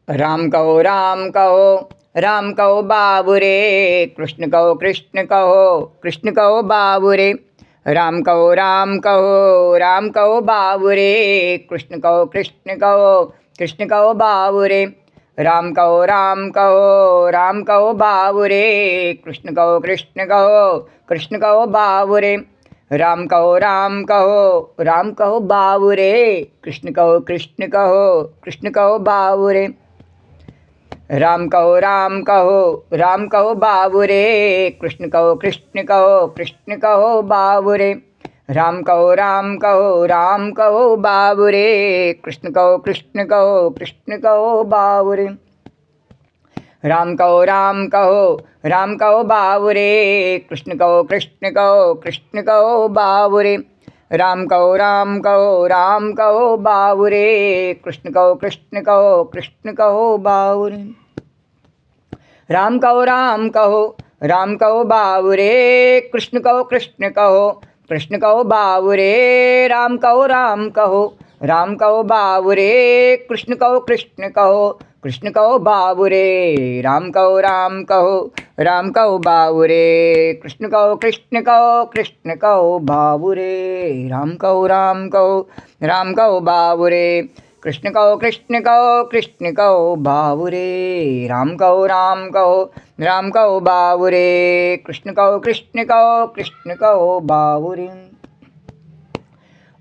राम कहो राम कहो बाबू रे, कृष्ण कहो कृष्ण कहो बाबू रे। राम कहो बाबू रे, कृष्ण कहो कृष्ण कहो बाबू रे। राम कहो बाबू रे, कृष्ण कहो बाबू रे। राम कहो बाबू रे, कृष्ण कहो बाबू रे। राम कहो बाबू रे, कृष्ण कहो बाबू रे। राम कहो बाबू रे, कृष्ण कहो बाबू रे। राम कहो बाबू रे, कृष्ण कहो बाबू रे। राम कहो बाबू रे, कृष्ण कहो बाबू रे। राम कहो बाबू रे, कृष्ण कहो बाबू रे। राम कहो बाबू रे, कृष्ण कहो बाबू रे। राम कहो बाबू रे, कृष्ण कहो बाबू रे। राम कहो बाबू रे, कृष्ण कहो बाबू रे। राम कहो बाबू रे, कृष्ण कहो बाबू रे।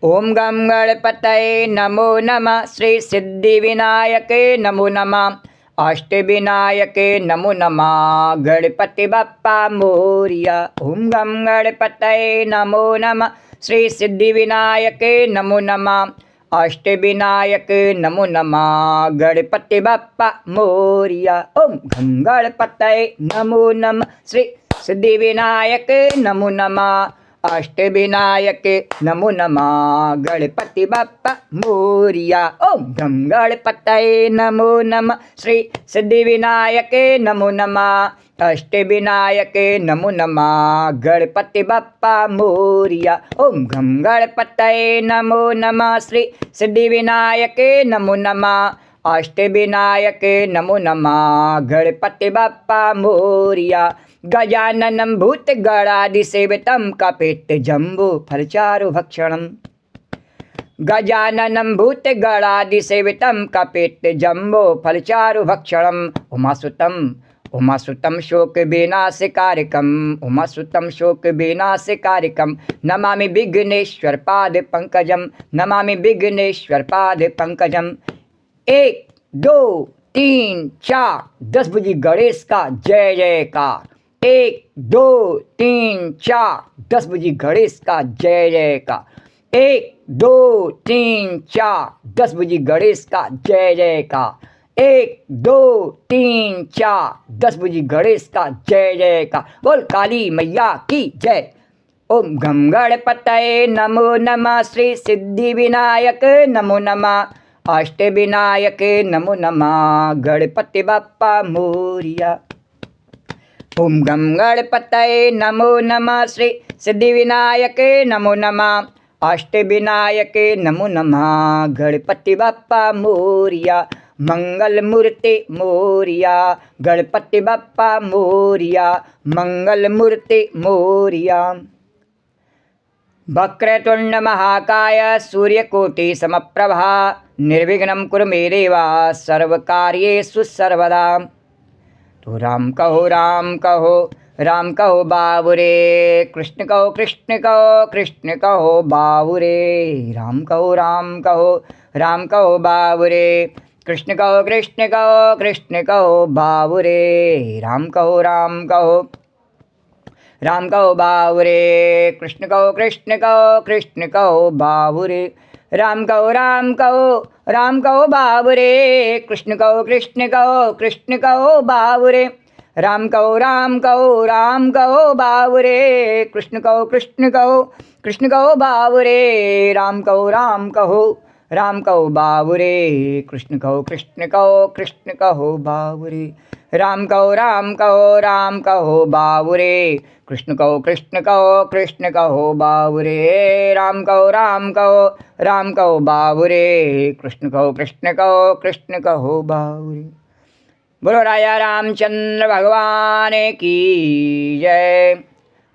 ओम गम गणपतये नमो नमः, श्री सिद्धिविनायके नमो नमः, अष्टविनायके नमो नमः, गणपति बप्पा मोरिया। ओम गम गणपतये नमो नमः, श्री सिद्धिविनायके नमो नमः, अष्टविनायके नमो नमः, गणपति बप्पा मोरिया। ओम गम गणपतये नमो नमः, श्री सिद्धिविनायके नमो नमः, अष्टविनायके नमो नमः, गणपति बप्पा मोरिया। ओम गम गणपतये नमो नमः, श्री सिद्धिविनायके नमो नमः, अष्टविनायके नमो नमः, गणपति बप्पा मोरिया। ओम गम गणपतये नमो नमः, श्री सिद्धिविनायके नमो नमः, अष्टविनायके नमो नमः, गणपति बप्पा मोरिया। गजाननं भूतगणादिसेवितं कपित्थजम्बो फलचारुभक्षणम्। गजाननं भूतगणादिसेवितं कपित्थजम्बो फलचारुभक्षणम्। उमासुतं शोकविनाशकारिकम्, उमासुतं शोकविनाशकारिकं। नमामि विघ्नेश्वर पादपङ्कजं, नमामि विघ्नेश्वर पादपङ्कजम्। 1 2 3 4 10 बजे गणेश का जय जयकार। 1 2 3 4 10 बजे गणेश का जय जयकार। 1 2 3 4 10 बजे गणेश का जय जयकार। 1 2 3 4 10 बजे गणेश का जय जयकार। बोल काली मैया की जय। ओम गम गणपतये नमो नमः, श्री सिद्धिविनायक नमो नमः, अष्टविनायके नमो नमः, गणपति बप्पा मोरिया। ओम गम गणपतये नमो नमः, श्री सिद्धिविनायके नमो नमः, अष्टविनायके नमो नमः, गणपति बप्पा मोरिया। मंगल मूर्ति मोरिया, गणपति बप्पा मोरिया, मंगल मूर्ति मोरिया। वक्रतुंड महाकाय सूर्यकोटि समप्रभा, निर्विघ्नं कुरु मे देव सर्वकार्येषु सर्वदा। तो राम कहो बाबू रे, कृष्ण कहो बाबू रे। राम कहो बाबू रे, कृष्ण कहो बाबू रे। राम कहो बाबू रे, कृष्ण कहो बाबू रे। राम कहो बाबू रे, कृष्ण कहो बाबू रे। राम कहो बाबू रे, कृष्ण कहो बाबू रे। राम राम कहो बाबुरे, कृष्ण कहो कृष्ण कहो, कृष्ण कहो बाबुरे। राम कहो बाबुरे, कृष्ण कहो कृष्ण कहो, कृष्ण कहो बाबुरे। राम कहो बाबुरे, कृष्ण कहो कृष्ण कहो, कृष्ण कहो बाबुरे। बोलो राजा रामचंद्र भगवान की जय।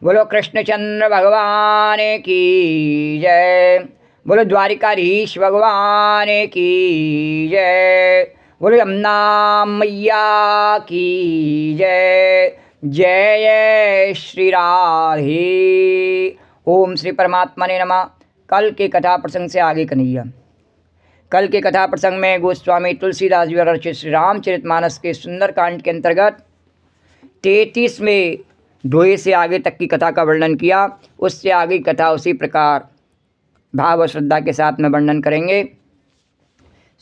बोलो कृष्णचंद्र भगवान की जय। बोलो द्वारिकाधीश भगवान की जय। बोलो यमुना मैया की जय। जय जय श्री राधे। ओम श्री परमात्मा ने नमः। कल के कथा प्रसंग से आगे कन्हैया। कल के कथा प्रसंग में गोस्वामी तुलसीदास जी द्वारा रचित श्री रामचरितमानस के सुंदर कांड के अंतर्गत 33 में दोहे से आगे तक की कथा का वर्णन किया। उससे आगे की कथा उसी प्रकार भाव और श्रद्धा के साथ में वर्णन करेंगे।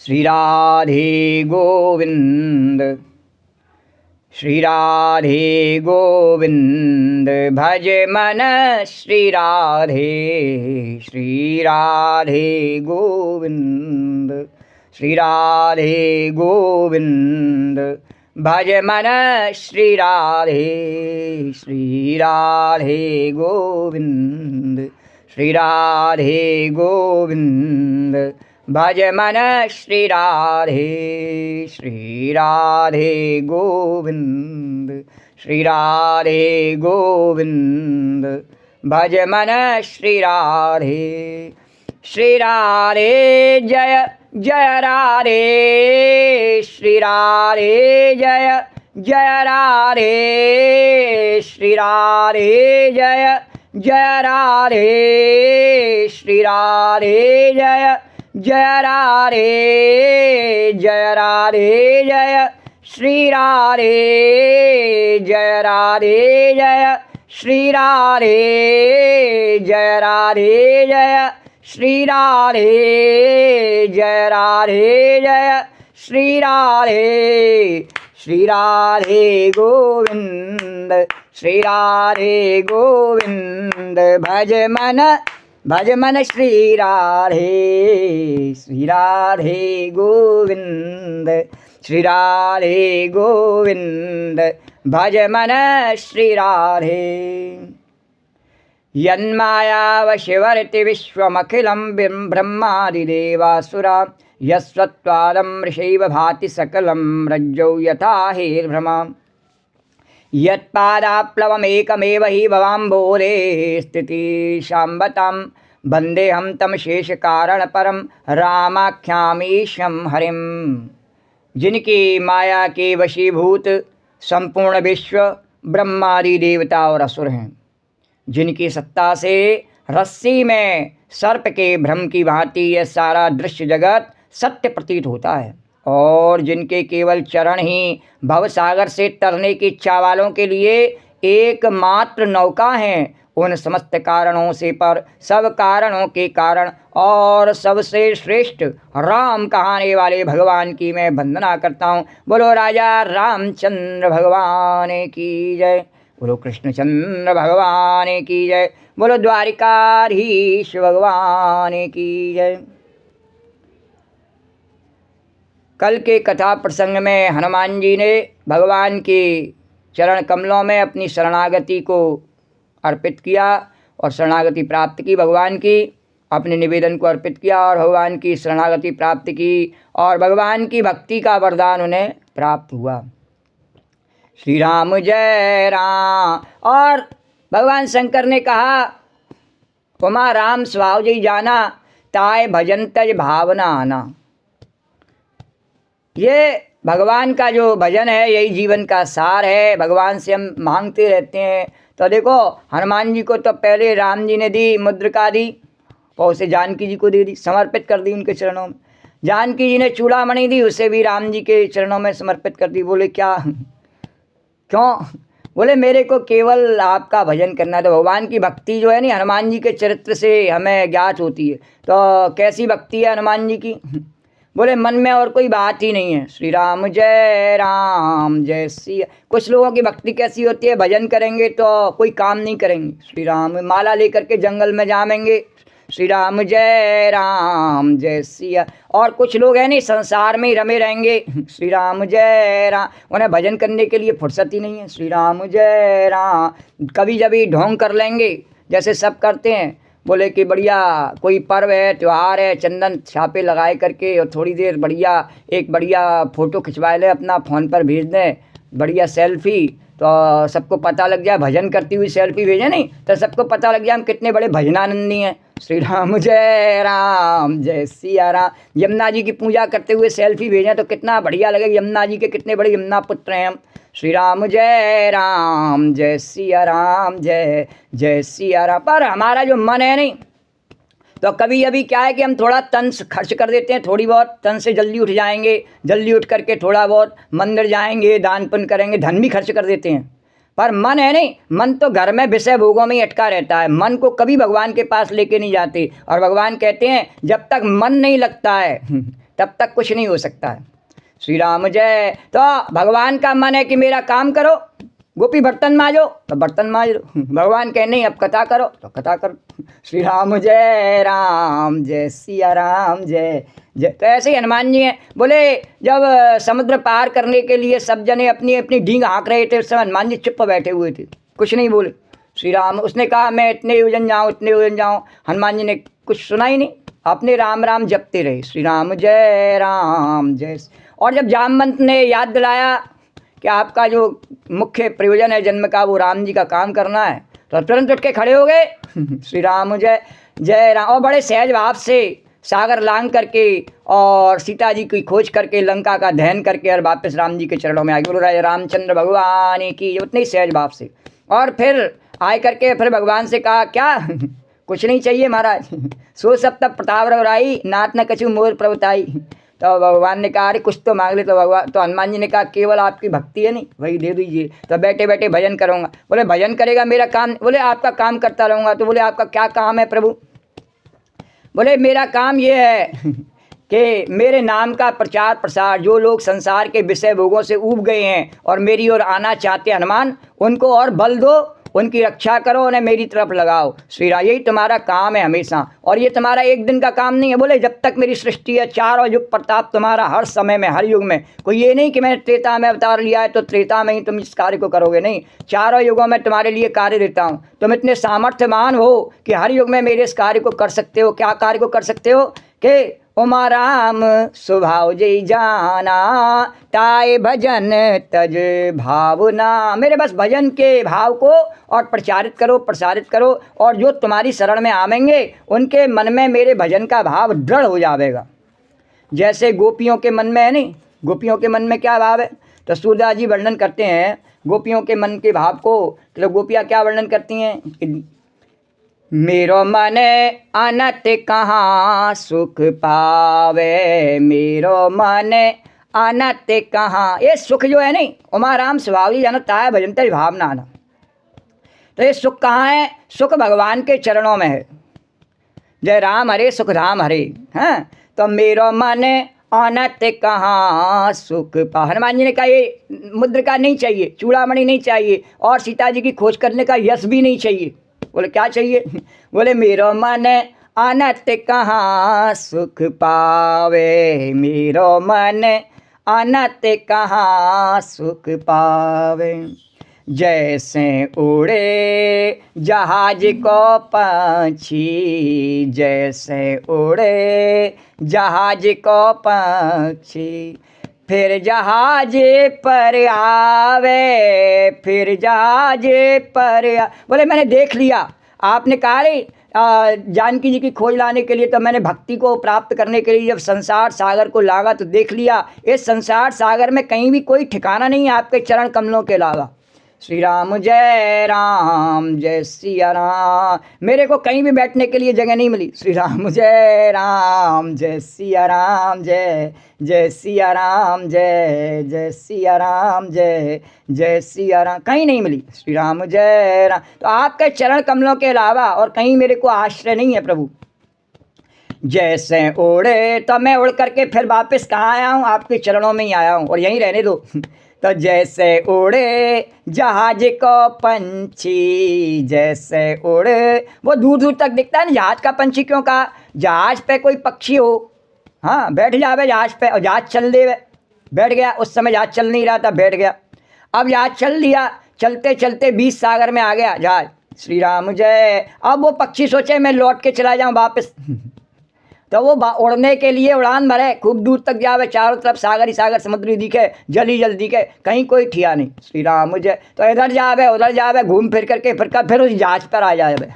श्री राधे गोविंद, श्री राधे गोविंद, भज मन श्री राधे, श्री राधे गोविंद, श्री राधे गोविंद, भज मन श्री राधे, श्री राधे गोविंद, श्री राधे गोविंद, भज मन श्री राधे, श्री राधे गोविंद, श्री राधे गोविंद, भज मन श्री राधे। श्री राधे जय जय राधे, श्री राधे जय जय राधे, श्री राधे जय जय राधे, श्री राधे जय जय राधे, जय राधे जय श्री राधे, जय राधे जय श्री राधे, जय राधे जय श्री राधे, जय राधे जय श्री राधे। श्री राधे गोविंद, श्री राधे गोविंद, भज मन श्री राधे, श्री राधे गोविंद, श्री राधे गोविंद, भज मन श्री राधे। यन्मायावशिवर्ति विश्वमखिलं ब्रह्मादिदेवासुरा, यस्त्वादं ऋषैव भाति सकलं रज्जौ यथा हेर्भ्रमा। यत्पादाप्लवमेकमेव हि भवाम्भोरे स्थिति शाम्बतां, वन्देऽहं तं शेषकारणपरं रामाख्यामीशं हरिं। जिनकी माया के वशीभूत संपूर्ण विश्व ब्रह्मादि देवता और असुर हैं, जिनकी सत्ता से रस्सी में सर्प के भ्रम की भांति यह सारा दृश्य जगत सत्य प्रतीत होता है, और जिनके केवल चरण ही भवसागर से तरने की इच्छा वालों के लिए एकमात्र नौका हैं, उन समस्त कारणों से पर सब कारणों के कारण और सबसे श्रेष्ठ राम कहाने वाले भगवान की मैं वंदना करता हूँ। बोलो राजा रामचंद्र भगवान की जय, बोलो कृष्णचंद्र भगवान की जय, बोलो द्वारिकाधीश भगवान की जय। कल के कथा प्रसंग में हनुमान जी ने भगवान के चरण कमलों में अपनी शरणागति को अर्पित किया और शरणागति प्राप्त की, भगवान की अपने निवेदन को अर्पित किया और भगवान की शरणागति प्राप्त की, और भगवान की भक्ति का वरदान उन्हें प्राप्त हुआ। श्री राम जय राम। और भगवान शंकर ने कहा, उमा राम स्वभाव जी जाना, ताय भजन तज भावना आना। ये भगवान का जो भजन है यही जीवन का सार है। भगवान से हम मांगते रहते हैं। तो देखो हनुमान जी को तो पहले राम जी ने दी, मुद्रिका दी, और उसे जानकी जी को दे दी, समर्पित कर दी उनके चरणों में। जानकी जी ने चूड़ामणि दी, उसे भी राम जी के चरणों में समर्पित कर दी। बोले क्या, क्यों? बोले मेरे को केवल आपका भजन करना है। तो भगवान की भक्ति जो है ना, हनुमान जी के चरित्र से हमें ज्ञात होती है। तो कैसी भक्ति है हनुमान जी की? बोले मन में और कोई बात ही नहीं है। श्री राम जय श्री। कुछ लोगों की भक्ति कैसी होती है, भजन करेंगे तो कोई काम नहीं करेंगे। श्री राम माला लेकर के जंगल में जाएंगे, श्री राम जय राम जय सिया। और कुछ लोग हैं नहीं, संसार में ही रमे रहेंगे, श्री राम जय राम, उन्हें भजन करने के लिए फुर्सत ही नहीं है, श्री राम जय राम। कभी जब ढोंग कर लेंगे जैसे सब करते हैं, बोले कि बढ़िया कोई पर्व है, त्यौहार है, चंदन छापे लगाए करके और थोड़ी देर बढ़िया एक बढ़िया फ़ोटो खिंचवा ले, अपना फ़ोन पर भेज दें बढ़िया सेल्फी, तो सबको पता लग जाए, भजन करती हुई सेल्फी भेजे नहीं तो सबको पता लग जाए हम कितने बड़े भजनानंदी हैं। श्री राम जय सिया राम। यमुना जी की पूजा करते हुए सेल्फी भेजें तो कितना बढ़िया लगे, यमुना जी के कितने बड़े यमुना पुत्र हैं हम। श्री राम जय सिया राम जय जय सिया राम। पर हमारा जो मन है नहीं, तो कभी अभी क्या है कि हम थोड़ा तन खर्च कर देते हैं, थोड़ी बहुत तन से जल्दी उठ जाएंगे, जल्दी उठ करके थोड़ा बहुत मंदिर जाएंगे, दान पुण्य करेंगे, धन भी खर्च कर देते हैं। पर मन है नहीं, मन तो घर में विषय भोगों में ही अटका रहता है, मन को कभी भगवान के पास लेके नहीं जाते। और भगवान कहते हैं जब तक मन नहीं लगता है तब तक कुछ नहीं हो सकता है। श्री राम जय। तो भगवान का मन है कि मेरा काम करो, गोपी बर्तन मांजो तो बर्तन मांज लो, भगवान कहे नहीं अब कथा करो तो कथा करो। श्री राम जय सिया राम जय जय। तो ऐसे ही हनुमान जी हैं, बोले जब समुद्र पार करने के लिए सब जने अपनी अपनी डींग हाँक रहे थे, उस समय हनुमान जी चुप बैठे हुए थे, कुछ नहीं बोले। श्री राम, उसने कहा मैं इतने योजन जाऊँ इतने योजन जाऊँ, हनुमान जी ने कुछ सुना ही नहीं, अपने राम राम जपते रहे। श्री राम जय। और जब जामवंत ने याद दिलाया कि आपका जो मुख्य प्रयोजन है जन्म का वो राम जी का काम करना है, तो तुरंत उठ के खड़े हो गए श्री राम जय राम। और बड़े सहज भाव से सागर लांग करके और सीता जी की खोज करके लंका का दहन करके और वापस राम जी के चरणों में आगे बोल रहे रामचंद्र भगवान की, उतने ही सहज भाव से। और फिर आए करके फिर भगवान से कहा क्या कुछ नहीं चाहिए महाराज, सो सब तब प्रताप रघुराई, नाथ न कछु मोर प्रभुताई। तो भगवान ने कहा अरे कुछ तो मांग ले, तो हनुमान जी ने कहा केवल आपकी भक्ति है नहीं वही दे दीजिए, तो बैठे बैठे भजन करूँगा। बोले भजन करेगा मेरा काम, बोले आपका काम करता रहूँगा। तो बोले आपका क्या काम है प्रभु? बोले मेरा काम ये है कि मेरे नाम का प्रचार प्रसार, जो लोग संसार के विषय भोगों से ऊब गए हैं और मेरी ओर आना चाहते हैं हनुमान, उनको और बल दो, उनकी रक्षा करो, उन्हें मेरी तरफ लगाओ। श्री राम, यही तुम्हारा काम है हमेशा, और ये तुम्हारा एक दिन का काम नहीं है। बोले जब तक मेरी सृष्टि है, चारों युग प्रताप तुम्हारा, हर समय में हर युग में। कोई ये नहीं कि मैंने त्रेता में अवतार लिया है तो त्रेता में ही तुम इस कार्य को करोगे, नहीं, चारों युगों में तुम्हारे लिए कार्य देता हूँ। तुम इतने सामर्थ्यवान हो कि हर युग में मेरे इस कार्य को कर सकते हो। क्या कार्य को कर सकते हो कि उमा राम स्वभाव जय जाना, ताए भजन तज भावना। मेरे बस भजन के भाव को और प्रचारित करो, प्रसारित करो, और जो तुम्हारी शरण में आवेंगे उनके मन में मेरे भजन का भाव दृढ़ हो जाएगा। जैसे गोपियों के मन में है नहीं, गोपियों के मन में क्या भाव है, तो सूरदास जी वर्णन करते हैं गोपियों के मन के भाव को। तो गोपियाँ क्या वर्णन करती हैं, मेरो मन अनत कहाँ सुख पावे, मेरो मन अनत कहाँ। ये सुख जो है नहीं, उमा राम स्वभाव ही जनता है भजन तेरी भावना आना। तो ये सुख कहाँ है? सुख भगवान के चरणों में है। जय राम हरे सुख धाम हरे। हाँ, तो मेरो मन अनत कहाँ सुख पा। हनुमान जी ने कहा ये मुद्रिका नहीं चाहिए, चूड़ामणि नहीं चाहिए, और सीता जी की खोज करने का यश भी नहीं चाहिए। बोले क्या चाहिए? बोले मेरो मन अनत कहाँ सुख पावे, मेरो मन अनत कहाँ सुख पावे। जैसे उड़े जहाज को पंछी, जैसे उड़े जहाज को पंछी, फिर जहाज पर आवे, फिर जहाज पर बोले मैंने देख लिया, आपने कहा रे जानकी जी की खोज लाने के लिए, तो मैंने भक्ति को प्राप्त करने के लिए जब संसार सागर को लागा तो देख लिया इस संसार सागर में कहीं भी कोई ठिकाना नहीं है आपके चरण कमलों के अलावा। श्री राम जय सिया राम। मेरे को कहीं भी बैठने के लिए जगह नहीं मिली। श्री राम जय सिया राम जय सिया राम जय सिया राम जय सिया राम, कहीं नहीं मिली। श्री राम जय राम। तो आपके चरण कमलों के अलावा और कहीं मेरे को आश्रय नहीं है प्रभु। जैसे उड़े, तो मैं उड़ करके फिर वापस कहाँ आया हूँ, आपके चरणों में ही आया हूँ और यहीं रहने दो। तो जैसे उड़े जहाज को पंछी, जैसे उड़े, वो दूर दूर तक दिखता है ना। जहाज का पंछी क्यों कहा? जहाज पे कोई पक्षी हो, हाँ, बैठ जावे जहाज पे और जहाज चल देवे, बैठ गया। उस समय जहाज चल नहीं रहा था, बैठ गया। अब जहाज चल दिया, चलते चलते 20 सागर में आ गया जहाज। श्री राम जय। अब वो पक्षी सोचे मैं लौट के चला जाऊं वापस। तो वो उड़ने के लिए उड़ान भरे, खूब दूर तक जावे, चारों तरफ सागर ही सागर, समुद्र ही दिखे, जल ही जल दिखे, कहीं कोई ठिया नहीं। श्री राम जय। तो इधर जावे उधर जावे, घूम फिर करके फिर उस जहाज पर आ जावे,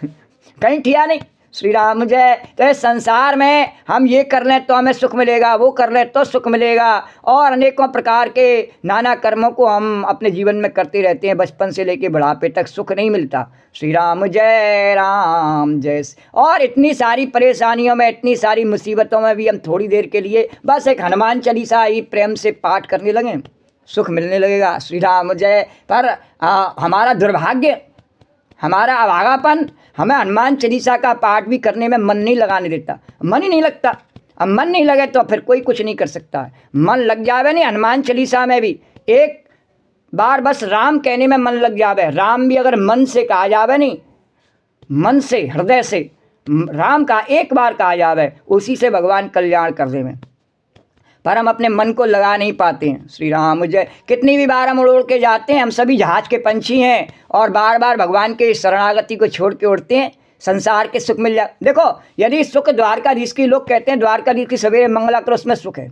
कहीं ठिया नहीं। श्री राम जय। तो इस संसार में हम ये कर लें तो हमें सुख मिलेगा, वो कर लें तो सुख मिलेगा, और अनेकों प्रकार के नाना कर्मों को हम अपने जीवन में करते रहते हैं। बचपन से लेके बुढ़ापे तक सुख नहीं मिलता। श्री राम जय राम जय। और इतनी सारी परेशानियों में, इतनी सारी मुसीबतों में भी हम थोड़ी देर के लिए बस एक हनुमान चालीसा ही प्रेम से पाठ करने लगे, सुख मिलने लगेगा। श्री राम जय। पर हमारा दुर्भाग्य, हमारा अभागापन, हमें हनुमान चालीसा का पाठ भी करने में मन नहीं लगाने देता, मन ही नहीं लगता। अब मन नहीं लगे तो फिर कोई कुछ नहीं कर सकता है। मन लग जावे नहीं हनुमान चालीसा में भी, एक बार बस राम कहने में मन लग जावे। राम भी अगर मन से कहा जावे नहीं, मन से, हृदय से राम का एक बार कहा जावे, उसी से भगवान कल्याण कर देवे। पर हम अपने मन को लगा नहीं पाते हैं। श्री राम जय। कितनी भी बार हम उड़ उड़ के जाते हैं, हम सभी जहाज के पंछी हैं और बार बार भगवान के शरणागति को छोड़ के उड़ते हैं, संसार के सुख मिल जाए। देखो, यदि सुख द्वारकाधीश की, लोग कहते हैं द्वारकाधीश की सवेरे मंगला करो, उसमें सुख है।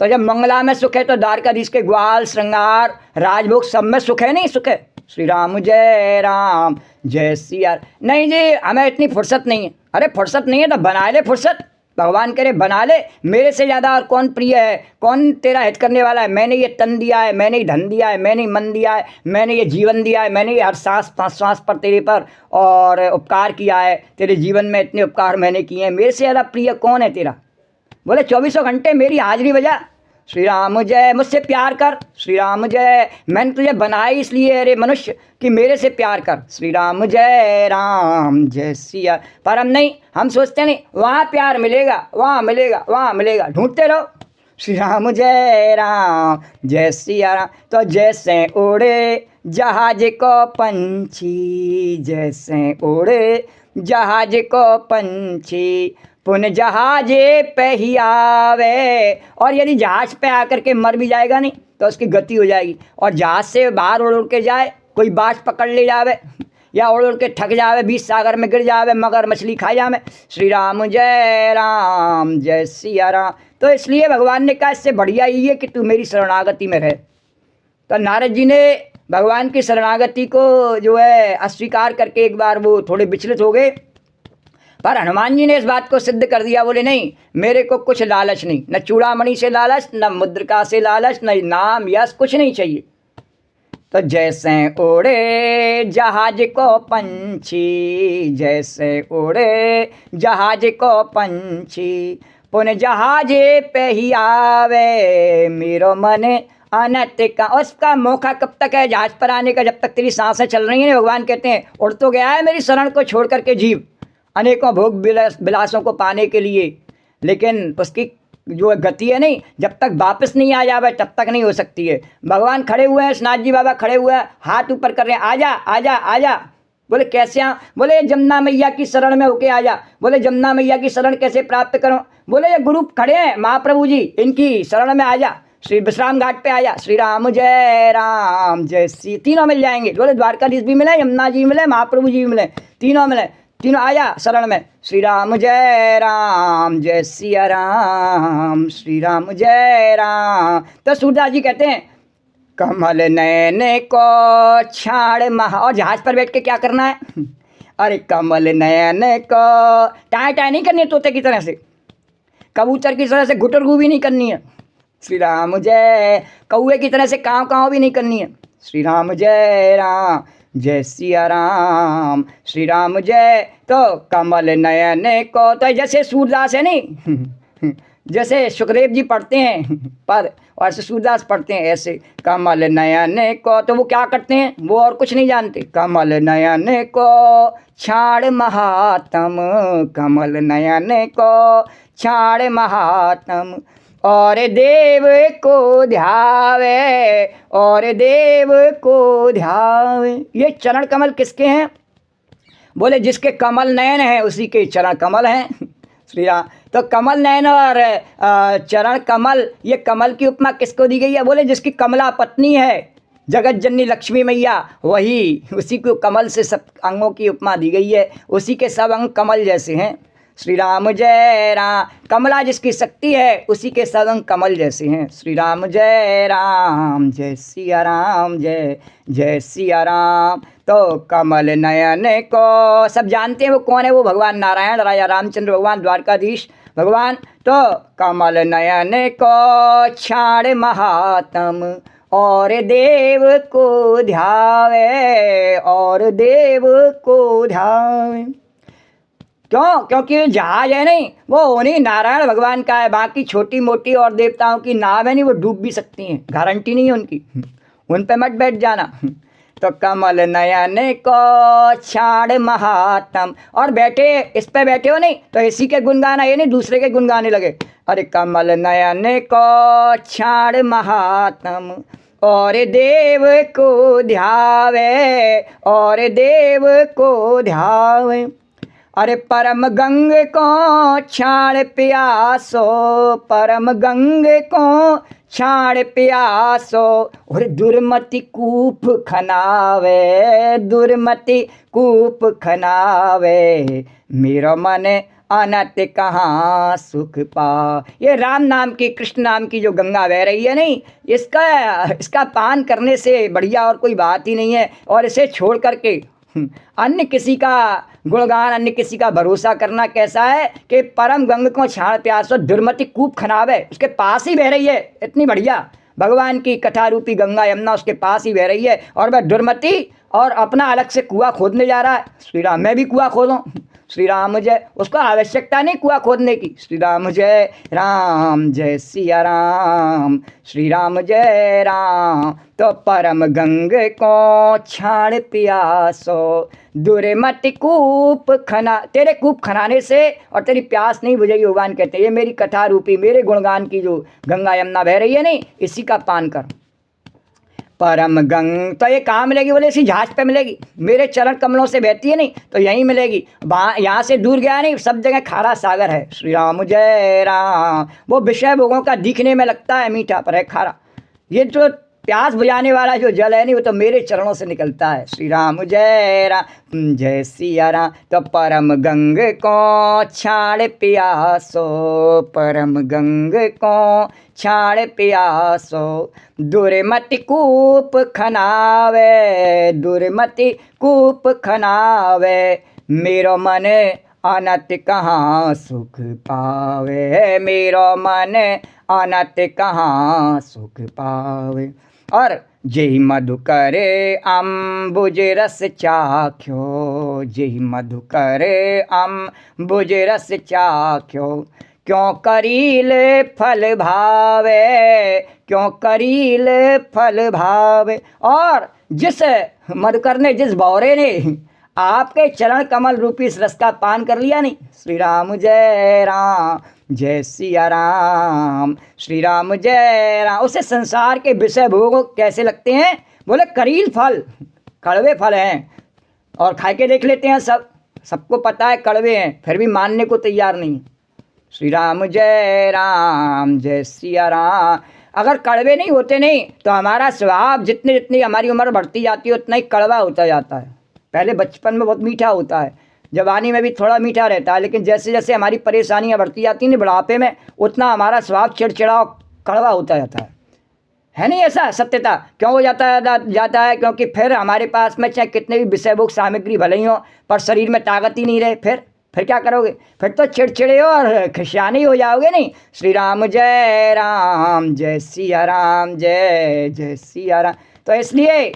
तो जब मंगला में सुख है तो द्वारकाधीश के ग्वाल, श्रृंगार, राजभोग सब में सुख है, नहीं सुख है। श्री राम जय सिया। नहीं जी, हमें इतनी फुर्सत नहीं है। अरे फुर्सत नहीं है तो बना ले फुर्सत, भगवान करे बना ले। मेरे से ज़्यादा और कौन प्रिय है, कौन तेरा हित करने वाला है? मैंने ये तन दिया है, मैंने ये धन दिया है, मैंने मन दिया है, मैंने ये जीवन दिया है, मैंने ये हर सांस सांस पर तेरे पर और उपकार किया है, तेरे जीवन में इतने उपकार मैंने किए हैं। मेरे से ज़्यादा प्रिय कौन है तेरा? बोले 24 घंटे मेरी हाजिरी बजा। श्री राम जय। मुझसे प्यार कर। श्री राम जय। मैंने तुझे बनाया इसलिए अरे मनुष्य कि मेरे से प्यार कर। श्री राम जय सिया। पर हम नहीं, हम सोचते नहीं वहाँ प्यार मिलेगा, वहाँ मिलेगा, वहाँ मिलेगा, ढूंढते रहो। श्री राम जय सिया राम। तो जैसे उड़े जहाज को पंछी, जैसे उड़े जहाज को पंछी, पुन जहाजे पे ही आवे। और यदि जहाज पे आकर के मर भी जाएगा नहीं तो उसकी गति हो जाएगी। और जहाज से बाहर उड़ उड़ के जाए, कोई बाज पकड़ ले जावे या उड़ उड़ के थक जावे, 20 सागर में गिर जावे, मगर मछली खा जावे। श्री राम जय सिया राम। तो इसलिए भगवान ने कहा इससे बढ़िया ये है कि तू मेरी शरणागति में रहे। तो नारद जी ने भगवान की शरणागति को जो है अस्वीकार करके एक बार वो थोड़े विचलित हो गए। पर हनुमान जी ने इस बात को सिद्ध कर दिया। बोले नहीं, मेरे को कुछ लालच नहीं, न चूड़ामणि से लालच, न मुद्रिका से लालच, न नाम यश, कुछ नहीं चाहिए। तो जैसे उड़े जहाज को पंछी, जैसे उड़े जहाज को पंछी, पुन जहाजे पे ही आवे, मेरो मन अनत का। उसका मौका कब तक है जहाज पर आने का? जब तक तेरी सांसें चल रही हैं। भगवान कहते हैं उड़ तो गया है मेरी शरण को छोड़ करके जीव, अनेकों भोग विलासों को पाने के लिए, लेकिन उसकी जो गति है नहीं, जब तक वापस नहीं आ जावे तब तक नहीं हो सकती है। भगवान खड़े हुए हैं, सनाथ जी बाबा खड़े हुए हैं, हाथ ऊपर कर रहे हैं, आजा आजा आजा। बोले कैसे आ? बोले जमुना मैया की शरण में होके आजा। बोले जमुना मैया की शरण कैसे प्राप्त करूं? बोले ये गुरु खड़े हैं महाप्रभु जी, इनकी शरण में आजा, श्री विश्राम घाट पे आया। श्री राम जय सी, तीनों मिल जाएंगे। बोले द्वारकाधीश भी मिले, यमुना जी मिले, महाप्रभु जी भी मिले, तीनों मिले, तीनों आया शरण में। श्री राम जय सिया राम। श्री राम जय राम। तो सूरदास जी कहते हैं कमल नयन को छाड़ महा। और जहाज पर बैठ के क्या करना है? अरे कमल नयन को टाय टाय नहीं करनी है, तोते की तरह से, कबूतर की तरह से गुटरगू भी नहीं करनी है। श्री राम जय। कौए की तरह से काँव काँव भी नहीं करनी है। श्री राम जय सिया राम। श्री राम जय। तो कमल नयन को, तो जैसे सूरदास है नहीं, जैसे सुखदेव जी पढ़ते हैं पर, और ऐसे सूरदास पढ़ते हैं ऐसे, कमल नयन को। तो वो क्या करते हैं? वो और कुछ नहीं जानते। कमल नयन को छाड़ महात्म, कमल नयन को छाड़ महात्म, और देव को ध्यावे, और देव को ध्यावे। ये चरण कमल किसके हैं? बोले जिसके कमल नयन है उसी के चरण कमल हैं। श्री राम। तो कमल नयन और चरण कमल, ये कमल की उपमा किसको दी गई है? बोले जिसकी कमला पत्नी है जगत जननी लक्ष्मी मैया, वही, उसी को कमल से सब अंगों की उपमा दी गई है, उसी के सब अंग कमल जैसे हैं। श्री राम जय राम। कमला जिसकी शक्ति है उसी के सब अंग कमल जैसे हैं। श्री राम जय राम, जय सिया राम, जय जय सिया राम। तो कमल नयन को सब जानते हैं वो कौन है? वो भगवान नारायण, राजा रामचंद्र भगवान, द्वारकाधीश भगवान। तो कमल नयन को छाड़ महात्म, और देव को ध्यावे, और देव को ध्यावे। क्यों? क्योंकि जहाज है नहीं वो उन्हीं नारायण भगवान का है, बाकी छोटी मोटी और देवताओं की नाव है नहीं, वो डूब भी सकती हैं, गारंटी नहीं है उनकी, उन पे मत बैठ जाना। तो कमल नयन को छाड़ महात्म, और बैठे इस पे बैठे हो नहीं तो इसी के गुण गाना, ये नहीं दूसरे के गुण गाने लगे। अरे कमल नयन को छाड़ महात्म, और देव को ध्यावे, और देव को ध्यावे। अरे परम गंग को छाड़ प्यासो, परम गंग को छाड़ प्यासो, और दुर्मति कूप खनावे, दुर्मति कूप खनावे, मेरा मन अनत कहाँ सुख पा। ये राम नाम की, कृष्ण नाम की जो गंगा बह रही है नहीं, इसका पान करने से बढ़िया और कोई बात ही नहीं है। और इसे छोड़ करके अन्य किसी का गुणगान, अन्य किसी का भरोसा करना कैसा है कि परम गंग को छाड़ प्यासो, दुर्मति कूप खनावे, उसके पास ही बह रही है, इतनी बढ़िया भगवान की कथा रूपी गंगा यमुना उसके पास ही बह रही है, और वह दुर्मति और अपना अलग से कुआं खोदने जा रहा है। श्री राम, मैं भी कुआं खोदूं? श्री राम जय। उसको आवश्यकता नहीं कुआं खोदने की। श्री राम जय राम, जय सिया राम, श्री राम जय राम। तो परम गंग को छाड़ प्यासो, दुर्मति कूप खना, तेरे कूप खनाने से और तेरी प्यास नहीं बुझेगी। भगवान कहते हैं ये मेरी कथा रूपी, मेरे गुणगान की जो गंगा यमुना बह रही है नहीं, इसी का पान कर। परम गंग, तो ये कहाँ मिलेगी? बोले इसी जहाज पे मिलेगी, मेरे चरण कमलों से बहती है नहीं तो यहीं मिलेगी। यहाँ से दूर गया नहीं, सब जगह खारा सागर है। श्री राम जय राम। वो विषय भोगों का दिखने में लगता है मीठा, पर है खारा। ये जो प्यास बुझाने वाला जो जल है नहीं, वो तो मेरे चरणों से निकलता है। श्री राम जय राम, जय सिया राम। तो परम गंग को छाड़ प्यासो, परम गंग को छाड़ प्यासो, दुर्मति कूप खनावे, दुर्मति कूप खनावे, मेरो मन अनत कहाँ सुख पावे, मेरो मन अनत कहाँ सुख पावे। और जेहि मधु करे अम्बुज रस चाख्यो, जेहि मधु करे अम्बुज रस चाख्यो, क्यों करील फल भावे, क्यों करील फल भावे। और जिस मधुकर ने, जिस बौरे ने आपके चरण कमल रूपी इस रस का पान कर लिया नहीं, श्री राम जय राम, जय सिया राम, श्री राम जय राम, उसे संसार के विषय भोग कैसे लगते हैं? बोले करील फल, कड़वे फल हैं। और खा के देख लेते हैं, सबको पता है कड़वे हैं, फिर भी मानने को तैयार नहीं। श्री राम जय राम, जय सिया राम। अगर कड़वे नहीं होते नहीं तो हमारा स्वभाव जितनी जितनी हमारी उम्र बढ़ती जाती है उतना ही कड़वा होता जाता है। पहले बचपन में बहुत मीठा होता है, जवानी में भी थोड़ा मीठा रहता है, लेकिन जैसे जैसे हमारी परेशानियां बढ़ती जाती हैं बुढ़ापे में, उतना हमारा स्वभाव चिड़चिड़ा और कड़वा होता जाता है नहीं? ऐसा सत्यता क्यों हो जाता है? क्योंकि फिर हमारे पास में चाहे कितने भी विषय भोग सामग्री भले ही हो, पर शरीर में ताकत ही नहीं रहे, फिर क्या करोगे? फिर तो चिड़चिड़े हो और खिसियानी हो जाओगे नहीं। श्री राम जय राम, जय सिया राम, जय जय सिया राम। तो इसलिए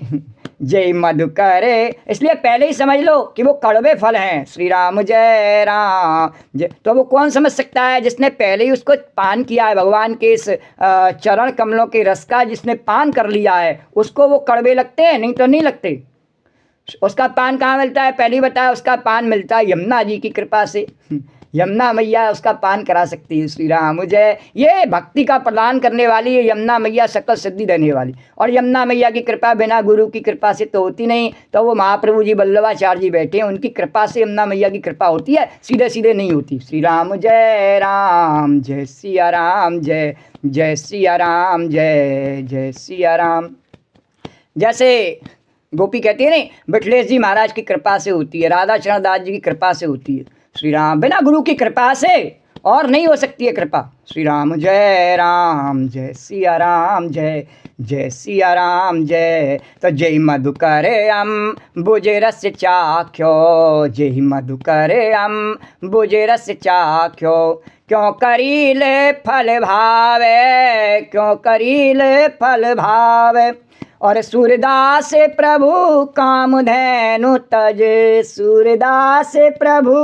जय मधु करे, इसलिए पहले ही समझ लो कि वो कड़वे फल हैं। श्री राम जय राम जय। तो वो कौन समझ सकता है? जिसने पहले ही उसको पान किया है, भगवान के इस चरण कमलों के रस का जिसने पान कर लिया है, उसको वो कड़वे लगते हैं, नहीं तो नहीं लगते। उसका पान कहाँ मिलता है? पहले ही बताया, उसका पान मिलता है यमुना जी की कृपा से। यमुना मैया उसका पान करा सकती है। श्री राम जय। ये भक्ति का प्रदान करने वाली है यमुना मैया, सकल सिद्धि देने वाली। और यमुना मैया की कृपा बिना गुरु की कृपा से तो होती नहीं। तो वो महाप्रभु जी वल्लभाचार्य जी बैठे हैं, उनकी कृपा से यमुना मैया की कृपा होती है, सीधे सीधे नहीं होती। श्री राम जय सिया राम, जय जय सिया राम, जय जय सिया राम। जैसे गोपी कहती है नहीं, बिठलेश जी महाराज की कृपा से होती है, राधा चरण दास जी की कृपा से होती है। श्री राम बिना गुरु की कृपा से और नहीं हो सकती है कृपा। श्री राम जय सिया राम, जय जय सिया राम, जय। तो जय मधुकर बुझे रस चाख्यो, जय मधुकर बुझे रस चाख्यो, क्यों करीले फल भावे, क्यों करीले फल भावे। और सूरदास प्रभु कामधेनु तज, सूरदास प्रभु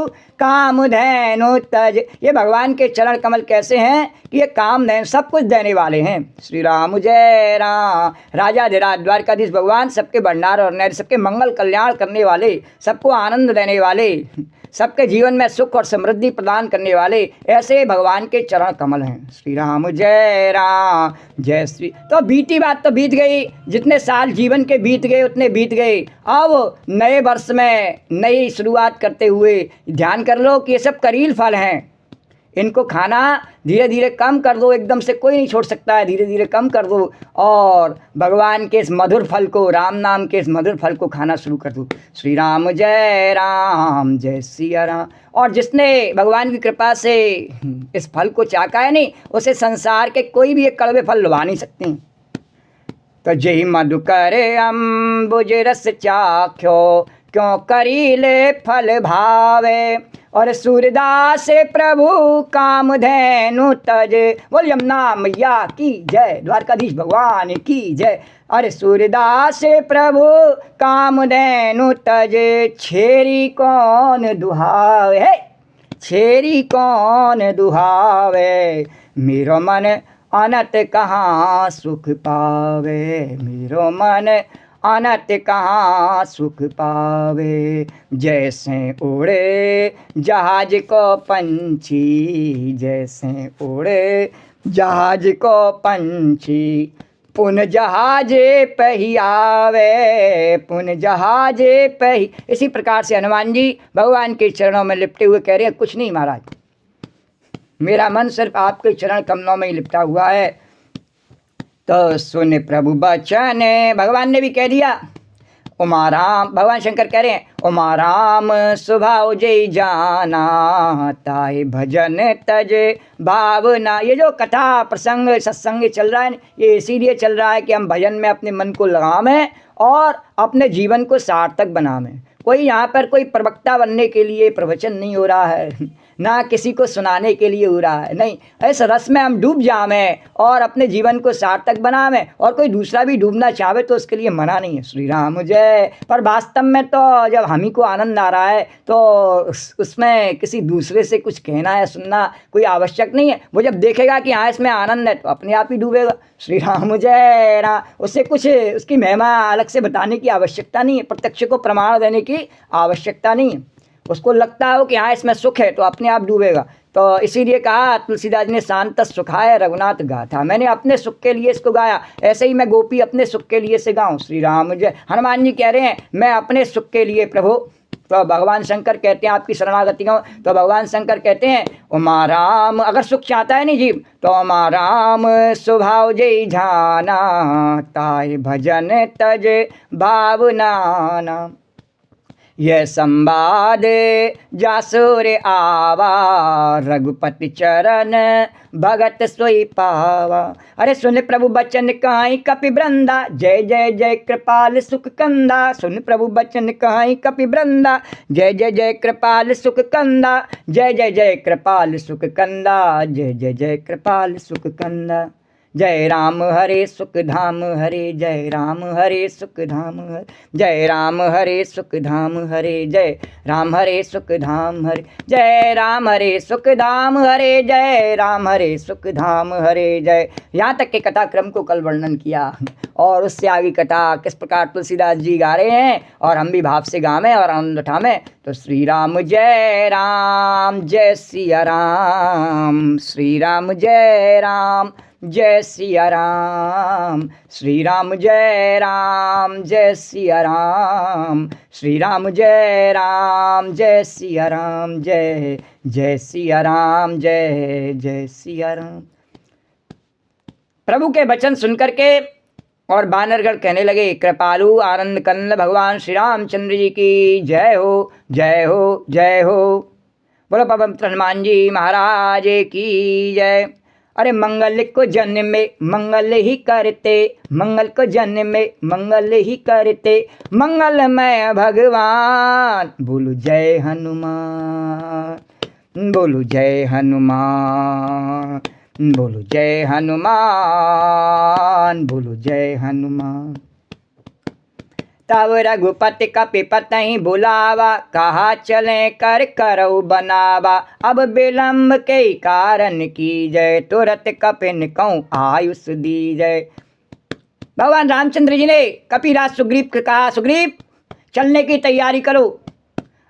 कामधेनु तज। ये भगवान के चरण कमल कैसे हैं कि ये कामधेनु सब कुछ देने वाले हैं। श्री राम जय राम। राजाधिराज द्वारकाधीश भगवान सबके भंडार और नैर, सबके मंगल कल्याण करने वाले, सबको आनंद देने वाले, सबके जीवन में सुख और समृद्धि प्रदान करने वाले, ऐसे भगवान के चरण कमल हैं। श्री राम जय श्री। तो बीती बात तो बीत गई, जितने साल जीवन के बीत गए उतने बीत गए। अब नए वर्ष में नई शुरुआत करते हुए ध्यान कर लो कि ये सब करील फल हैं, इनको खाना धीरे धीरे कम कर दो, एकदम से कोई नहीं छोड़ सकता है, धीरे धीरे कम कर दो और भगवान के इस मधुर फल को, राम नाम के इस मधुर फल को खाना शुरू कर दो। श्री राम जय सिया राम। और जिसने भगवान की कृपा से इस फल को चाका है नहीं, उसे संसार के कोई भी एक कड़वे फल लुभा नहीं सकते। तो जय मधुकर बुझ रस चाख्यो, क्यों करीले फल भावे। और सूरदास प्रभु कामधेनु तज। बोल यमुना मैया की जय, द्वारकाधीश भगवान की जय। अरे सूरदास प्रभु कामधेनु तज, छेरी कौन दुहावे, छेरी कौन दुहावे। मेरो मन अनत कहाँ सुख पावे, मेरो मन अनत कहाँ सुख पावे। जैसे उड़े जहाज को पंछी, जैसे उड़े जहाज को पंछी, पुन जहाजे पे ही आवे, पुन जहाजे पे ही। इसी प्रकार से हनुमान जी भगवान के चरणों में लिपटे हुए कह रहे हैं, कुछ नहीं महाराज, मेरा मन सिर्फ आपके चरण कमलों में ही लिपटा हुआ है। तो सुन प्रभु बचन, भगवान ने भी कह दिया। उमा राम, भगवान शंकर कह रहे हैं, उमा राम स्वभाव जय जाना, ताए भजन तज भावना। ये जो कथा प्रसंग सत्संग चल रहा है, ये इसीलिए चल रहा है कि हम भजन में अपने मन को लगावें और अपने जीवन को सार्थक बनावें। कोई यहाँ पर कोई प्रवक्ता बनने के लिए प्रवचन नहीं हो रहा है, ना किसी को सुनाने के लिए हो रहा है, नहीं। इस रस में हम डूब जावें और अपने जीवन को सार्थक बनावें, और कोई दूसरा भी डूबना चाहे तो उसके लिए मना नहीं है। श्री राम जय। पर वास्तव में तो जब हम ही को आनंद आ रहा है तो उसमें किसी दूसरे से कुछ कहना या सुनना कोई आवश्यक नहीं है। वो जब देखेगा कि हाँ इसमें आनंद है तो अपने आप ही डूबेगा। श्री राम जय राम। उससे कुछ उसकी महिमा अलग से बताने की आवश्यकता नहीं है, प्रत्यक्ष को प्रमाण देने की आवश्यकता नहीं है। उसको लगता हो कि हाँ इसमें सुख है तो अपने आप डूबेगा। तो इसीलिए कहा तुलसीदास ने, शांत सुखाय रघुनाथ गाथा। मैंने अपने सुख के लिए इसको गाया, ऐसे ही मैं गोपी अपने सुख के लिए से गाऊं। श्री राम जय। हनुमान जी कह रहे हैं मैं अपने सुख के लिए प्रभु। तो भगवान शंकर कहते हैं आपकी शरणागति गाऊं। तो भगवान शंकर कहते हैं उमा राम, अगर सुख चाहता है नहीं जीव तो उमा राम स्वभाव जय जाना, ताय भजन तज भावना। यह संवाद जासुर आवा, रघुपति चरण भगत सोई पावा। अरे सुन प्रभु बचन कहाई कपि वृंदा, जय जय जय कृपाल सुख कंदा। सुन प्रभु बचन कहाई कपि वृंदा, जय जय जय कृपाल सुख कंदा। जय जय जय कृपाल सुख कंदा, जय जय जय कृपाल सुख कंदा। जय राम हरे सुख धाम हरे, जय राम हरे सुख धाम हरे, जय राम हरे सुख धाम हरे, जय राम हरे सुख धाम हरे, जय राम हरे सुख धाम हरे, जय राम हरे सुख धाम हरे जय। यहाँ तक के कथा क्रम को कल वर्णन किया और उससे आगे कथा किस प्रकार तुलसीदास जी गा रहे हैं और हम भी भाव से गावें और आनंद उठावें। तो श्री राम जय सिया राम, श्री राम जय सिया राम, श्री राम जय सिया राम, श्री राम जय सिया राम, जय सिया राम, जय सिया राम। प्रभु के वचन सुनकर के और बानरगढ़ कहने लगे कृपालु आनंद कंद भगवान श्री रामचंद्र जी की जय हो, जय हो, जय हो। बोलो पवित्र हनुमान जी महाराज की जय। अरे मंगल को जन्म में मंगल ही करते, मंगल को जन्म में मंगल ही करते, मंगलमय भगवान। बोलो जय हनुमान, बोलो जय हनुमान, बोलो जय हनुमान, बोलो जय हनुमान। तब रघुपति कपिपतहि बुलावा, कहा चले कर करऊ बनावा। अब विलम्ब के कारण की जय, तुरत कपिन कहूँ आयुष दी जय। भगवान रामचंद्र जी ने कपिराज सुग्रीव को कहा सुग्रीव चलने की तैयारी करो,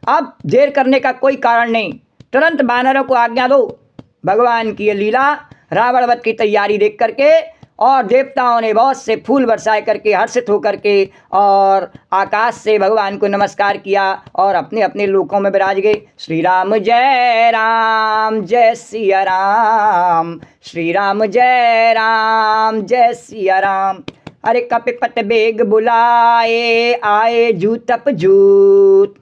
अब देर करने का कोई कारण नहीं, तुरंत वानरों को आज्ञा दो। भगवान की ये लीला रावण वध की तैयारी देख करके और देवताओं ने बहुत से फूल बरसाए करके हर्षित होकर के और आकाश से भगवान को नमस्कार किया और अपने अपने लोकों में विराज गए। श्री राम जय सिया राम, श्री राम जय सिया राम। अरे कपिपत बेग बुलाए आए जूतप जूत,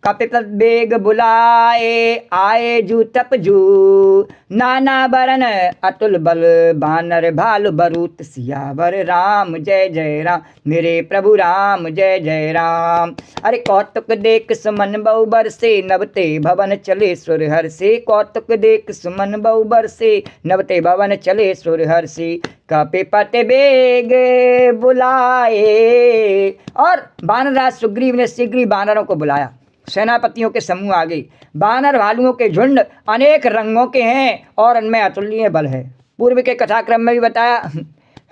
कपिपत बेग बुलाए आए जूतप जूत। नाना बरन अतुल बल बानर भालु बरूत, सियावर राम जय राम, मेरे प्रभु राम जय राम। अरे कौतुक देख सुमन बहु बरसे, नवते भवन चले सुर हर्षे, कौतुक देख सुमन बहु बरसे, नवते भवन चले सुर हर्षे। कपिपत बेग बुलाए, और वानरराज सुग्रीव ने शीघ्र ही वानरों को बुलाया। सेनापतियों के समूह आ गए, बानर भालुओं के झुंड अनेक रंगों के हैं और उनमें अतुलनीय बल है। पूर्व के कथाक्रम में भी बताया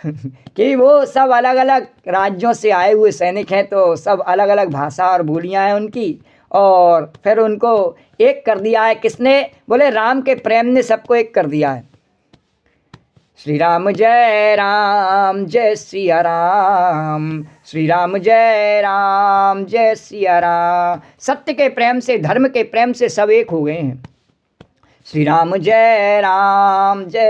कि वो सब अलग अलग राज्यों से आए हुए सैनिक हैं, तो सब अलग अलग भाषा और बोलियां हैं उनकी, और फिर उनको एक कर दिया है। किसने? बोले राम के प्रेम ने सबको एक कर दिया है। श्री राम जय सिया राम, श्री राम जय सिया राम। सत्य के प्रेम से, धर्म के प्रेम से सब एक हो गए हैं। श्री राम जय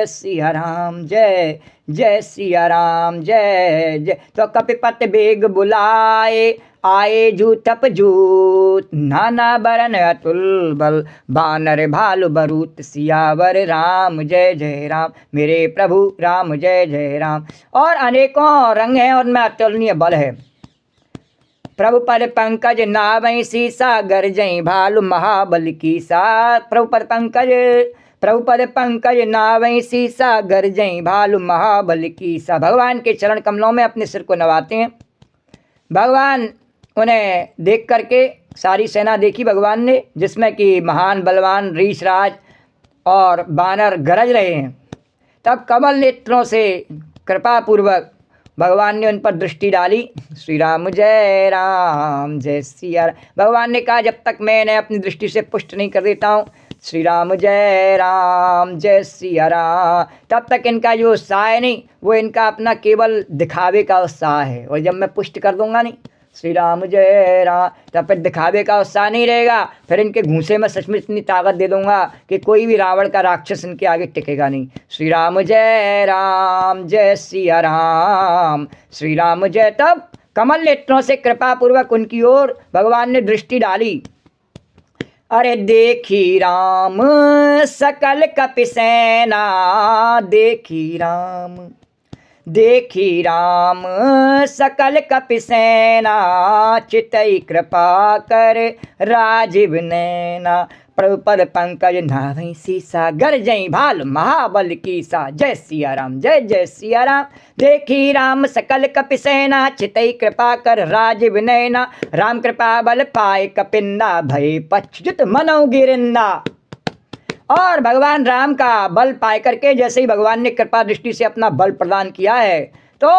सिया राम, जय सिया राम, जय। तो कपिपत बेग बुलाए आए जूतप जूत, नाना बरन अतुल बल बानर भालु बरूत, सियावर राम जय राम, मेरे प्रभु राम जय राम। और अनेकों रंग हैं, उनमें अतुलनीय बल है। प्रभु पद पंकज नावै सीसा, गरजई भालु महाबल की सा। प्रभु पद पंकज नावै सीसा, गरजई भालु महाबल की सा। भगवान के चरण कमलों में अपने सिर को नवाते हैं। भगवान उन्हें देख करके सारी सेना देखी भगवान ने, जिसमें कि महान बलवान रीछराज और बानर गरज रहे हैं। तब कमल नेत्रों से कृपा पूर्वक भगवान ने उन पर दृष्टि डाली। श्री राम जय सिया राम। भगवान ने कहा जब तक मैं इन्हें अपनी दृष्टि से पुष्ट नहीं कर देता हूँ, श्री राम जय सिया राम, तब तक इनका जो उत्साह है नहीं, वो इनका अपना केवल दिखावे का उत्साह है। और जब मैं पुष्ट कर दूंगा नहीं श्री राम जय राम, तब फिर दिखावे का उत्साह नहीं रहेगा। फिर इनके घूंसे में सचमुच इतनी ताकत दे दूंगा कि कोई भी रावण का राक्षस इनके आगे टिकेगा नहीं। श्री राम जय सिया राम, श्री राम जय। तब कमल नेत्रों से कृपा पूर्वक उनकी ओर भगवान ने दृष्टि डाली। अरे देखी राम सकल कपिसेना, देखी राम सकल कपिसेना, चितई कृपा कर राजीव नैना। प्रभु पद पंकज नाभि सीसा, गरजई भाल महाबल की सा। जय सिया राम, जय जय सिया राम। देखी राम सकल कपि सेना, चितई कृपा कर राज विनयना। राम कृपा बल पाए कपिंदा, भय पक्षजुत मनो गिरिंदा। और भगवान राम का बल पाए करके जैसे ही भगवान ने कृपा दृष्टि से अपना बल प्रदान किया है, तो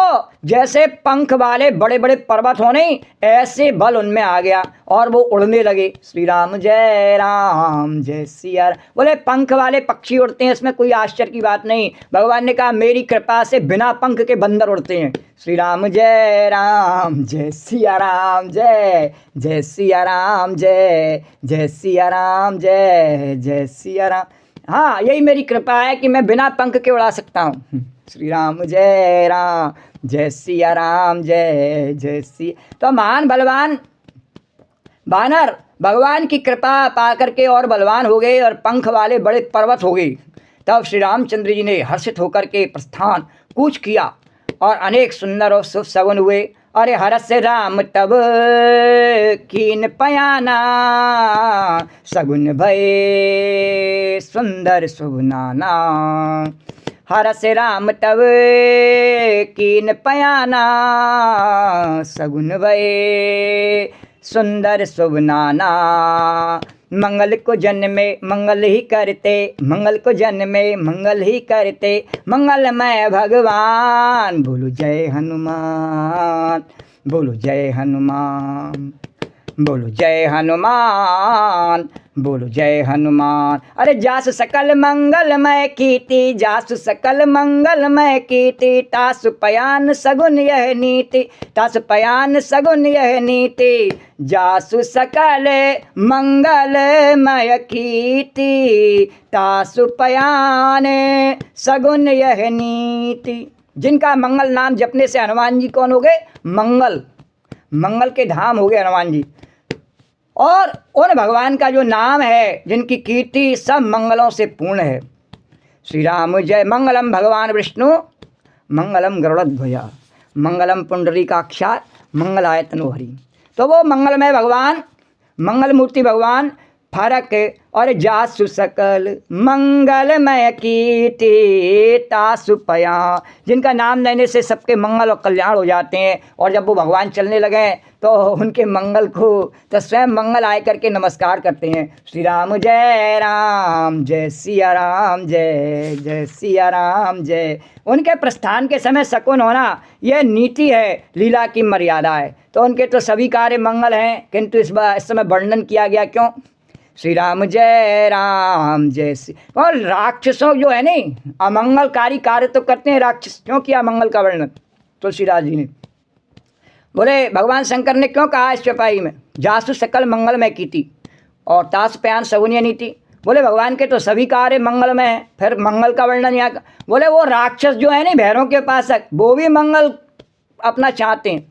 जैसे पंख वाले बड़े बड़े पर्वत होने ऐसे बल उनमें आ गया और वो उड़ने लगे। श्री राम जय सिया राम। बोले पंख वाले पक्षी उड़ते हैं, इसमें कोई आश्चर्य की बात नहीं। भगवान ने कहा मेरी कृपा से बिना पंख के बंदर उड़ते हैं। श्री राम जय सिया राम, जय जय सिया राम, जय जय सिया राम, जय जय सिया राम। हाँ, यही मेरी कृपा है कि मैं बिना पंख के उड़ा सकता हूँ। श्री राम जय सिया राम, जय जय सिया। तो महान बलवान बानर भगवान की कृपा पा करके और बलवान हो गए और पंख वाले बड़े पर्वत हो गए। तब श्री रामचंद्र जी ने हर्षित होकर के प्रस्थान कूच किया और अनेक सुंदर और शुभ सगुन हुए। अरे हरस राम तब कीन पयाना, सगुन भये सुंदर शुभ नाना। हरस राम तब कीन पयाना, सगुन भये सुंदर शुभ नाना। मंगल को जन्मे मंगल ही करते, मंगल को जन्मे मंगल ही करते। मंगलमय भगवान बोलो जय हनुमान, बोलो जय हनुमान, बोलो जय हनुमान, बोलो जय हनुमान। अरे जासु सकल मंगलमय कीर्ति, जासु सकल मंगलमय कीर्ति। तासु पयान सगुन यह नीति, तासु पयान सगुन यह नीति। जासु सकल मंगलमय कीर्ति, तासु पयान सगुन यह नीति। जिनका मंगल नाम जपने से हनुमान जी कौन हो गए? मंगल, मंगल के धाम हो गए हनुमान जी। और उन भगवान का जो नाम है, जिनकी कीर्ति सब मंगलों से पूर्ण है। श्री राम जय। मंगलम भगवान विष्णु, मंगलम गरुड़ध्वजा, मंगलम पुंडरीकाक्षा, मंगलाय तनोहरि। तो वो मंगलमय भगवान, मंगल मूर्ति भगवान फरक और जासु सकल मंगलमय कीर्ति, तासु पया। जिनका नाम लेने से सबके मंगल और कल्याण हो जाते हैं। और जब वो भगवान चलने लगे तो उनके मंगल को तो स्वयं मंगल आए करके नमस्कार करते हैं। श्री राम जय सिया राम, जय जय सिया राम, जय। उनके प्रस्थान के समय शकुन होना यह नीति है, लीला की मर्यादा है। तो उनके तो सभी कार्य मंगल हैं, किंतु इस समय वर्णन किया गया क्यों? श्री राम जय सी। और राक्षसों जो है नहीं, अमंगलकारी कार्य तो करते हैं राक्षस, क्यों किया मंगल का वर्णन तुलसीदास जी ने? बोले भगवान शंकर ने क्यों कहा इस चौपाई में जासु सकल मंगलमय कीर्ति और तास प्यान सगुनिया नीति? बोले भगवान के तो सभी कार्य मंगलमय हैं, फिर मंगल का वर्णन यहाँ का। बोले वो राक्षस जो है नहीं, भैरों के पासक, वो भी मंगल अपना चाहते हैं।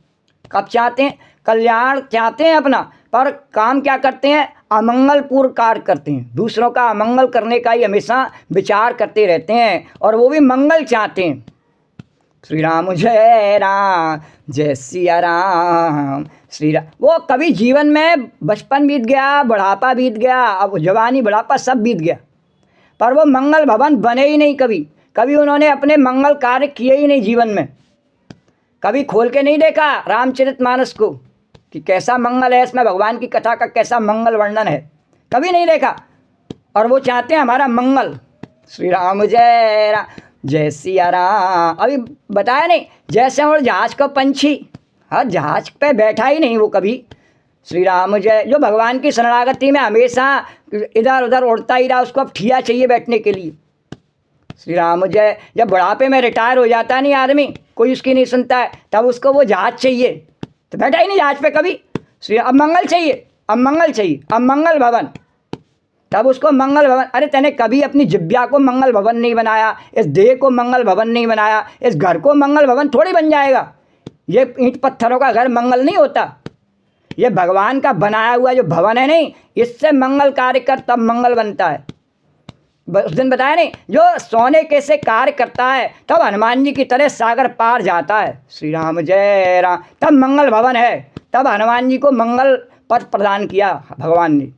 कब चाहते हैं? कल्याण चाहते हैं अपना, पर काम क्या करते हैं? अमंगलपूर्ण कार्य करते हैं। दूसरों का अमंगल करने का ही हमेशा विचार करते रहते हैं, और वो भी मंगल चाहते हैं। श्री राम जय सिया राम, श्री राम। वो कभी जीवन में बचपन बीत गया, बुढ़ापा बीत गया, अब जवानी बुढ़ापा सब बीत गया, पर वो मंगल भवन बने ही नहीं। कभी कभी उन्होंने अपने मंगल कार्य किए ही नहीं जीवन में। कभी खोल के नहीं देखा रामचरितमानस को कि कैसा मंगल है, इसमें भगवान की कथा का कैसा मंगल वर्णन है, कभी नहीं देखा। और वो चाहते हैं हमारा मंगल। श्री राम जय सिया राम। अभी बताया नहीं, जैसे और जहाज का पंछी, हाँ, जहाज पे बैठा ही नहीं वो कभी। श्री राम जय। जो भगवान की शरणागति में हमेशा इधर उधर उड़ता ही रहा, उसको अब ठिया चाहिए बैठने के लिए। श्री राम जय। जब बुढ़ापे में रिटायर हो जाता नहीं आदमी, कोई उसकी नहीं सुनता है, तब उसको वो जहाज चाहिए, तो बैठा ही नहीं जहाज पे कभी। श्री अब मंगल चाहिए, अब मंगल चाहिए, अब मंगल भवन, तब उसको मंगल भवन। अरे तैने कभी अपनी जिब्या को मंगल भवन नहीं बनाया, इस देह को मंगल भवन नहीं बनाया, इस घर को मंगल भवन थोड़ी बन जाएगा। ये ईंट पत्थरों का घर मंगल नहीं होता, ये भगवान का बनाया हुआ जो भवन है नहीं, इससे मंगल कार्य कर तब मंगल बनता है। उस दिन बताया नहीं, जो सोने के से कार्य करता है तब हनुमान जी की तरह सागर पार जाता है। श्री राम जय राम। तब मंगल भवन है, तब हनुमान जी को मंगल पद प्रदान किया भगवान ने।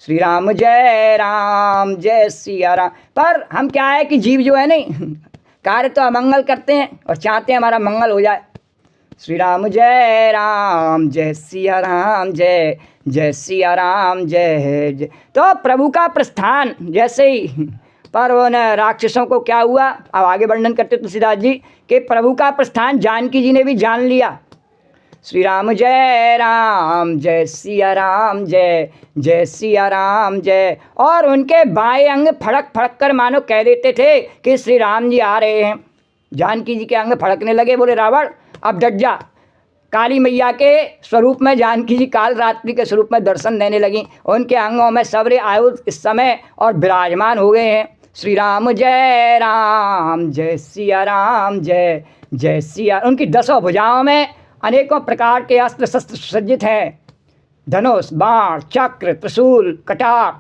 श्री राम जय सिया राम। पर हम क्या है कि जीव जो है नहीं कार्य तो अमंगल करते हैं और चाहते हैं हमारा मंगल हो जाए। श्री राम जय सिया राम जय जय सिया राम जय जय। तो प्रभु का प्रस्थान जैसे ही पर उन राक्षसों को क्या हुआ, अब आगे वर्णन करते तुलसीदास जी कि प्रभु का प्रस्थान जानकी जी ने भी जान लिया। श्री राम जय सिया राम जय जय सिया राम जय। और उनके बाएं अंग फड़क फड़क कर मानो कह देते थे कि श्री राम जी आ रहे हैं। जानकी जी के अंग फड़कने लगे, बोले रावण अब डट जा। काली मैया के स्वरूप में जानकी जी काल रात्रि के स्वरूप में दर्शन देने लगी। उनके अंगों में सब्र आयु इस समय और विराजमान हो गए हैं। श्री राम जय सिया राम जय जय सिया। उनकी 10 भुजाओं में अनेकों प्रकार के अस्त्र शस्त्र सज्जित हैं, धनुष बाण चक्र त्रिशूल कटार।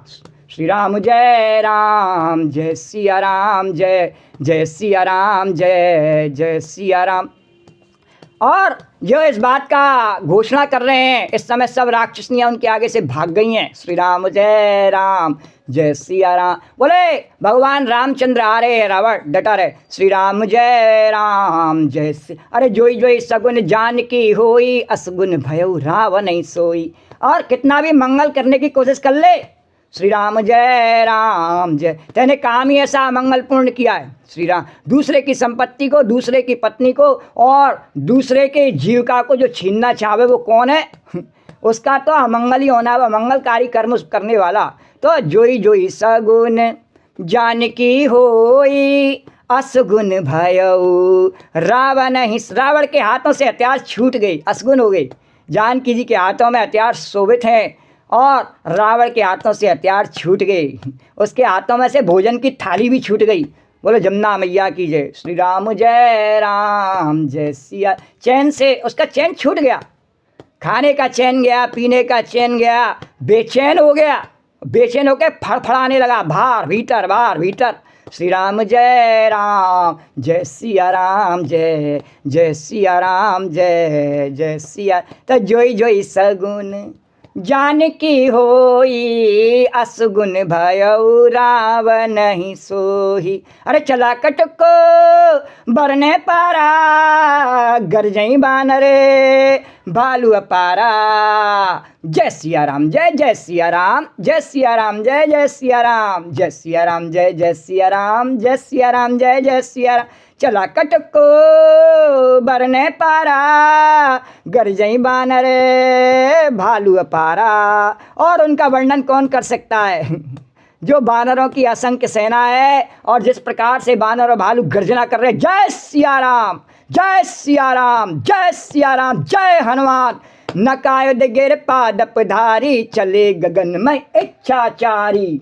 श्री राम जय सिया राम जय जय सिया राम जय जय सिया राम। और जो इस बात का घोषणा कर रहे हैं, इस समय सब राक्षसनियाँ उनके आगे से भाग गई हैं। श्री राम जय सिया राम। बोले भगवान रामचंद्र आ रहे हैं, रावण डटा रहे। श्री राम जय सिया। अरे जोई जोई सगुन जानकी होई, असगुन भयउ रावण नहीं सोई। और कितना भी मंगल करने की कोशिश कर ले, श्री राम जय तेने काम ही ऐसा मंगलपूर्ण किया है। श्री राम दूसरे की संपत्ति को, दूसरे की पत्नी को और दूसरे के जीविका को जो छीनना चाहे वो कौन है? उसका तो अमंगल ही होना है, मंगलकारी कर्म करने वाला। तो जोई जोई सगुन जानकी होई, असगुन भयउ रावण ही। रावण के हाथों से हथियार छूट गई, असगुन हो गई। जानकी जी के हाथों में हथियार शोभित हैं और रावण के हाथों से हथियार छूट गए। उसके हाथों में से भोजन की थाली भी छूट गई। बोलो जमुना मैया की जय। श्री राम जय सिया। चैन से उसका चैन छूट गया, खाने का चैन गया, पीने का चैन गया, बेचैन हो गया। बेचैन होकर फड़फड़ाने लगा बाहर भीतर। श्री राम जय सिया राम जय जय सिया राम जय जय सिया। तो जोई जोई सगुन जानकी होई, असगुन भयउ रावण नहीं सोही। अरे चला कटको बरने पारा, गरजई बानरे भालू अपारा। जय सिया राम जय जय सिया राम जय सिया राम जय जय सिया राम जय सिया राम जय जय सिया राम जय सिया राम जय जय सिया राम। चला कटको बरने पारा, गरजई बानरे भालू अपारा। और उनका वर्णन कौन कर सकता है? जो बानरों की असंख्य सेना है और जिस प्रकार से बानर और भालू गर्जना कर रहे, जय सिया राम जय सिया राम जय सिया राम जय हनुमान। नकायुध गिर पादपधारी, चले गगन में इच्छाचारी।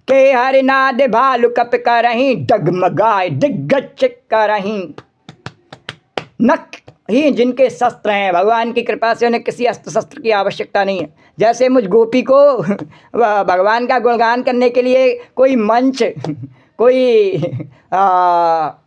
के हरिनाद भालू कप करहीं, डगमगाए दिग्गज करहीं। नख ही जिनके शस्त्र हैं, भगवान की कृपा से उन्हें किसी अस्त्र शस्त्र की आवश्यकता नहीं है। जैसे मुझ गोपी को भगवान का गुणगान करने के लिए कोई मंच, कोई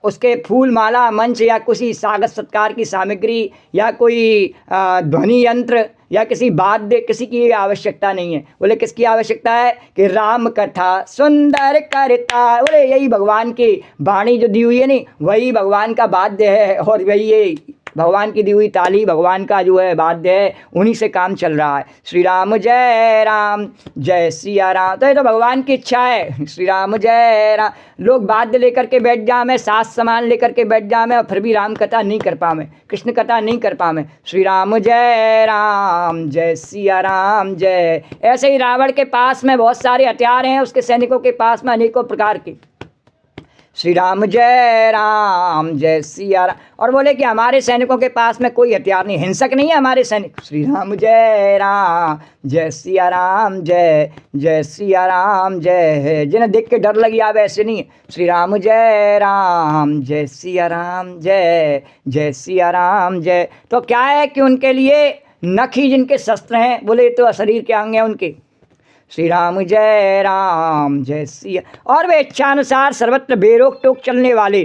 उसके फूल माला मंच या किसी स्वागत सत्कार की सामग्री या कोई ध्वनि यंत्र या किसी वाद्य, किसी की आवश्यकता नहीं है। बोले किसकी आवश्यकता है? कि राम कथा सुंदर करता। बोले यही भगवान की वाणी जो दी हुई है नहीं, वही भगवान का वाद्य है। और वही ये भगवान की दी हुई ताली भगवान का जो है वाद्य है, उन्हीं से काम चल रहा है। श्री राम जय सिया राम। तो ये तो भगवान की इच्छा है। श्री राम जय राम। लोग वाद्य लेकर के बैठ जाए, साज सामान लेकर के बैठ जाए और फिर भी राम कथा नहीं कर पावे, कृष्ण कथा नहीं कर पावे। श्री राम जय सिया राम जय। ऐसे ही रावण के पास में बहुत सारे हथियार हैं, उसके सैनिकों के पास में अनेकों प्रकार के। श्री राम जय सिया राम। और बोले कि हमारे सैनिकों के पास में कोई हथियार नहीं, हिंसक नहीं है हमारे सैनिक। श्री राम जय सिया राम जय जय सिया राम जय। जिन्हें देख के डर लगी आवे ऐसे नहीं है। श्री राम जय सिया राम जय जय सिया राम जय। तो क्या है कि उनके लिए नख ही जिनके शस्त्र हैं, बोले तो शरीर के अंग हैं उनके। श्री राम जय सिया। और वे इच्छानुसार सर्वत्र बेरोक टोक चलने वाले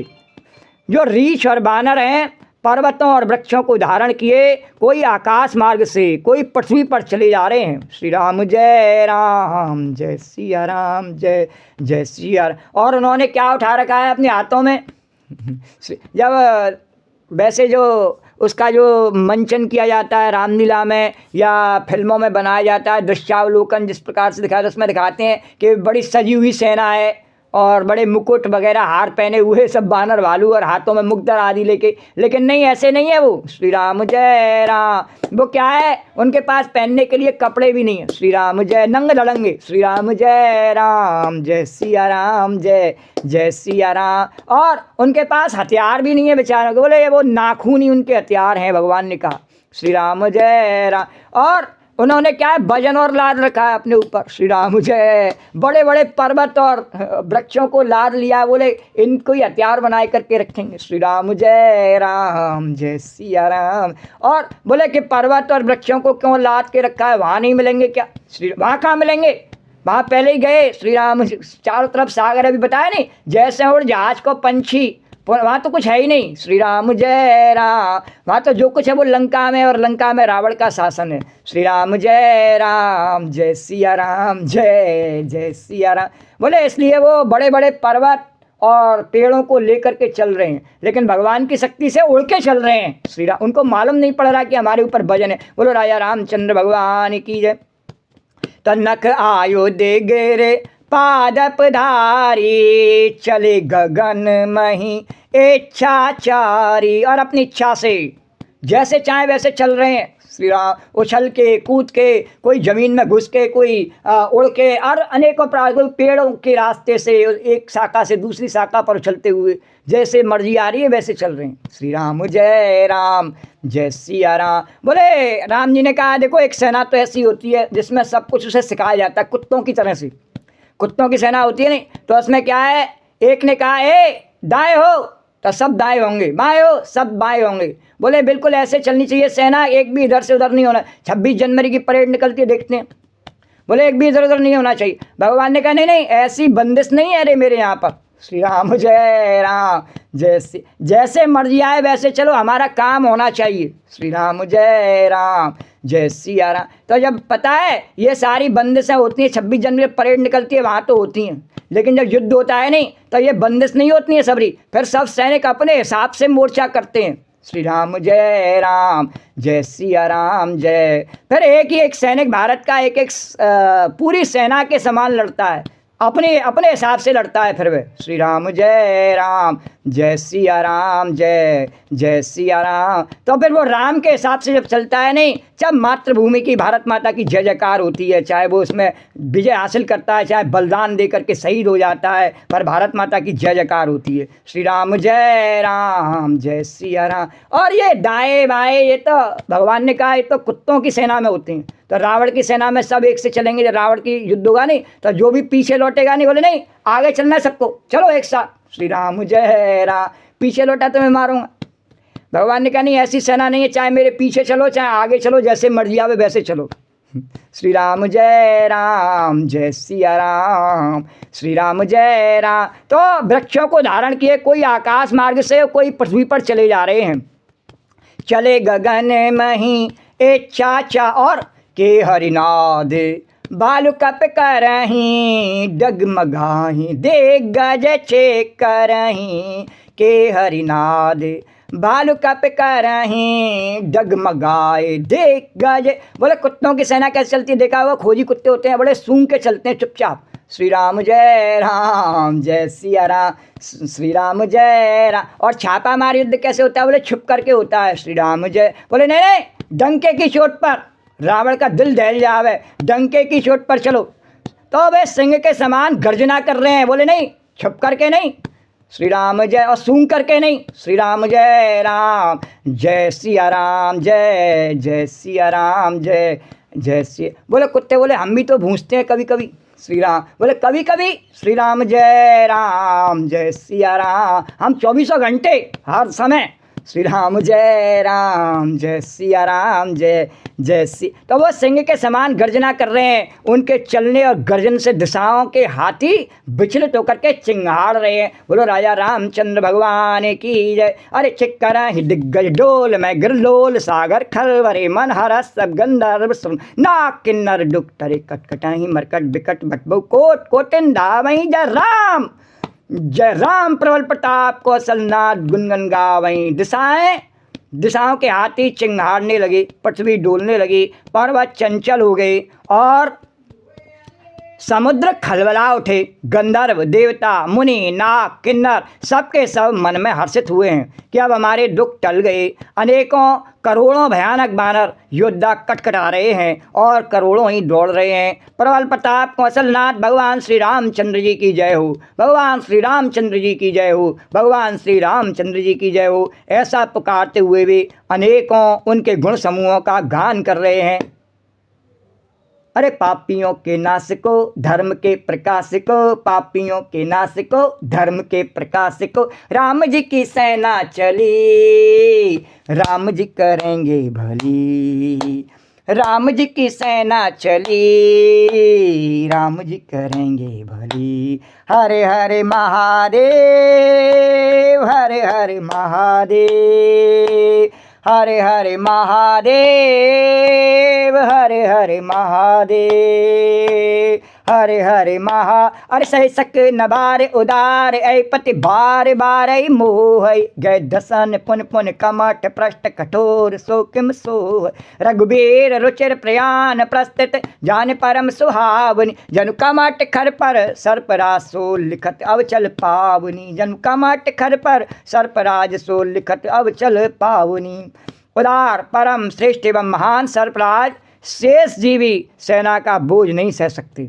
जो रीछ और बानर हैं, पर्वतों और वृक्षों को धारण किए, कोई आकाश मार्ग से, कोई पृथ्वी पर चले जा रहे हैं। श्री राम जय सिया राम, जय जय सिया राम। और उन्होंने क्या उठा रखा है अपने हाथों में? जब वैसे जो उसका जो मंचन किया जाता है रामलीला में या फिल्मों में बनाया जाता है, दृश्यावलोकन जिस प्रकार से दिखाया, उसमें दिखाते हैं कि बड़ी सजी हुई सेना है और बड़े मुकुट वगैरह हार पहने हुए सब बानर भालू और हाथों में मुक्दर आदि लेके, लेकिन नहीं, ऐसे नहीं है वो। श्री राम जय राम। वो क्या है, उनके पास पहनने के लिए कपड़े भी नहीं है। श्री राम जय, नंग लड़ंगे। श्री राम जय राम, जय सिया राम, जय जय सिया राम। और उनके पास हथियार भी नहीं है बेचारों के, बोले वो नाखून ही उनके हथियार हैं, भगवान ने कहा। श्री राम जय राम। और उन्होंने क्या है, वजन और लाद रखा है अपने ऊपर। श्री राम जय। बड़े बड़े पर्वत और वृक्षों को लाद लिया, बोले इनको ही हथियार बनाए करके रखेंगे। श्री राम जय राम, जय सिया राम। और बोले कि पर्वत और वृक्षों को क्यों लाद के रखा है, वहाँ नहीं मिलेंगे क्या? श्री वहाँ कहाँ मिलेंगे, वहाँ पहले ही गए। श्री राम, चारों तरफ सागर, अभी बताया नहीं, जैसे उड़ जहाज को पंछी, वहाँ तो कुछ है ही नहीं। श्री राम जय राम। वहाँ तो जो कुछ है वो लंका में, और लंका में रावण का शासन है। श्री राम जय राम, जय सिया राम, जय जय सिया राम। बोले इसलिए वो बड़े बड़े पर्वत और पेड़ों को लेकर के चल रहे हैं, लेकिन भगवान की शक्ति से उड़ के चल रहे हैं। श्री राम, उनको मालूम नहीं पड़ रहा कि हमारे ऊपर वजन है। बोलो राजा रामचंद्र भगवान की जय। तनक आयो दे गेरे पादप धारी, चले गगन मही इच्छाचारी। और अपनी इच्छा से जैसे चाहे वैसे चल रहे हैं। श्री राम, उछल के कूद के, कोई ज़मीन में घुस के, कोई उड़ के, और अनेकों प्रकार, कोई पेड़ों के रास्ते से एक शाखा से दूसरी शाखा पर उछलते हुए, जैसे मर्जी आ रही है वैसे चल रहे हैं। श्री राम जय राम, जय सिया राम। बोले राम जी ने कहा देखो, एक सेना तो ऐसी होती है जिसमें सब कुछ उसे सिखाया जाता है, कुत्तों की तरह से। कुत्तों की सेना होती है नहीं, तो उसमें क्या है, एक ने कहा ए दाएं हो तो सब दाएं होंगे, बाएं हो सब बाएं होंगे। बोले बिल्कुल ऐसे चलनी चाहिए सेना, एक भी इधर से उधर नहीं होना। 26 जनवरी की परेड निकलती है, देखते हैं, बोले एक भी इधर उधर नहीं होना चाहिए। भगवान ने कहा नहीं नहीं, ऐसी बंदिश नहीं है रे मेरे यहाँ पर। श्री राम जय राम, जैसे मर्जी आए वैसे चलो, हमारा काम होना चाहिए। श्री राम जय राम, जय सिया राम। तो जब पता है ये सारी बंदिशें होती हैं, 26 जनवरी परेड निकलती है वहाँ तो होती हैं, लेकिन जब युद्ध होता है नहीं तो ये बंदिश नहीं होती है सबरी, फिर सब सैनिक अपने हिसाब से मोर्चा करते हैं। श्री राम जय राम, जय सिया राम, जय। फिर एक ही एक सैनिक भारत का एक एक पूरी सेना के समान लड़ता है, अपने अपने हिसाब से लड़ता है फिर वे। श्री राम जय राम, जय सिया राम, जय जय सिया राम। तो फिर वो राम के हिसाब से जब चलता है नहीं, जब मातृभूमि की भारत माता की जय जयकार होती है, चाहे वो उसमें विजय हासिल करता है, चाहे बलिदान दे करके शहीद हो जाता है, पर भारत माता की जय जयकार होती है। श्री राम जय राम, जय सिया राम। और ये दाएँ बाएँ, ये तो भगवान ने कहा ये तो कुत्तों की सेना में होते हैं। तो रावण की सेना में सब एक से चलेंगे, जब रावण की युद्ध होगा नहीं तो जो भी पीछे लौटेगा नहीं, बोले नहीं आगे चलना है सबको, चलो एक साथ। श्री राम जय राम। पीछे लौटा तो मैं मारूंगा। भगवान ने कहा नहीं, ऐसी सेना नहीं है, चाहे मेरे पीछे चलो चाहे आगे चलो, जैसे मर्जी आवे वैसे चलो। श्री राम जय राम, जय सिया राम। श्री राम जय राम। तो वृक्षों को धारण किए, कोई आकाश मार्ग से, कोई पृथ्वी पर चले जा रहे हैं। चले गगन मही इच्छा, और के हरिनाद बालू कप करही, डगमगाही दे गज छे करही। के हरिनाद बालू कप करही, डगमगाए दे गज। बोले कुत्तों की सेना कैसे चलती है, देखा हुआ खोजी कुत्ते होते हैं, बड़े सूंघ के चलते हैं चुपचाप। श्री राम जय राम, जय सिया राम। श्री राम जय राम। और छापा मार युद्ध कैसे होता है, बोले छुप करके होता है। श्री राम जय। बोले नहीं नहीं, डंके की चोट पर रावण का दिल दहल जावे, डंके की चोट पर चलो। तो वे सिंह के समान गर्जना कर रहे हैं, बोले नहीं छुप करके नहीं। श्री राम जय। और सूंघ करके नहीं। श्री राम जय राम, जय सिया राम, जय जय सिया राम, जय जय सिया। बोले कुत्ते, बोले हम भी तो भूंजते हैं कभी कभी। श्री राम। बोले कभी कभी। श्री राम जय राम, जय सिया राम। हम 24 घंटे हर समय श्री राम जय राम, जय सिया राम, जय जय सी। तो वो सिंह के समान गर्जना कर रहे हैं। उनके चलने और गर्जन से दिशाओं के हाथी विचलित होकर के चिंगाड़ रहे हैं। बोलो राजा रामचंद्र भगवान की जय। अरे चिक्करा ही दिग्गज डोल में गिरलोल, सागर खलवरे मन हरस सब गंधर्व सुन, नाक किन्नर डुक तरे कटकटा ही मरकट बिकट बटबो कोट कोटिन धावई जय राम, जय राम प्रबल प्रताप कौशलनाथ गुनगन गावई। दिशाओं के हाथी चिंगाड़ने लगे, पृथ्वी डोलने लगी, पर्वत चंचल हो गए और समुद्र खलबला उठे। गंधर्व देवता मुनि नाग किन्नर सबके सब मन में हर्षित हुए हैं कि अब हमारे दुख टल गए। अनेकों करोड़ों भयानक बानर योद्धा कटकटा रहे हैं और करोड़ों ही दौड़ रहे हैं। प्रबल प्रताप कौशलनाथ भगवान श्री रामचंद्र जी की जय हो, भगवान श्री रामचंद्र जी की जय हो, भगवान श्री रामचंद्र जी की जय हो। ऐसा पुकारते हुए भी अनेकों उनके गुण समूहों का गान कर रहे हैं। अरे पापियों के नाश को धर्म के प्रकाश को, पापियों के नाश को धर्म के प्रकाश को, राम जी की सेना चली, राम जी करेंगे भली, राम जी की सेना चली, राम जी करेंगे भली। हरे हरे महादेव, हरे हरे महादेव, हरे हरे महादेव, हरे हरे महादेव, हरे हरे महा। अरे सही सक नबार उदार ऐ पति बार बार मोह, गए दसन पुन पुन कमठ पृष्ठ कठोर सो किम सोह, रघुबीर रुचिर प्रयाण प्रस्तुत जान परम सुहावनी, जनु कमठ खर पर सर्पराज सो लिखत अब चल पावनी, जनु कमठ खर पर सर्पराज सो लिखत अब चल पावनी। उदार परम श्रेष्ठ एवं महान सर्पराज शेष जीवी सेना का बोझ नहीं सह सकते।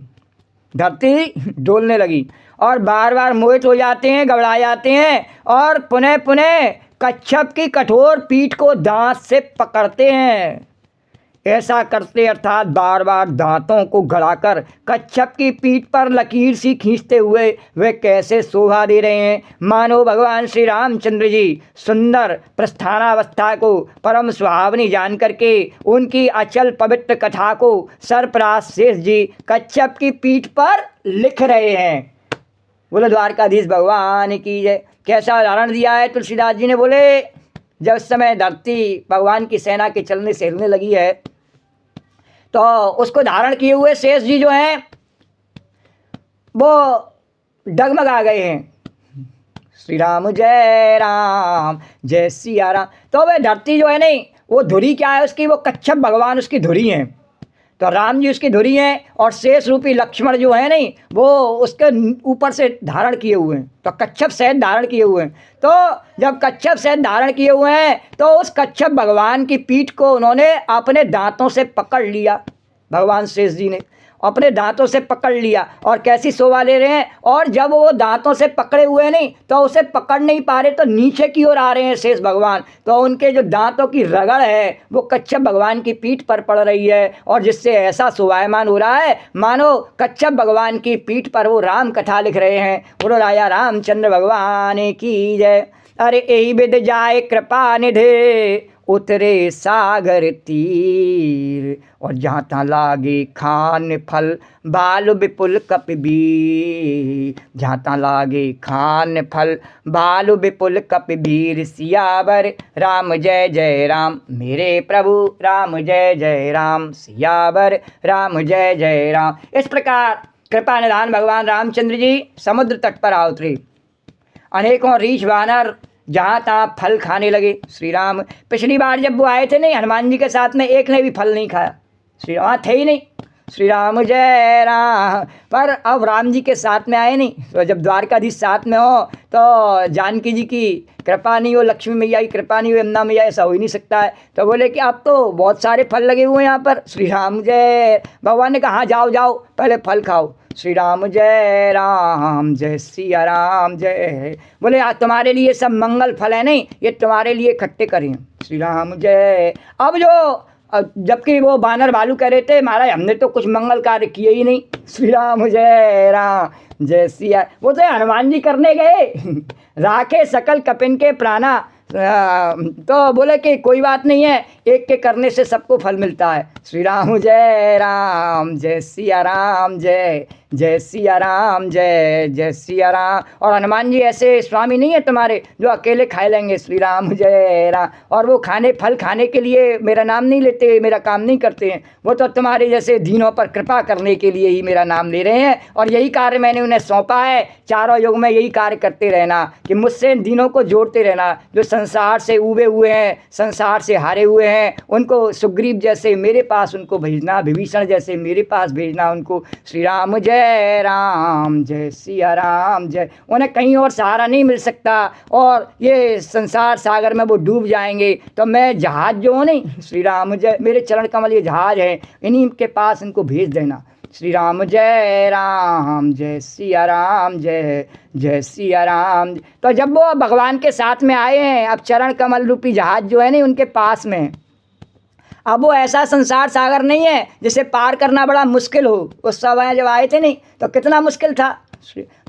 धरती डोलने लगी और बार बार मोहित हो जाते हैं, घबरा जाते हैं और पुनः पुनः कच्छप की कठोर पीठ को दांत से पकड़ते हैं। ऐसा करते अर्थात बार बार दांतों को गड़ाकर कच्छप की पीठ पर लकीर सी खींचते हुए वे कैसे शोभा दे रहे हैं, मानो भगवान श्री रामचंद्र जी सुंदर प्रस्थानावस्था को परम सुहावनी जान करके उनकी अचल पवित्र कथा को सर्पराज शेष जी कच्छप की पीठ पर लिख रहे हैं। बोले द्वारकाधीश भगवान की जय। कैसा उदाहरण दिया है तुलसीदास जी ने। बोले जब उस समय धरती भगवान की सेना के चलने से हिलने लगी है तो उसको धारण किए हुए शेष जी जो हैं वो डगमगा गए हैं। श्री राम जय राम, जय सिया राम। तो वह धरती जो है नहीं, वो धुरी क्या है उसकी, वो कच्छप भगवान उसकी धुरी हैं। तो राम जी उसकी धुरी हैं और शेष रूपी लक्ष्मण जो है नहीं वो उसके ऊपर से धारण किए हुए हैं। तो कच्छप सहित धारण किए हुए हैं। तो जब कच्छप सहित धारण किए हुए हैं तो उस कच्छप भगवान की पीठ को उन्होंने अपने दांतों से पकड़ लिया। भगवान शेष जी ने अपने दांतों से पकड़ लिया और कैसी शोभा ले रहे हैं। और जब वो दांतों से पकड़े हुए नहीं तो उसे पकड़ नहीं पा रहे तो नीचे की ओर आ रहे हैं शेष भगवान। तो उनके जो दांतों की रगड़ है वो कच्छप भगवान की पीठ पर पड़ रही है और जिससे ऐसा शोभायमान हो रहा है मानो कच्छप भगवान की पीठ पर वो राम कथा लिख रहे हैं। बोलो राजा रामचंद्र भगवान की जय। अरे यही विद जाए कृपा निधे, उतरे सागर तीर, और जहाँ तहाँ लागे खान फल बाल विपुल कपिबीर, जहाँ तहाँ लागे खान फल बाल विपुल कपिबीर, सियावर राम जय जय राम, मेरे प्रभु राम जय जय राम, सियावर राम जय जय राम। इस प्रकार कृपा निधान भगवान रामचंद्र जी समुद्र तट पर आ उतरे। अनेकों रीछ वानर जहाँ तहाँ फल खाने लगे। श्री राम पिछली बार जब वो आए थे नहीं हनुमान जी के साथ में, एक ने भी फल नहीं खाया। श्री राम थे ही नहीं। श्री राम जय राम। पर अब राम जी के साथ में आए नहीं, तो जब द्वारकाधीश साथ में हो तो जानकी जी की कृपा नहीं हो, लक्ष्मी मैया की कृपा नहीं हो, यमुना मैया, ऐसा हो ही नहीं सकता है। तो बोले कि अब तो बहुत सारे फल लगे हुए हैं यहाँ पर। श्री राम जय। भगवान ने कहा हाँ जाओ जाओ पहले फल खाओ। श्री राम जय राम, जय सिया राम जय। बोले आज तुम्हारे लिए सब मंगल फल है नहीं, ये तुम्हारे लिए इकट्ठे करें। श्री राम जय। अब जबकि वो बानर भालू कह रहे थे महाराज हमने तो कुछ मंगल कार्य किए ही नहीं। श्री राम जय राम, जय सिया। वो तो हनुमान जी करने गए। राखे सकल कपिन के प्राणा, तो बोले कि कोई बात नहीं है, एक के करने से सबको फल मिलता है। श्री राम जय सिया राम, जय जय सिया राम, जय जय सिया राम। और हनुमान जी ऐसे स्वामी नहीं है तुम्हारे जो अकेले खाए लेंगे श्री राम जय राम, और वो फल खाने के लिए मेरा नाम नहीं लेते, मेरा काम नहीं करते हैं। वो तो तुम्हारे जैसे दीनों पर कृपा करने के लिए ही मेरा नाम ले रहे हैं, और यही कार्य मैंने उन्हें सौंपा है। चारों युग में यही कार्य करते रहना कि मुझसे दीनों को जोड़ते रहना। जो संसार से उबे हुए हैं, संसार से हारे हुए हैं, उनको सुग्रीव जैसे मेरे पास उनको भेजना, विभीषण जैसे मेरे पास भेजना उनको। श्री राम जय सिया राम जय। उन्हें कहीं और सहारा नहीं मिल सकता, और ये संसार सागर में वो डूब जाएंगे। तो मैं जहाज जो हूँ नहीं, श्री राम जय, मेरे चरण कमल ये जहाज है, इन्हीं के पास इनको भेज देना। श्री राम जय सिया राम, जय जय सिया राम। तो जब वो भगवान के साथ में आए हैं, अब चरण कमल रूपी जहाज जो है ना उनके पास में, अब वो ऐसा संसार सागर नहीं है जिसे पार करना बड़ा मुश्किल हो। उस समय जब आए थे नहीं तो कितना मुश्किल था,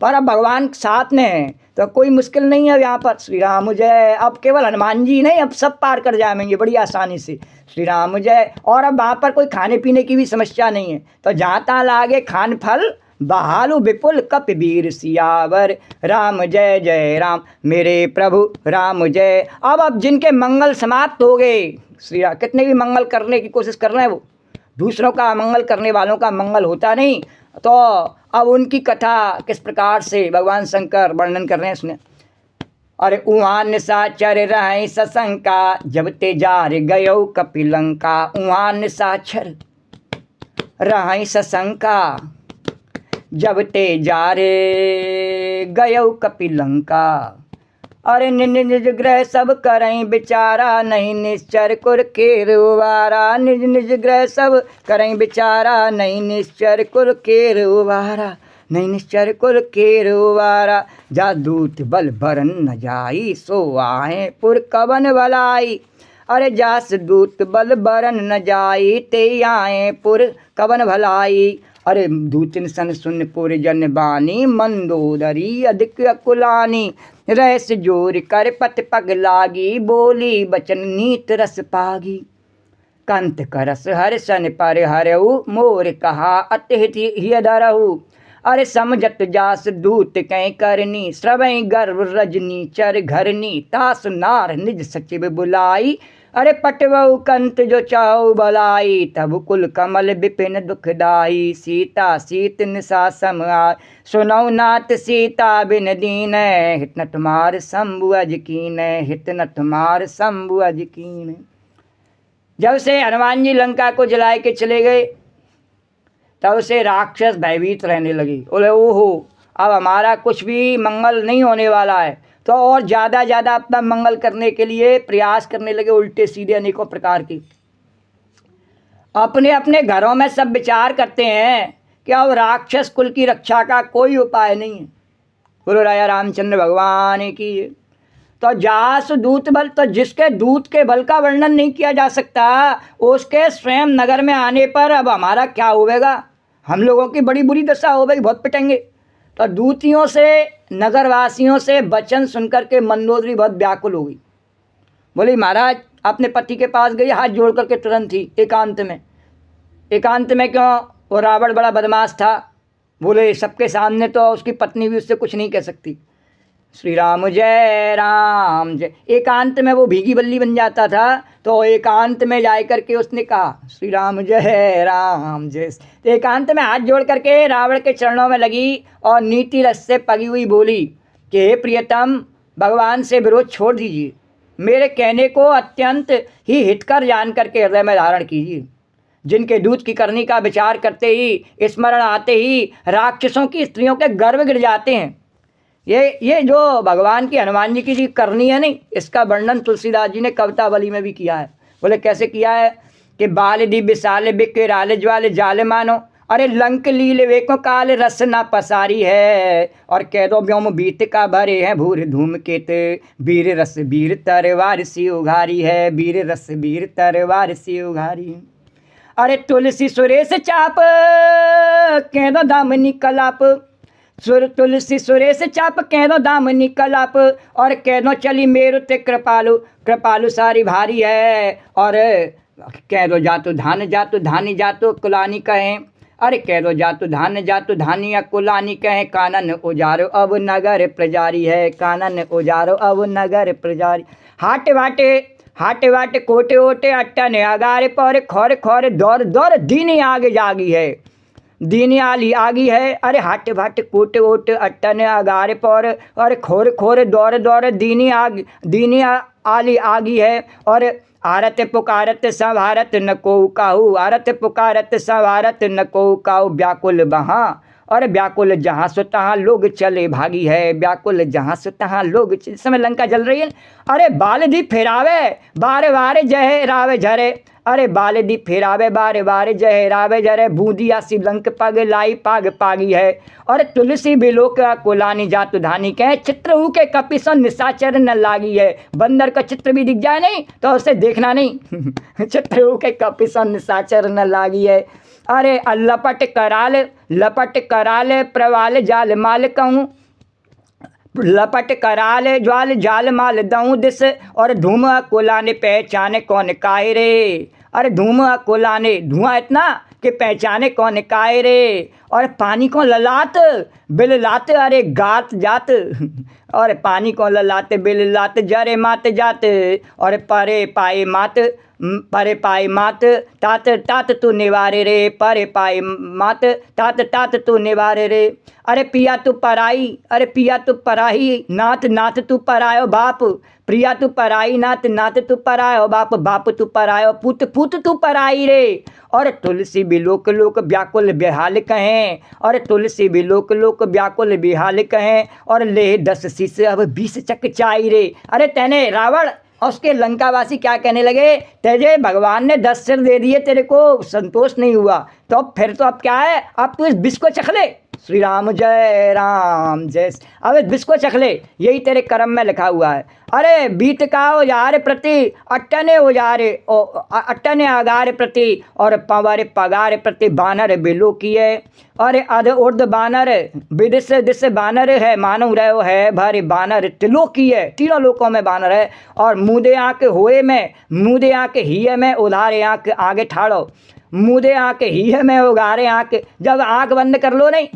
पर अब भगवान साथ में है तो कोई मुश्किल नहीं है यहाँ पर। श्री राम जय। अब केवल हनुमान जी नहीं, अब सब पार कर जाएंगे बड़ी आसानी से। श्री राम जय। और अब वहाँ पर कोई खाने पीने की भी समस्या नहीं है, तो जहाँ तहाँ लागे खान फल, बहालु विपुल कप वीर सियावर, राम जय राम मेरे प्रभु राम जय। अब जिनके मंगल समाप्त हो गए, श्री राम, कितने भी मंगल करने की कोशिश कर रहे हैं, वो दूसरों का मंगल करने वालों का मंगल होता नहीं। तो अब उनकी कथा किस प्रकार से भगवान शंकर वर्णन कर रहे हैं उसने। अरे उहाँ निशाचर रहे सशंका, जब तेजार गयो कपिलंका। उहाँ निशाचर रहे सशंका, जब तेजारे गयो कपिलंका। अरे निज निज ग्रह सब करें बिचारा, नहीं निश्चर कुर केरवारा। निज निज ग्रह सब करें बिचारा, नहीं निश्चर कुर केरवारा, नहीं निश्चर कुल केरवारा। जा दूत बल बरन न जाई, सो आहे पुर कवन भलाई। अरे जास दूत बल बरन न जाई, ते आए पुर कवन भलाई। अरे दूतिन सन सुन पुर जन बानी, मंदोदरी अधिक अकुलानी। रस जोर कर पत पग लागी, बोली बचन नीत रस पागी। कंत करस हर सन पर हरऊ, मोर कहा अतिहित हिय धरऊ। अरे समझत जास दूत कै करनी, श्रवै गर्व रजनी चर घरनी। तास नार निज सचिव बुलाई, अरे पटवऊ कंत जो चाऊ भलाई। तब कुल कमल विपिन दुखदाई, सीता सीत निशा सम आय। सुनौ नाथ सीता बिन दीन, हित न तुम्हार शंभु अज कीन, हित न तुम्हार शंभु अज कीन। जब से हनुमान जी लंका को जलाए के चले गए, तब से राक्षस भयभीत रहने लगे। बोले ओहो, अब हमारा कुछ भी मंगल नहीं होने वाला है। तो और ज़्यादा अपना मंगल करने के लिए प्रयास करने लगे, उल्टे सीधे अनेकों प्रकार की। अपने अपने घरों में सब विचार करते हैं कि अब राक्षस कुल की रक्षा का कोई उपाय नहीं है। बोलो राजा रामचंद्र भगवान की। तो जास दूत बल, तो जिसके दूत के बल का वर्णन नहीं किया जा सकता, उसके स्वयं नगर में आने पर अब हमारा क्या होगा। हम लोगों की बड़ी बुरी दशा हो गई, बहुत पिटेंगे। तो दूतियों से, नगरवासियों से वचन सुनकर के मंदोदरी बहुत व्याकुल हो गई। बोली महाराज, अपने पति के पास गई, हाथ जोड़ करके तुरंत ही एकांत में। एकांत में क्यों? वो रावण बड़ा बदमाश था। बोले सबके सामने तो उसकी पत्नी भी उससे कुछ नहीं कह सकती। श्री राम जय। एकांत में वो भीगी बल्ली बन जाता था, तो एकांत में जा करके उसने कहा श्री राम जय। तो एकांत में हाथ जोड़ करके रावण के चरणों में लगी और नीति रस से पगी हुई बोली कि हे प्रियतम, भगवान से विरोध छोड़ दीजिए, मेरे कहने को अत्यंत ही हितकर जान करके हृदय में धारण कीजिए। जिनके दूत की करनी का विचार करते ही, स्मरण आते ही राक्षसों की स्त्रियों के गर्भ गिर जाते हैं। ये जो भगवान की, हनुमान जी की जी करनी है नहीं, इसका वर्णन तुलसीदास जी ने कवितावली में भी किया है। बोले कैसे किया है कि बाल दी विशाल बिक राल ज्वाल जाल मानो, अरे लंक लील वेको काल रस न पसारी है। और कह दो व्योम बीत का भरे हैं भूर धूम केत, वीर रस वीर तरवार सी उघारी है, वीर रस वीर तरवार सी उघारी। अरे तुलसी सुरेश चाप, कह दो दामनी कलाप, सुर तुलसी सुरेश चाप कहनो दामनी कलाप, और कहनो चली मेरु ते कृपालु, कृपालु सारी भारी है। और कह दो जातु धान जातु धानी जातु कुलानी कहें, अरे कह दो जातु धान जातु धानी या कुलानी कहें, कानन उजारो अब नगर प्रजारी है, कानन उजारो अब नगर प्रजारी। हाटे वाटे कोटे ओटे अट्टन अगारे पर खोरे खोरे दौर दौर दीनी आगे जागी है, दीनी आली आगी है। अरे हाटे भाटे कोटे ओटे अट्टन अगारे पर, और खोरे खोरे दौर दौर दीनी आली आगी है। और आरत पुकारत संवारत न को काहू, आरत पुकारत संवारत न को काहू, व्याकुल वहाँ और व्याकुल जहाँ सो तहाँ लोग चले भागी है, व्याकुल जहाँ सो तहाँ लोग। इस समय लंका जल रही है। अरे बाल दी फेरावे बारे बारे जय रावे झरे, अरे बाल दी फेरावे बारे बारे जय रावे झरे, बूंदिया सी लंक पग लाई पाग पागी है। और तुलसी बिलोक कुलानी जातु धानी कहे, चित्र ऊ के कपिसन निशाचर न लागी है। बंदर का चित्र भी दिख जाए नहीं तो उसे देखना नहीं चित्र ऊ के कपिसन निशाचर न लागी है। अरे लपट कराल प्रवाल जाल माल कहूँ, लपट कराल ज्वाल जाल माल दऊँ दिस, और धूम कुलाने पहचाने कौन काहे रे। अरे धूम कुलाने धुआं इतना कि पहचाने कौन काहे रे। और पानी को ललात बिल लात, अरे गात जात, और पानी को ललात बिल लात जरे मात जात, और परे पाए मात तात तात तू निवारे रे, परे पाए मात तात तात तू निवारे रे। अरे पिया तू पराई, अरे पिया तू पराई नाथ नाथ तू परायो बाप, प्रिया तू पराई नाथ नाथ तू परायो बाप, बाप तू परायो पुत पुत तू पराई रे। और तुलसी बिलोक लोक व्याकुल बेहाल कहें, और तुलसी बिलोक लोक व्याकुल बेहाल कहें, और ले 10 शीश अब 20 चक चाई रे। अरे तेने रावण और उसके लंकावासी क्या कहने लगे, तेजे भगवान ने 10 सिर दे दिए, तेरे को संतोष नहीं हुआ तो फिर तो अब क्या है, अब तू इस विष को चख ले। श्री राम जय राम जय, अब इस विष को चख ले, यही तेरे कर्म में लिखा हुआ है। अरे बीत का उजारे प्रति अट्टने उजारे अट्टने अगारे प्रति, और पवारे पगारे प्रति बानर बिलो किए। अरे अध उर्द बानर विदिश दिश बानर है, मानो रहो है भरे बानर त्रिलोकी है, तीनों लोकों में बानर है। और मुदे आँख होए में मुदे आँख हिये में उधारे आँख आगे ठाड़ो, मुदे आँख हिये में उगारे आँख, जब आँख बंद कर लो नहीं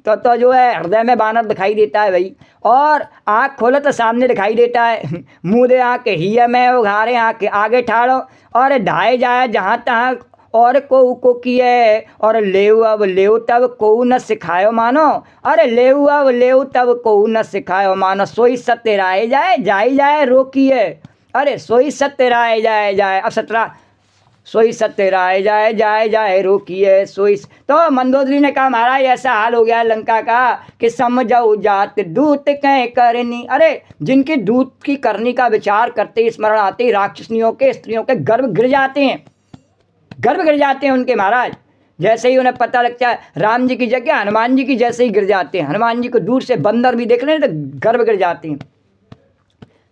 तो जो है हृदय में बानर दिखाई देता है भाई, और आँख खोलो तो सामने दिखाई देता है। मुदे आँख हिये में उघारे आँख आगे ठाड़ो, और ढाए जाए जहाँ तहाँ और को किए, और लेव अब लेव तब को न सिखायो मानो, अरे लेव अब लेव तब को न सिखायो मानो, सोई सत्य राय जाए रोकिए। अरे सोई सत्य राय जाए अब 17 सोई सत्य राय जाए रोकिए सोई। तो मंदोदरी ने कहा महाराज ऐसा हाल हो गया लंका का कि समझो जात दूत कह करनी। अरे जिनकी दूत की करनी का विचार करते स्मरण आते ही राक्षसनियों के स्त्रियों के गर्भ गिर जाते हैं उनके महाराज। जैसे ही उन्हें पता लगता है राम जी की जगह हनुमान जी की जैसे ही गिर जाते हैं, हनुमान जी को दूर से बंदर भी देख लें तो गर्भ गिर जाते हैं।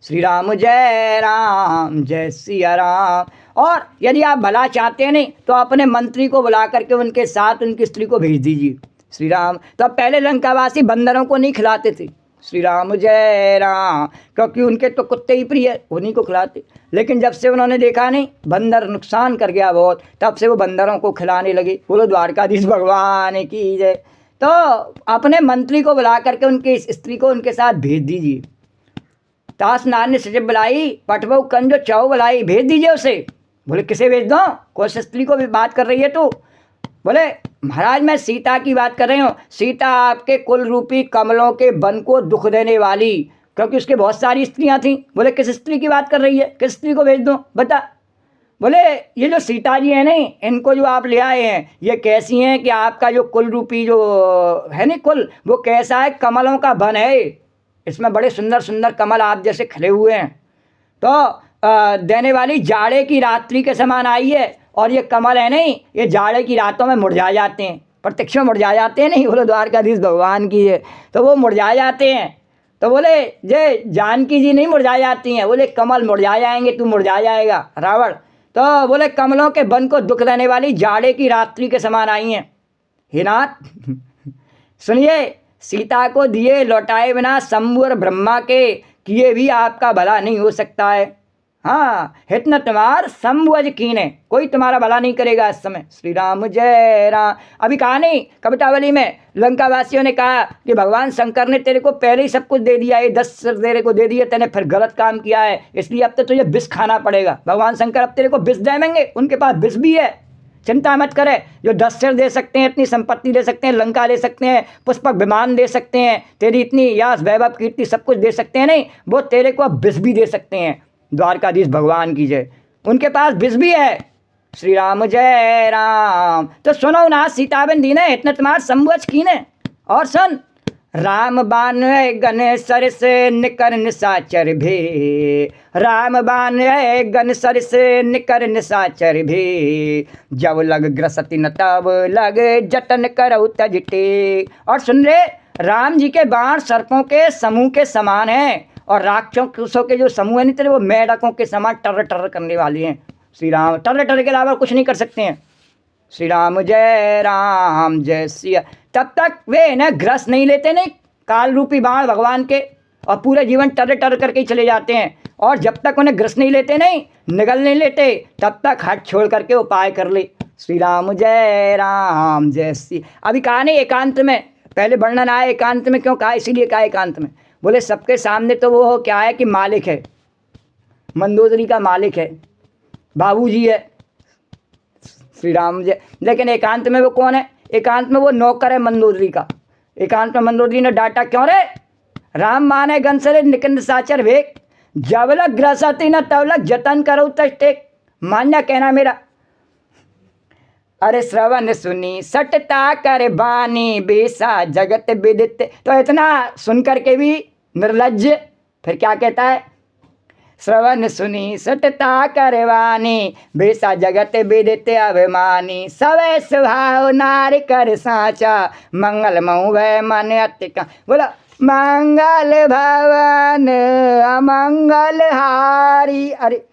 श्री राम जय सिया राम। और यदि आप भला चाहते हैं नहीं तो अपने मंत्री को बुला करके उनके साथ उनकी स्त्री को भेज दीजिए। श्री राम। तो अब पहले लंकावासी बंदरों को नहीं खिलाते थे, श्री राम जय राम, क्योंकि उनके तो कुत्ते ही प्रिय उन्हीं को खिलाते। लेकिन जब से उन्होंने देखा नहीं बंदर नुकसान कर गया बहुत, तब से वो बंदरों को खिलाने लगे। बोलो द्वारकाधीश भगवान की जय। तो अपने मंत्री को बुला करके उनकी स्त्री को उनके साथ भेज दीजिए। ताश नार ने सचिव बुलाई, पटबऊ कंजो चौ बुलाई, भेज दीजिए उसे। बोले किसे भेज दो, कौन सी स्त्री को भी बात कर रही है तू? बोले महाराज मैं सीता की बात कर रही हूँ, सीता आपके कुल रूपी कमलों के वन को दुख देने वाली, क्योंकि उसके बहुत सारी स्त्रियाँ थीं। बोले किस स्त्री की बात कर रही है, किस स्त्री को भेज दूँ बता। बोले ये जो सीता जी है नहीं, इनको जो आप ले आए हैं ये कैसी हैं कि आपका जो कुल रूपी जो है नहीं कुल, वो कैसा है, कमलों का वन है, इसमें बड़े सुंदर सुंदर कमल आप जैसे खिले हुए हैं। तो देने वाली जाड़े की रात्रि के समान आई है, और ये कमल है नहीं ये जाड़े की रातों में मुरझा जाते हैं, प्रत्यक्ष में मुरझा जाते हैं नहीं। बोलो द्वारकाधीश भगवान की है, तो वो मुरझा जाते हैं। तो बोले जे जानकी जी नहीं मुरझा जाती हैं, बोले कमल मुरझा जाएंगे, तू मुरझा जाएगा रावण। तो बोले कमलों के वन को दुख देने वाली जाड़े की रात्रि के समान आई हैं। हे नाथ सुनिए, सीता को दिए लौटाए बिना शंभु और ब्रह्मा के किए भी आपका भला नहीं हो सकता है। हाँ, हितन तुम्हार शंभु अज कीने, कोई तुम्हारा भला नहीं करेगा इस समय। श्री राम जय राम। अभी कहा नहीं कवितावली में, लंका वासियों ने कहा कि भगवान शंकर ने तेरे को पहले ही सब कुछ दे दिया, ये 10 सिर तेरे को दे दिए, तेने फिर गलत काम किया है, इसलिए अब तो तुझे विष खाना पड़ेगा। भगवान शंकर अब तेरे को विष देंगे, उनके पास विष भी है, चिंता मत करे। जो 10 सिर दे सकते हैं, इतनी संपत्ति दे सकते हैं, लंका दे सकते हैं, पुष्पक विमान दे सकते हैं, तेरी इतनी यश वैभव कीर्ति सब कुछ दे सकते हैं, नहीं वो तेरे को अब विष भी दे सकते हैं। द्वारकाधीश भगवान की जय, उनके पास विष भी है। श्री राम जय राम। तो सुनो ना सीताबन दीने, इतने तुम्हार संबोच कीने। और सुन, राम बान गन सर से निकर निशाचर भी, राम बान गन सर से निकर निशाचर भी, जब लग ग्रसति न तब लग जतन करौ तजटे। और सुन ले, राम जी के बाण सर्पों के समूह के समान हैं, और राक्षसों के जो समूह है नहीं तेरे, वो मेढकों के समान टर टर करने वाली हैं। श्री राम, टर टर के अलावा कुछ नहीं कर सकते हैं। श्री राम जय राम जय सिया। तब तक वे न ग्रस नहीं लेते, नहीं काल रूपी बाण भगवान के, और पूरे जीवन टर टर करके ही चले जाते हैं। और जब तक उन्हें ग्रस नहीं लेते, नहीं निगल नहीं लेते, तब तक हट छोड़ करके उपाय कर ले। श्री राम जय राम जय सिया। अभी कहा नहीं एकांत में, पहले वर्णन आया एकांत में, क्यों कहा, इसीलिए कहा एकांत में। बोले सबके सामने तो वो क्या है कि मालिक है, मंदोदरी का मालिक है, बाबूजी है, श्री राम जय। लेकिन एकांत में वो कौन है? एकांत में वो नौकर है मंदोदरी का। एकांत में मंदोदरी ने डांटा, क्यों रे? राम माने गंसरे निकंद साचर भेक, जबलक ग्रसती न तबलक जतन करो तष्टेक। मान्या कहना मेरा। अरे श्रवण सुनी सटता कर बानी बेसा जगत विदित। तो इतना सुन करके भी निर्लज्ज, फिर क्या कहता है? श्रवण सुनी सटता कर वानी बेसा जगत विदित अभिमानी, सवै स्वभाव नार कर साचा मंगल मऊ भय मन अतिका। बोला मंगल भवन अमंगल हारी। अरे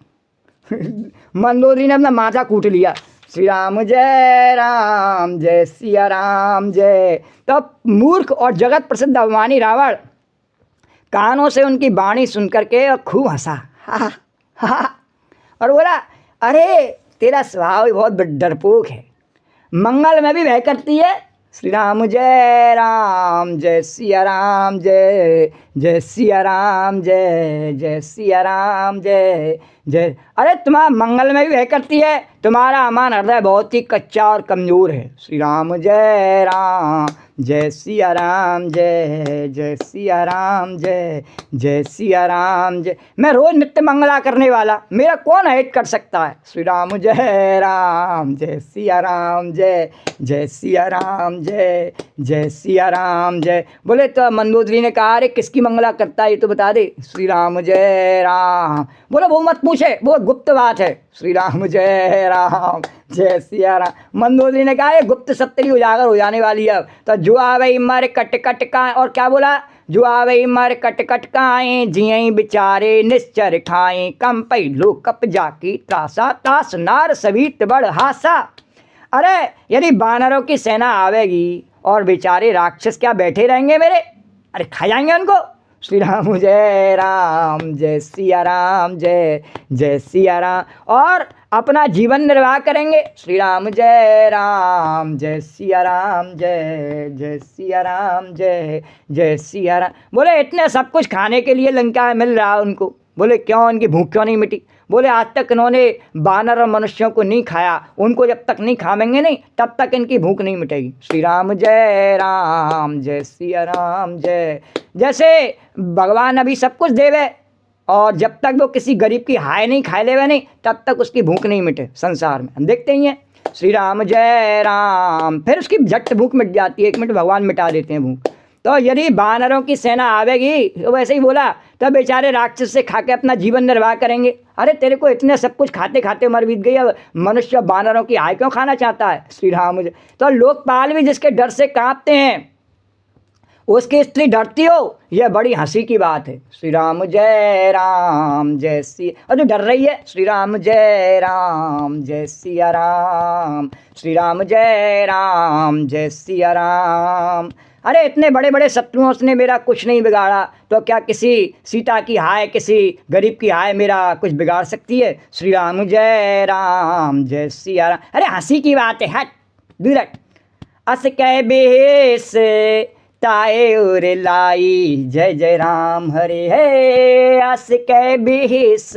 मंदोदरी ने अपना माथा कूट लिया। श्री राम जय राम जय सिया राम जय। तो मूर्ख और जगत प्रसिद्ध अभिमानी रावण कानों से उनकी वाणी सुन करके और खूब हंसा, हा हा, और बोला अरे तेरा स्वभाव बहुत डरपोक है, मंगल में भी वह करती है। श्री राम जय राम जय सिया राम जय, जय सिया राम जय, जय सिया राम जय जय। अरे तुम्हारा मंगल में भी वह करती है, तुम्हारा अमान हृदय बहुत ही कच्चा और कमज़ोर है। श्री राम जय राम जय सिया राम जय, जय सिया राम जय, जय सिया राम जय। मैं रोज़ नित्य मंगला करने वाला, मेरा कौन हित कर सकता है? श्री राम जय राम जय सिया राम जय, जय सिया राम जय, जय सिया राम जय। बोले तो मंदोदरी ने कहा अरे किसकी मंगला करता है ये तो बता दे। श्री राम जय राम। बोले वो मत पूछे, वो गुप्त बात है। श्री राम जय राम जय सिया राम। मंदोदरी ने कहा ये गुप्त सब तेरी उजागर हो जाने वाली है। तो जो आवे मर कट कट का, और क्या बोला? जो आवे मर कट कट काए, जिये बिचारे निश्चर खाए, कम पहलू कप जाकी त्रासा, तास नार सवीत बड़ हासा। अरे यदि बानरों की सेना आवेगी और बेचारे राक्षस क्या बैठे रहेंगे मेरे? अरे खा जाएंगे उनको। श्री राम जय राम जय सिया राम जय, जय सिया राम। और अपना जीवन निर्वाह करेंगे। श्री राम जय राम जय सिया राम जय, जय सिया राम जय, जय सिया राम। बोले इतने सब कुछ खाने के लिए लंका में मिल रहा उनको, बोले क्यों इनकी भूख क्यों नहीं मिटी? बोले आज तक इन्होंने बानर और मनुष्यों को नहीं खाया, उनको जब तक नहीं खाएंगे नहीं तब तक इनकी भूख नहीं मिटेगी। श्री राम जय राम जय सिया राम जय। जैसे भगवान अभी सब कुछ देवे, और जब तक वो किसी गरीब की हाय नहीं खाए लेवे नहीं तब तक उसकी भूख नहीं मिटे संसार में, हम देखते ही हैं। श्री राम जय राम, फिर उसकी झट भूख मिट जाती है, 1 मिनट भगवान मिटा देते हैं भूख। तो यदि बानरों की सेना आवेगी तो वैसे ही बोला तब बेचारे राक्षस से खा के अपना जीवन निर्वाह करेंगे। अरे तेरे को इतने सब कुछ खाते खाते उम्र बीत गई, अब मनुष्य बानरों की आय क्यों खाना चाहता है? श्री राम। तो लोकपाल भी जिसके डर से कांपते हैं उसकी स्त्री डरती हो, यह बड़ी हंसी की बात है। श्री राम जय राम जय सिया। और जो डर रही है, श्री राम जय राम जय सिया राम, श्री राम जय राम जय सिया राम। अरे इतने बड़े बड़े शत्रुओं से मेरा कुछ नहीं बिगाड़ा, तो क्या किसी सीता की हाय, किसी गरीब की हाय मेरा कुछ बिगाड़ सकती है? श्री राम जय सिया राम। अरे हंसी की बात है, हट दूर हट। अस कह बेस ताए उर लाई, जय जय राम हरे है। अस कह बेस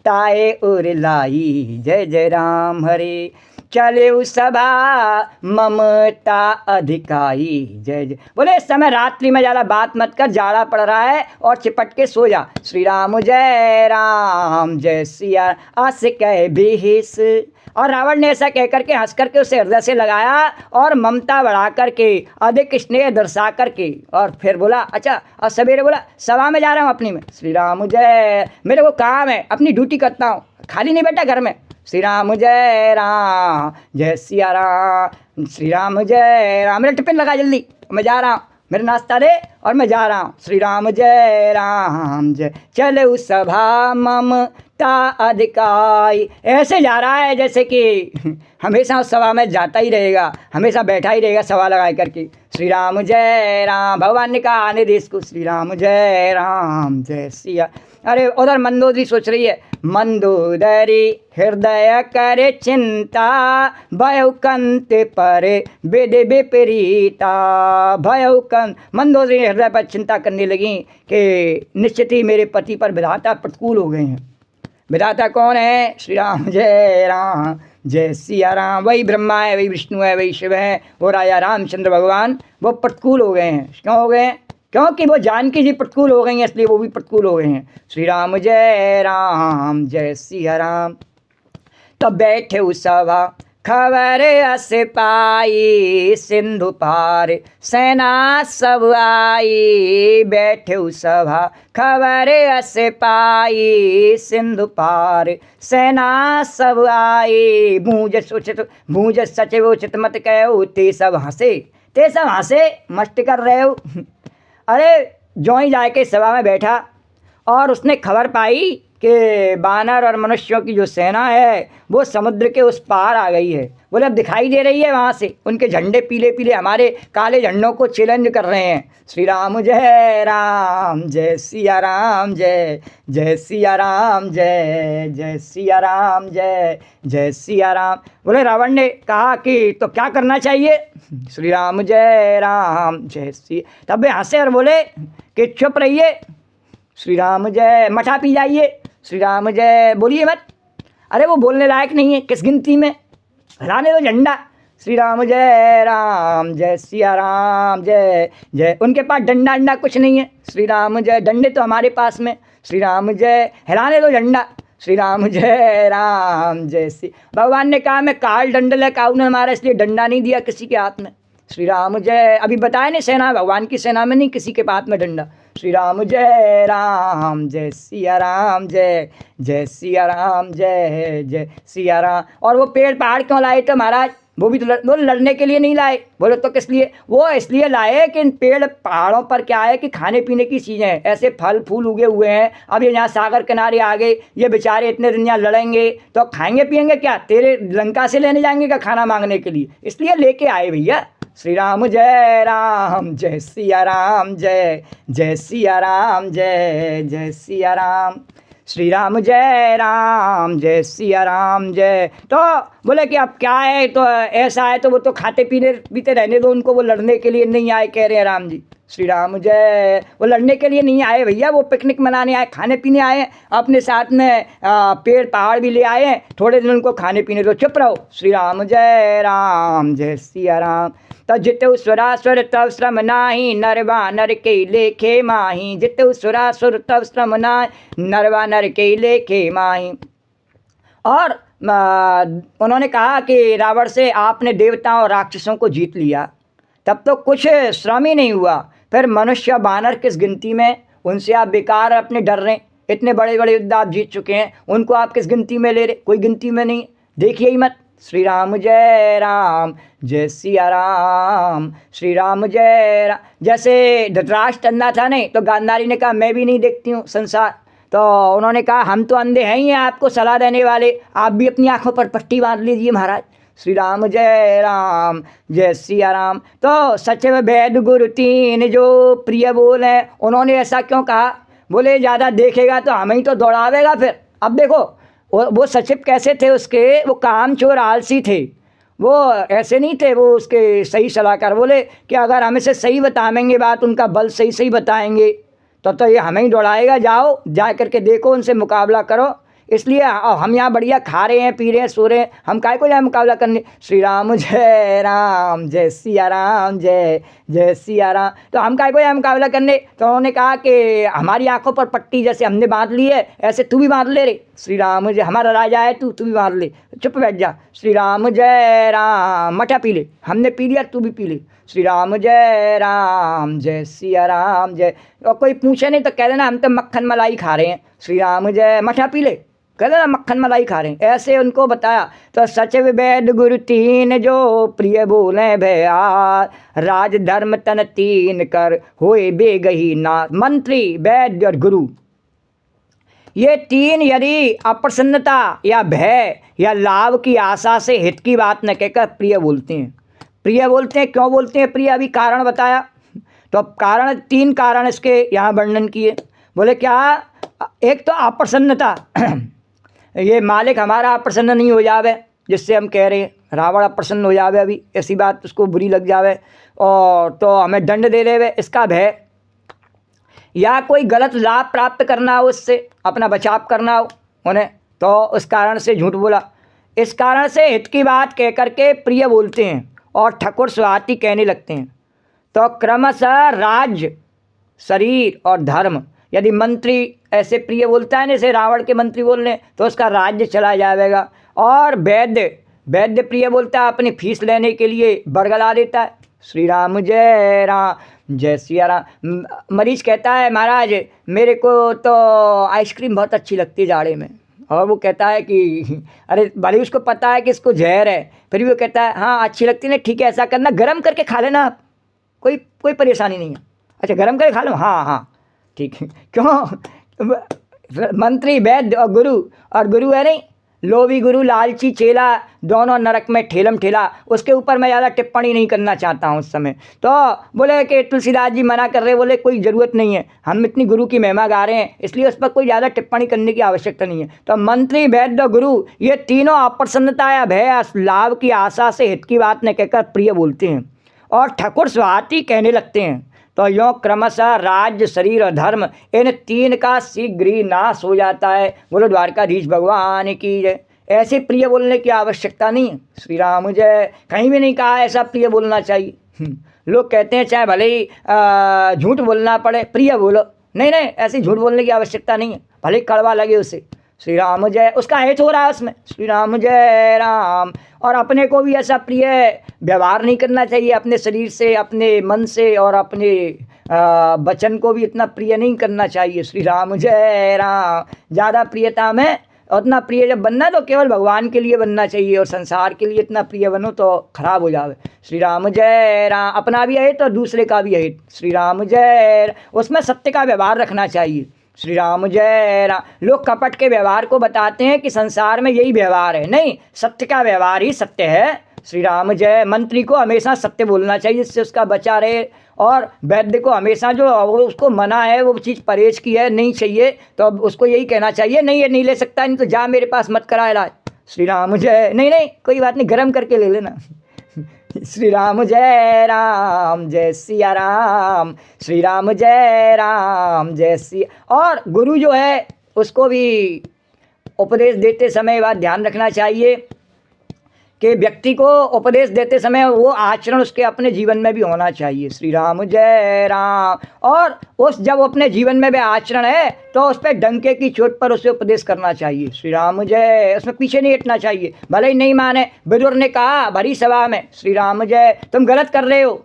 ताए उर लाई, जय जय राम हरे। चले उस सभा ममता अधिकाई, जय जय। बोले इस समय रात्रि में ज़्यादा बात मत कर, जाड़ा पड़ रहा है, और चिपट के सो जा। श्री राम जय सिया। अस कह बेस। और रावण ने ऐसा कह करके हंस करके उसे हृदय से लगाया और ममता बढ़ा करके, अधिक स्नेह दर्शा करके, और फिर बोला अच्छा। और सवेरे बोला सभा में जा रहा हूँ अपनी में। श्री राम जय, मेरे को काम है, अपनी ड्यूटी करता हूँ, खाली नहीं बैठा घर में। श्री राम जय सिया राम। श्री राम जय राम। मेरा टिफिन लगा जल्दी, मैं जा रहा हूँ, मेरा नाश्ता दे और मैं जा रहा हूँ। श्री राम जय। चले उस सभा ममता अधिकाई। ऐसे जा रहा है जैसे कि हमेशा उस सभा में जाता ही रहेगा, हमेशा बैठा ही रहेगा सभा लगा करके। श्री राम जय राम। भगवान ने कहा आने दे इसको। श्री राम जय सिया। अरे उधर मंदोदरी सोच रही है, मंदोदरी हृदय करे चिंता, भयउ कंत परे वेद विपरीता। भयउ कंत, मंदोदरी हृदय पर चिंता करने लगी कि निश्चित ही मेरे पति पर विधाता प्रतिकूल हो गए हैं। विधाता कौन है? श्री राम जय सिया राम। वही ब्रह्मा है, वही विष्णु है, वही शिव है, वो राजा रामचंद्र भगवान, वो प्रतिकूल हो गए हैं। क्यों हो गए हैं? क्योंकि वो जानकी जी प्रतिकूल हो गई हैं, इसलिए वो भी प्रतिकूल हो गए हैं। श्री राम जय सिया राम। तब बैठे उस सभा खबर अस पाई, सिंधु पार सेना सब आई। बैठे उस सभा खबर अस पाई, सिंधु पार सेना सब आई। भूज सचिव उचित मत कहो, ते सब हंसे मस्त कर रहे हो। अरे जो ही जाके सभा में बैठा और उसने खबर पाई कि बानर और मनुष्यों की जो सेना है वो समुद्र के उस पार आ गई है। बोले अब दिखाई दे रही है वहाँ से, उनके झंडे पीले पीले हमारे काले झंडों को चैलेंज कर रहे हैं। श्री राम जय सिया राम। जय सिया राम। जय सिया राम। जय सिया राम। बोले रावण ने कहा कि तो क्या करना चाहिए? श्री राम जय सिया। तब वे हंसे और बोले कि चुप रहिए, श्री राम जय, मठा पी जाइए, श्री राम जय बोलिए मत। अरे वो बोलने लायक नहीं है, किस गिनती में, हिलाने दो झंडा। श्री राम जय सिया राम। जय। उनके पास डंडा अंडा कुछ नहीं है। श्री राम जय, डंडे तो हमारे पास में। श्री राम जय, हिलाने दो झंडा। श्री राम जय सी। भगवान ने कहा मैं काल डंड लेकर आऊँ ना हमारा, इसलिए डंडा नहीं दिया किसी के हाथ में। श्री राम जय। अभी बताया नहीं, सेना भगवान की सेना में नहीं किसी के हाथ में डंडा। श्री राम जय सिया राम। जय सिया राम। जय सिया राम। और वो पेड़ पहाड़ क्यों लाए थे महाराज? वो भी तो वो लड़ने के लिए नहीं लाए। बोले तो किस लिए? वो इसलिए लाए कि इन पेड़ पहाड़ों पर क्या है कि खाने पीने की चीज़ें हैं, ऐसे फल फूल उगे हुए हैं। अब ये यहाँ सागर किनारे आ गए, ये बेचारे इतने दिन यहाँ लड़ेंगे तो खाएंगे पिएंगे क्या? तेरे लंका से लेने जाएंगे क्या खाना मांगने के लिए? इसलिए लेके आए भैया। श्री राम जय सिया राम। जय सिया राम। जय सिया राम। श्री राम जय सिया राम। जय। तो बोले कि अब क्या है, तो ऐसा है तो वो तो खाते पीते रहने दो उनको, वो लड़ने के लिए नहीं आए कह रहे हैं राम जी। श्री राम जय। वो लड़ने के लिए नहीं आए भैया, वो पिकनिक मनाने आए, खाने पीने आए, अपने साथ में पेड़ पहाड़ भी ले आए हैं, थोड़े दिन उनको खाने पीने दो, चुप रहो। श्री राम जय सिया राम। तब जितु सुरासुर तब श्रम नाही, नरवा नर के लेखे माही। जितु सुरासुर तब श्रम नाही, नरवा नर के लेखे माही। और उन्होंने कहा कि रावण से आपने देवताओं और राक्षसों को जीत लिया, तब तो कुछ श्रम ही नहीं हुआ, फिर मनुष्य बानर किस गिनती में? उनसे आप बेकार अपने डर रहे। इतने बड़े बड़े युद्ध आप जीत चुके हैं, उनको आप किस गिनती में ले रहे? कोई गिनती में नहीं, देखिए ही मत। श्री राम जय सिया राम। श्री राम जय राम। जैसे धृतराष्ट्र अंधा था नहीं, तो गांधारी ने कहा मैं भी नहीं देखती हूँ संसार, तो उन्होंने कहा हम तो अंधे हैं ही, आपको सलाह देने वाले, आप भी अपनी आंखों पर पट्टी बांध लीजिए महाराज। श्री राम जय सिया राम। तो सचिव वैद्य गुरु तीन जो प्रिय बोले, उन्होंने ऐसा क्यों कहा? बोले ज़्यादा देखेगा तो हमें ही तो दौड़ावेगा फिर। अब देखो वो सचिव कैसे थे उसके, वो कामचोर आलसी थे, वो ऐसे नहीं थे, वो उसके सही सलाहकार। बोले कि अगर हम इसे सही बताएंगे बात, उनका बल सही सही बताएंगे तो ये हमें ही दौड़ाएगा, जाओ जा करके देखो, उनसे मुकाबला करो। इसलिए हम यहाँ बढ़िया खा रहे हैं, पी रहे हैं, सो रहे हैं, हम काहे को जाए मुकाबला करने। श्री राम जय सिया राम, जय जय सिया राम। तो हम काहे को जाए मुकाबला करने। तो उन्होंने कहा कि हमारी आंखों पर पट्टी जैसे हमने बांध ली है, ऐसे तू भी बांध ले रे। श्री राम जय, हमारा राजा है तू भी बांध ले, चुप बैठ जा। श्री राम जय राम, मठा पी ले, हमने पी लिया तू भी पी ले। श्री राम जय सिया राम जय। और कोई पूछे नहीं तो कह देना हम तो मक्खन मलाई खा रहे हैं। श्री राम जय, मठा पी ले, कह देना मक्खन मलाई खा रहे हैं, ऐसे उनको बताया। तो सचिव वैद्य गुरु तीन जो प्रिय बोले भैया, राज धर्म तन तीन कर होए बेगही ना। मंत्री, वैद्य और गुरु, ये तीन यदि अप्रसन्नता या भय या लाभ की आशा से हित की बात न कहकर प्रिय बोलते हैं। प्रिय बोलते हैं, क्यों बोलते हैं प्रिय? अभी कारण बताया। तो अब कारण, तीन कारण इसके यहाँ वर्णन किए। बोले क्या? एक तो अप्रसन्नता, ये मालिक हमारा अप्रसन्न नहीं हो जावे, जिससे हम कह रहे हैं रावण अप्रसन्न हो जावे, अभी ऐसी बात उसको बुरी लग जावे और तो हमें दंड दे देवे, इसका भय। या कोई गलत लाभ प्राप्त करना हो, उससे अपना बचाव करना हो उन्हें, तो उस कारण से झूठ बोला। इस कारण से हित की बात कह करके प्रिय बोलते हैं और ठकुर स्वाति कहने लगते हैं। तो क्रमशः राज्य, शरीर और धर्म, यदि मंत्री ऐसे प्रिय बोलता है, जैसे रावण के मंत्री बोल रहे, तो उसका राज्य चला जाएगा। और वैद्य प्रिय बोलता है, अपनी फीस लेने के लिए बरगला देता है। श्री राम जय सिया राम। मरीज कहता है महाराज मेरे को तो आइसक्रीम बहुत अच्छी लगती है जाड़े में, और वो कहता है कि अरे भले उसको पता है कि इसको जहर है, फिर भी वो कहता है हाँ अच्छी लगती है, ठीक है ऐसा करना, गर्म करके खा लेना आप, कोई परेशानी नहीं है। अच्छा गर्म करके खा लो, हाँ ठीक है। क्यों? मंत्री, वैद्य और गुरु है नहीं, लोभी गुरु लालची चेला, दोनों नरक में ठेलम ठेला। उसके ऊपर मैं ज़्यादा टिप्पणी नहीं करना चाहता हूँ उस समय। तो बोले कि तुलसीदास जी मना कर रहे, बोले कोई ज़रूरत नहीं है, हम इतनी गुरु की महिमा गा रहे हैं, इसलिए उस पर कोई ज़्यादा टिप्पणी करने की आवश्यकता नहीं है। तो मंत्री, वैद्य, गुरु, ये तीनों अप्रसन्नता या भय लाभ की आशा से हित की बात न कहकर प्रिय बोलते हैं और ठकुर स्वाति कहने लगते हैं। तो यों क्रमशः राज्य, शरीर और धर्म, इन तीन का शीघ्र ही नाश हो जाता है। बोलो द्वारकाधीश भगवान की जय। ऐसे प्रिय बोलने की आवश्यकता नहीं है। श्री राम जय। कहीं भी नहीं कहा ऐसा प्रिय बोलना चाहिए। लोग कहते हैं चाहे भले ही झूठ बोलना पड़े, प्रिय बोलो। नहीं, ऐसी झूठ बोलने की आवश्यकता नहीं है, भले कड़वा लगे उसे। श्री राम जय, उसका हित हो रहा है उसमें। श्री राम जय राम। और अपने को भी ऐसा प्रिय व्यवहार नहीं करना चाहिए, अपने शरीर से, अपने मन से और अपने वचन को भी इतना प्रिय नहीं करना चाहिए। श्री राम जय राम। ज़्यादा प्रियता में, उतना प्रिय जब बनना तो केवल भगवान के लिए बनना चाहिए, और संसार के लिए इतना प्रिय बनो तो खराब हो जावे। श्री राम जय राम। अपना भी अहित और दूसरे का भी अहित। श्री राम जय। उसमें सत्य का व्यवहार रखना चाहिए। श्री राम जय राम। लोग कपट के व्यवहार को बताते हैं कि संसार में यही व्यवहार है, नहीं, सत्य का व्यवहार ही सत्य है। श्री राम जय। मंत्री को हमेशा सत्य बोलना चाहिए, जिससे उसका बचा रहे, और वैद्य को हमेशा जो उसको मना है, वो चीज़ परहेज की है, नहीं चाहिए, तो अब उसको यही कहना चाहिए नहीं ये नहीं ले सकता, नहीं तो जा मेरे पास मत करा इलाज। श्री राम जय। नहीं कोई बात नहीं, गर्म करके ले लेना। श्री राम जय राम, जय सिया राम। श्री राम जय सिया। और गुरु जो है उसको भी उपदेश देते समय बात ध्यान रखना चाहिए कि व्यक्ति को उपदेश देते समय वो आचरण उसके अपने जीवन में भी होना चाहिए। श्री राम जय राम। और उस जब अपने जीवन में भी आचरण है तो उस पर डंके की चोट पर उसे उपदेश करना चाहिए। श्री राम जय। उसमें पीछे नहीं हटना चाहिए, भले ही नहीं माने। विदुर ने कहा भरी सभा में, श्री राम जय, तुम गलत कर रहे हो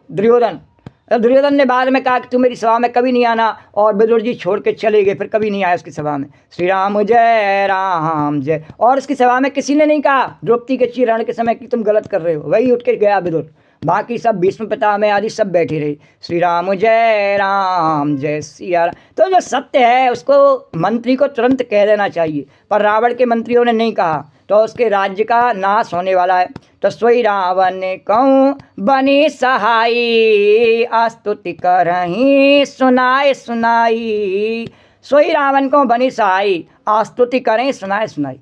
दुर्योधन ने बाद में कहा कि तुम मेरी सभा में कभी नहीं आना, और विदुर जी छोड़ के चले गए, फिर कभी नहीं आया उसकी सभा में। श्री राम जय। और उसकी सभा में किसी ने नहीं कहा द्रौपदी के चीरण के समय कि तुम गलत कर रहे हो, वही उठ के गया विदुर, बाकी सब भीष्म पितामह आदि सब बैठे रहे। श्री राम जय सिया राम। तो जो सत्य है उसको मंत्री को तुरंत कह देना चाहिए, पर रावण के मंत्रियों ने नहीं कहा। तो उसके राज्य का नाश होने वाला है। तो सोई रावण कहूँ बनी सहाई, स्तुति करहीं सुनाए सुनाई। सोई रावण को बनी सहाई, स्तुति करें सुनाए सुनाई।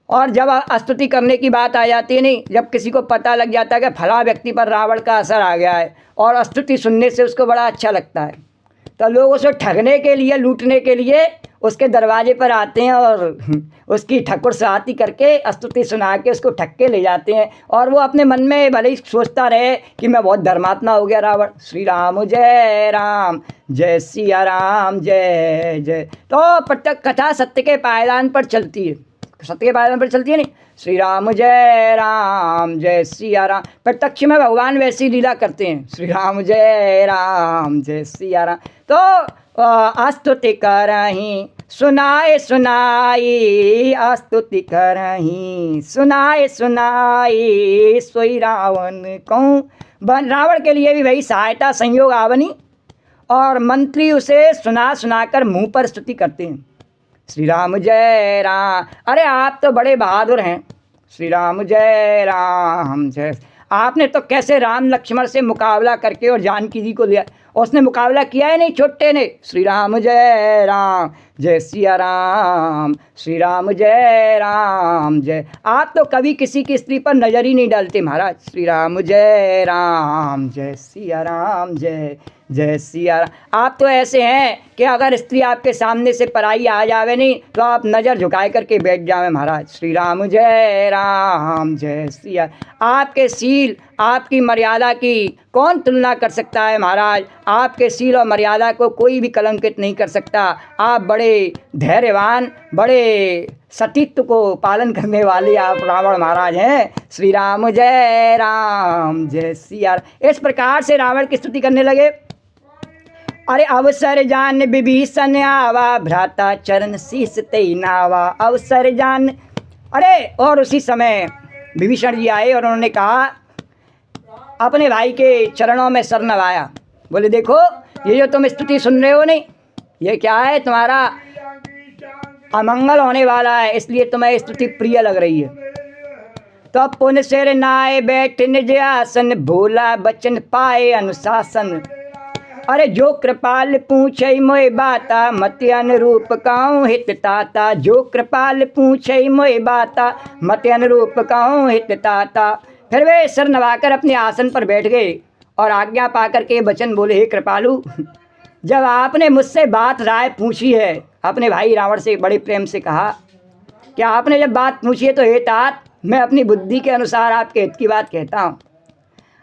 और जब स्तुति करने की बात आ जाती है, नहीं, जब किसी को पता लग जाता है कि फला व्यक्ति पर रावण का असर आ गया है और स्तुति सुनने से उसको बड़ा अच्छा लगता है, तो लोग उसे ठगने के लिए, लूटने के लिए उसके दरवाजे पर आते हैं और उसकी ठकुर सहाती करके स्तुति सुना के उसको ठग के ले जाते हैं। और वो अपने मन में भले ही सोचता रहे कि मैं बहुत धर्मात्मा हो गया रावण। श्री राम जय सिया राम जय जय। तो प्रत्येक कथा सत्य के पायदान पर चलती है, सत्य के पायदान पर चलती है, नहीं। श्री राम जय सिया राम। प्रत्यक्ष में भगवान वैसी लीला करते हैं। श्री राम जय सिया राम। तो स्तुति करहीं सुनाए सुनाई, स्तुति करहीं सुनाए सुनाई। सोई रावण कहूँ रावण के लिए भी वही सहायता संयोग आवनी, और मंत्री उसे सुना सुनाकर मुंह पर स्तुति करते हैं। श्री राम जय राम। अरे आप तो बड़े बहादुर हैं। श्री राम जय। आपने तो कैसे राम लक्ष्मण से मुकाबला करके और जानकी जी को लिया, उसने मुकाबला किया है नहीं छोटे ने। श्री राम जय सिया राम। श्री राम जय। आप तो कभी किसी की स्त्री पर नजर ही नहीं डालते महाराज। श्री राम जय सिया राम जय सिया राम। आप तो ऐसे हैं कि अगर स्त्री आपके सामने से पराई आ जावे नहीं तो आप नज़र झुकाए करके बैठ जावे महाराज। श्री राम जय सिया। आपके सील, आपकी मर्यादा की कौन तुलना कर सकता है महाराज। आपके सील और मर्यादा को कोई भी कलंकित नहीं कर सकता। आप बड़े धैर्यवान, बड़े सतीत्व को पालन करने वाले आप रावण महाराज हैं। श्री राम जय सिया। इस प्रकार से रावण की स्तुति करने लगे। अरे अवसर जान विभीषण आवा, भ्राता चरण शीस तेई नावा। अवसर जान, अरे और उसी समय विभीषण जी आए और उन्होंने कहा, अपने भाई के चरणों में सर नवाया। बोले देखो ये जो तुम स्तुति सुन रहे हो नहीं, ये क्या है, तुम्हारा अमंगल होने वाला है, इसलिए तुम्हें स्तुति प्रिय लग रही है। तो पुन सिर नाए बैठ निज आसन, भोला बचन पाए अनुशासन। अरे जो कृपाल पूछे मोए बाता, मति अनुरूप कहूँ हित ताता। जो कृपाल पूछे मोए बाता, मति अनुरूप कहूँ हित ताता। फिर वे सिर नवाकर अपने आसन पर बैठ गए और आज्ञा पाकर के वचन बोले, हे कृपालु, जब आपने मुझसे बात राय पूछी है, अपने भाई रावण से बड़े प्रेम से कहा कि आपने जब बात पूछी है तो हे तात, मैं अपनी बुद्धि के अनुसार आपके हित की बात कहता हूँ।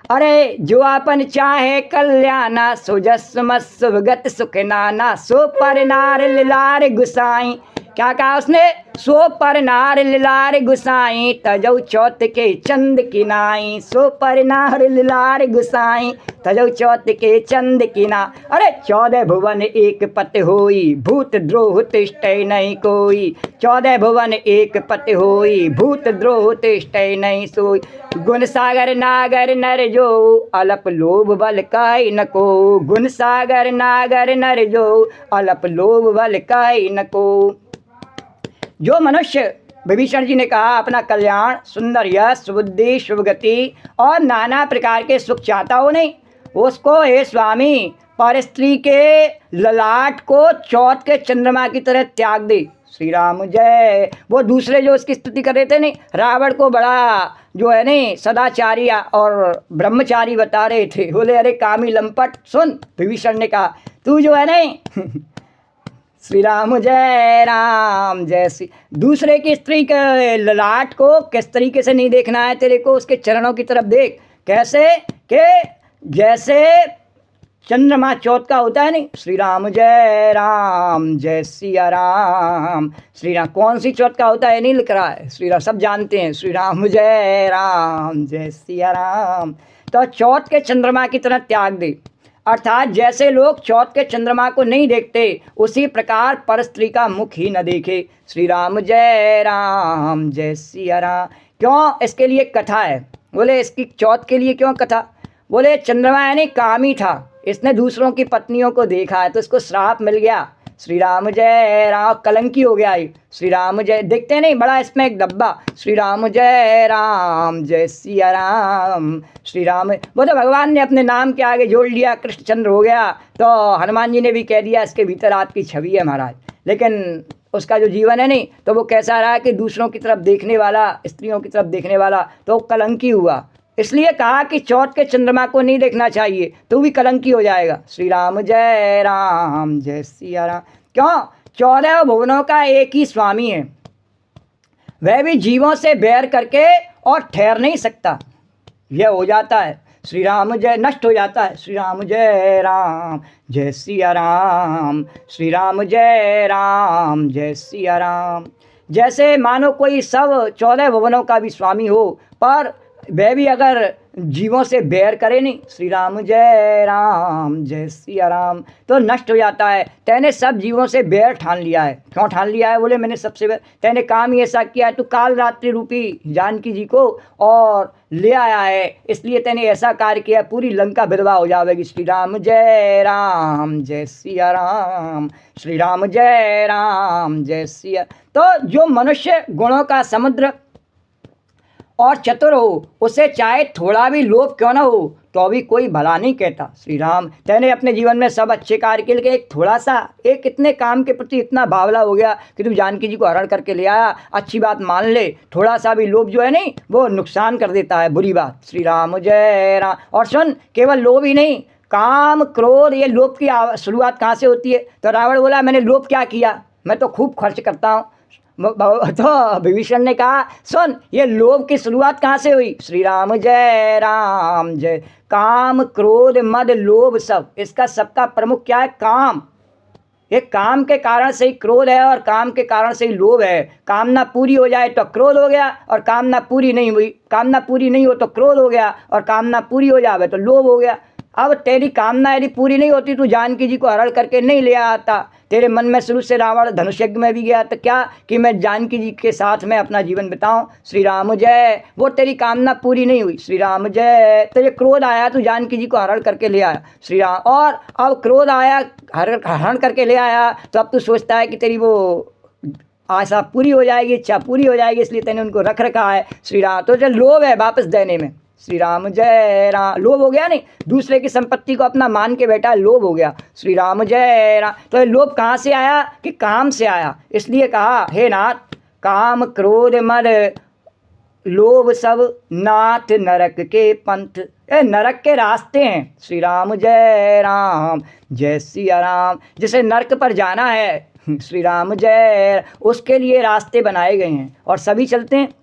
अरे जो आपन चाहे कल्याणा, सो जस मस सुभगत सुख नाना। सो पर नार लिलार गुसाई। क्या कहा उसने? सो पर नार लिलार गुसाई, तजौ चौथ के चंद किनाई। सो पर नार लिलार गुसाई, तजौ चौथ के चंद किना। अरे 14 भुवन एक पत होई, भूत द्रोह तिष्ठै नहीं कोई। 14 भुवन एक पत होई, भूत द्रोह तिष्ठै नहीं सोई। गुण सागर नागर नर जो, अलप लोभ बल काई न को। गुण सागर नागर नर जो, अलप लोभ बल काई न को। जो मनुष्य, विभीषण जी ने कहा, अपना कल्याण, सुंदर यश, सुबुद्धि, शुभगति और नाना प्रकार के सुख चाहता हो नहीं, उसको हे स्वामी पर स्त्री के ललाट को चौथ के चंद्रमा की तरह त्याग दे। श्री राम जय। वो दूसरे जो उसकी स्तुति कर रहे थे नहीं, रावण को बड़ा जो है नहीं सदाचारी और ब्रह्मचारी बता रहे थे। बोले अरे कामी लंपट सुन। विभीषण ने कहा तू जो है नहीं श्री राम जय श्री, दूसरे की स्त्री के ललाट को किस तरीके से नहीं देखना है तेरे को, उसके चरणों की तरफ देख। कैसे कि जैसे चंद्रमा चौथ का होता है नहीं। श्री राम जय सिया राम। श्री राम कौन सी चौथ का होता है नहीं लिख रहा है, श्री राम सब जानते हैं। श्री राम जय सिया राम। तो चौथ के चंद्रमा की तरह त्याग दे, अर्थात जैसे लोग चौथ के चंद्रमा को नहीं देखते उसी प्रकार पर स्त्री का मुख ही न देखे। श्री राम जय सिया राम। क्यों? इसके लिए कथा है। बोले इसकी चौथ के लिए क्यों कथा? बोले चंद्रमा यानी कामी था, इसने दूसरों की पत्नियों को देखा है तो इसको श्राप मिल गया। श्री राम जय राम, कलंकी हो गया ये। श्री राम जय, देखते नहीं बड़ा इसमें एक डब्बा, श्री राम जय राम जय सिया राम। श्री राम, वो तो भगवान ने अपने नाम के आगे जोड़ लिया, कृष्णचंद्र हो गया। तो हनुमान जी ने भी कह दिया इसके भीतर आपकी छवि है महाराज। लेकिन उसका जो जीवन है नहीं, तो वो कैसा रहा कि दूसरों की तरफ देखने वाला, स्त्रियों की तरफ देखने वाला, तो कलंकी हुआ। इसलिए कहा कि चौथ के चंद्रमा को नहीं देखना चाहिए, तो भी कलंकी हो जाएगा। श्री राम जय सिया राम। क्यों? 14 भुवनों का एक ही स्वामी है, वह भी जीवों से बैर करके और ठहर नहीं सकता। यह हो जाता है श्री राम जय, नष्ट हो जाता है। श्री राम जय सिया राम, श्री राम जय सिया राम। जैसे मानो कोई सब 14 भुवनों का भी स्वामी हो, पर वह भी अगर जीवों से बैर करे नहीं, श्री राम जय सिया राम, तो नष्ट हो जाता है। तैने सब जीवों से बैर ठान लिया है। क्यों ठान लिया है? बोले मैंने सबसे बैर, तैने काम ही ऐसा किया है, तू काल रात्रि रूपी जानकी जी को और ले आया है, इसलिए तैने ऐसा कार्य किया, पूरी लंका विधवा हो जाएगी। श्री राम जय सिया राम, श्री राम जय सिया। तो जो मनुष्य गुणों का समुद्र और चतुर हो, उसे चाहे थोड़ा भी लोभ क्यों ना हो, तो भी कोई भला नहीं कहता। श्री राम, तैने अपने जीवन में सब अच्छे कार्य के लिए एक थोड़ा सा, एक इतने काम के प्रति इतना बावला हो गया कि तू जानकी जी को हरण करके ले आया, अच्छी बात मान ले। थोड़ा सा भी लोभ जो है नहीं, वो नुकसान कर देता है, बुरी बात। श्री राम जय राम। और सुन, केवल लोभ ही नहीं, काम क्रोध, ये लोभ की शुरुआत कहाँ से होती है? तो रावण बोला मैंने लोभ क्या किया, मैं तो खूब खर्च करता हूँ। तो विभीषण ने कहा सुन, ये लोभ की शुरुआत कहाँ से हुई? श्री राम जय। काम क्रोध मद लोभ सब, इसका सबका प्रमुख क्या है? काम। ये काम के कारण से ही क्रोध है और काम के कारण से ही लोभ है। कामना पूरी हो जाए तो क्रोध हो गया, और कामना पूरी नहीं हुई, कामना पूरी नहीं हो तो क्रोध हो गया, और कामना पूरी हो जाए तो लोभ हो गया। अब तेरी कामना यदि पूरी नहीं होती, तू जानकी जी को हरण करके नहीं ले आता, तेरे मन में शुरू से रावण धनुष यज्ञ में भी गया, तो क्या कि मैं जानकी जी के साथ में अपना जीवन बिताऊं। श्री राम जय, वो तेरी कामना पूरी नहीं हुई। श्री राम जय, तुझे क्रोध आया, तू जानकी जी को हरण करके ले आया। श्री राम, और अब क्रोध आया, हरण करके ले आया, तो अब तू सोचता है कि तेरी वो आशा पूरी हो जाएगी, इच्छा पूरी हो जाएगी, इसलिए तैने उनको रख रखा है। श्री राम, तो जो लोभ है वापस देने में। श्री राम जय राम, लोभ हो गया नहीं, दूसरे की संपत्ति को अपना मान के बैठा, लोभ हो गया। श्री राम जय राम। तो ये लोभ कहाँ से आया? कि काम से आया। इसलिए कहा हे नाथ, काम क्रोध मद लोभ सब नाथ नरक के पंथ, ये नरक के रास्ते हैं। श्री राम जय सिया राम। जिसे नरक पर जाना है, श्री राम जय, उसके लिए रास्ते बनाए गए हैं और सभी चलते हैं।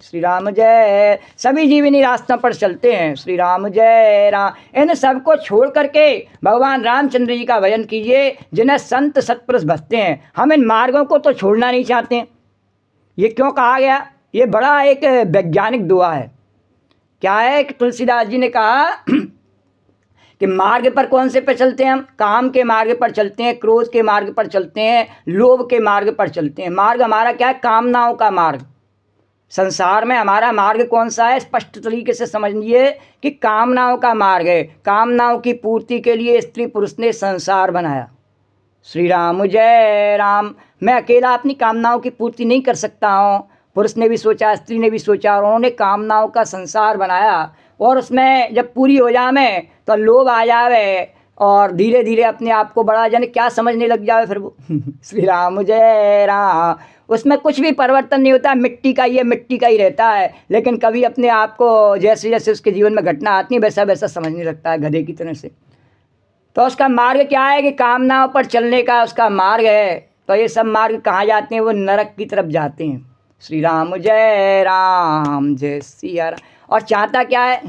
श्री राम जय, सभी जीव इन्हीं रास्तों पर चलते हैं। श्री राम जय राम। इन सब को छोड़ करके भगवान रामचंद्र जी का भजन कीजिए, जिन्हें संत सत्पुरुष भजते हैं। हम इन मार्गों को तो छोड़ना नहीं चाहते। ये क्यों कहा गया? ये बड़ा एक वैज्ञानिक दुआ है। क्या है कि तुलसीदास जी ने कहा कि मार्ग पर कौन से पे चलते हैं हम? काम के मार्ग पर चलते हैं, क्रोध के मार्ग पर चलते हैं, लोभ के मार्ग पर चलते हैं। मार्ग हमारा क्या है? कामनाओं का मार्ग। संसार में हमारा मार्ग कौन सा है? स्पष्ट तरीके से समझिए कि कामनाओं का मार्ग है। कामनाओं की पूर्ति के लिए स्त्री पुरुष ने संसार बनाया। श्री राम जय राम। मैं अकेला अपनी कामनाओं की पूर्ति नहीं कर सकता हूँ। पुरुष ने भी सोचा, स्त्री ने भी सोचा, और उन्होंने कामनाओं का संसार बनाया। और उसमें जब पूरी हो जावे तो लोभ आ जावे, और धीरे धीरे अपने आप को बड़ा जाने क्या समझने लग जावे फिर वो। श्री राम जय राम। उसमें कुछ भी परिवर्तन नहीं होता, मिट्टी का ये मिट्टी का ही रहता है। लेकिन कभी अपने आप को जैसे जैसे उसके जीवन में घटना आती है, वैसा वैसा समझने लगता है, गधे की तरह से। तो उसका मार्ग क्या है? कि कामनाओं पर चलने का उसका मार्ग है। तो ये सब मार्ग कहाँ जाते हैं? वो नरक की तरफ जाते हैं। श्री राम जय सिया राम। और चाहता क्या है?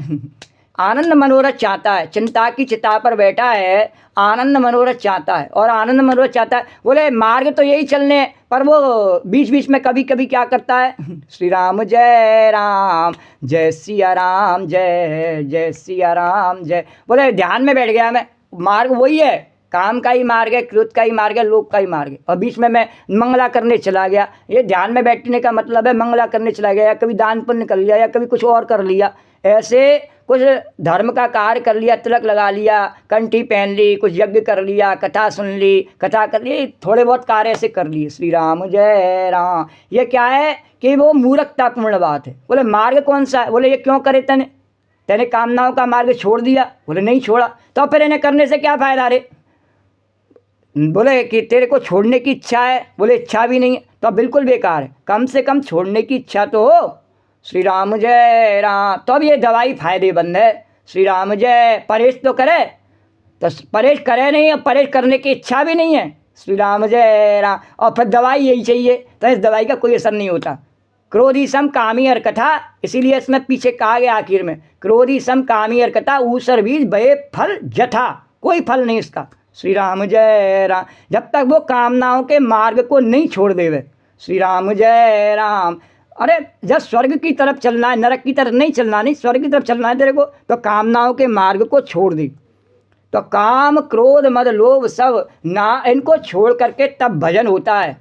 आनंद मनोरथ चाहता है। चिंता की चिता पर बैठा है, आनंद मनोरथ चाहता है। और आनंद मनोरथ चाहता है, बोले मार्ग तो यही चलने हैं, पर वो बीच बीच में कभी कभी क्या करता है? श्री राम जय सिया राम, जय सिया राम जय। बोले ध्यान में बैठ गया मैं, मार्ग वही है, काम का ही मार्ग है, क्रोध का ही मार्ग है, लोभ का ही मार्ग है। और बीच में मैं मंगला करने चला गया, ये ध्यान में बैठने का मतलब है मंगला करने चला गया, या कभी दान पुण्य कर लिया, या कभी कुछ और कर लिया, ऐसे कुछ धर्म का कार्य कर लिया, तिलक लगा लिया, कंठी पहन ली, कुछ यज्ञ कर लिया, कथा सुन ली, कथा कर ली, थोड़े बहुत कार्य ऐसे कर लिए। श्री राम जय राम। ये क्या है कि वो मूर्खतापूर्ण बात है। बोले मार्ग कौन सा है? बोले ये क्यों करे तेने? तेने कामनाओं का मार्ग छोड़ दिया? बोले नहीं छोड़ा। तो फिर इन्हें करने से क्या फ़ायदा रे? बोले कि तेरे को छोड़ने की इच्छा है? बोले इच्छा भी नहीं है, तो बिल्कुल बेकार है। कम से कम छोड़ने की इच्छा तो हो। श्री राम जय राम। तो अब ये दवाई फायदेमंद है। श्री राम जय। परहेज तो करे, तो परहेज करे नहीं, और परहेज करने की इच्छा भी नहीं है। श्री राम जय राम। और फिर दवाई यही चाहिए, तो इस दवाई का कोई असर नहीं होता। क्रोधी सम कामी अर कथा, इसीलिए इसमें पीछे कहा गया आखिर में, क्रोधी सम कामी अर कथा ऊसर बीज भय फल जथा, कोई फल नहीं इसका। श्री राम जय राम। जब तक वो कामनाओं के मार्ग को नहीं छोड़ देवे। श्री राम जय राम। अरे जब स्वर्ग की तरफ चलना है, नरक की तरफ नहीं चलना, नहीं स्वर्ग की तरफ चलना है तेरे को, तो कामनाओं के मार्ग को छोड़ दी। तो काम क्रोध मद लोभ सब ना, इनको छोड़ करके तब भजन होता है।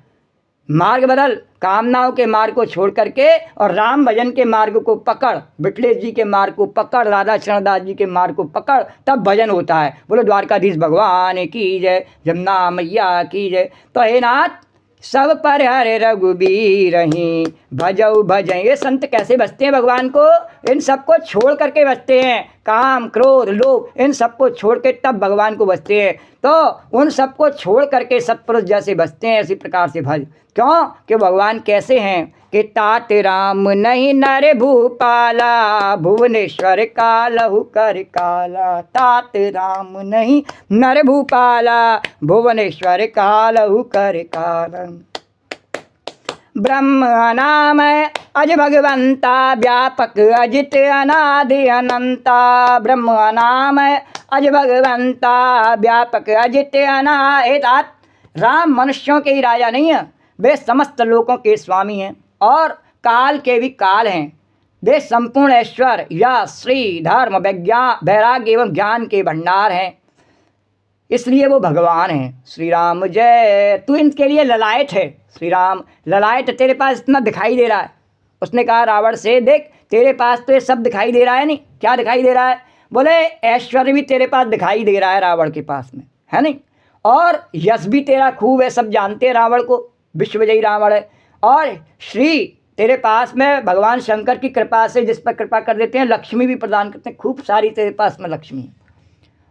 मार्ग बदल, कामनाओं के मार्ग को छोड़ करके और राम भजन के मार्ग को पकड़, बिटलेश जी के मार्ग को पकड़, राधा चरणदास जी के मार्ग को पकड़, तब भजन होता है। बोलो द्वारकाधीश भगवान की जय, जमुना मैया की जय। तो हे नाथ सब पर हरे रघुबीर रही भजऊ भजन। ये संत कैसे बसते हैं भगवान को? इन सबको छोड़ करके बसते हैं। काम क्रोध लोभ इन सबको छोड़ के तब भगवान को बसते हैं। तो उन सबको छोड़ करके सत्पुरुष जैसे बसते हैं, इसी प्रकार से भज। क्यों? कि भगवान कैसे हैं कि तात राम नहीं नर भूपाला, भुवनेश्वर कालहु कर काला। तात राम नहीं नर भूपाला, भुवनेश्वर कालहु कर काला। ब्रह्म नाम अज भगवंता, व्यापक अजित अनादि अनंता। ब्रह्म नाम अज भगवंता, व्यापक अजित अनादित। राम मनुष्यों के ही राजा नहीं है, वे समस्त लोकों के स्वामी हैं और काल के भी काल हैं। वे संपूर्ण ऐश्वर्य या श्री धर्म विज्ञान वैराग्य एवं ज्ञान के भंडार हैं, इसलिए वो भगवान हैं। श्री राम जय। तू इनके लिए ललायत है। श्री राम ललायत तेरे पास इतना दिखाई दे रहा है। उसने कहा रावण से, देख तेरे पास तो ये सब दिखाई दे रहा है, नहीं क्या दिखाई दे रहा है? बोले ऐश्वर्य भी तेरे पास दिखाई दे रहा है रावण के पास में, है नहीं, और यश भी तेरा खूब है, सब जानते हैं रावण को, विश्वजयी रावण है। और श्री तेरे पास में भगवान शंकर की कृपा से जिस पर कृपा कर देते हैं, लक्ष्मी भी प्रदान करते हैं, खूब सारी तेरे पास में लक्ष्मी।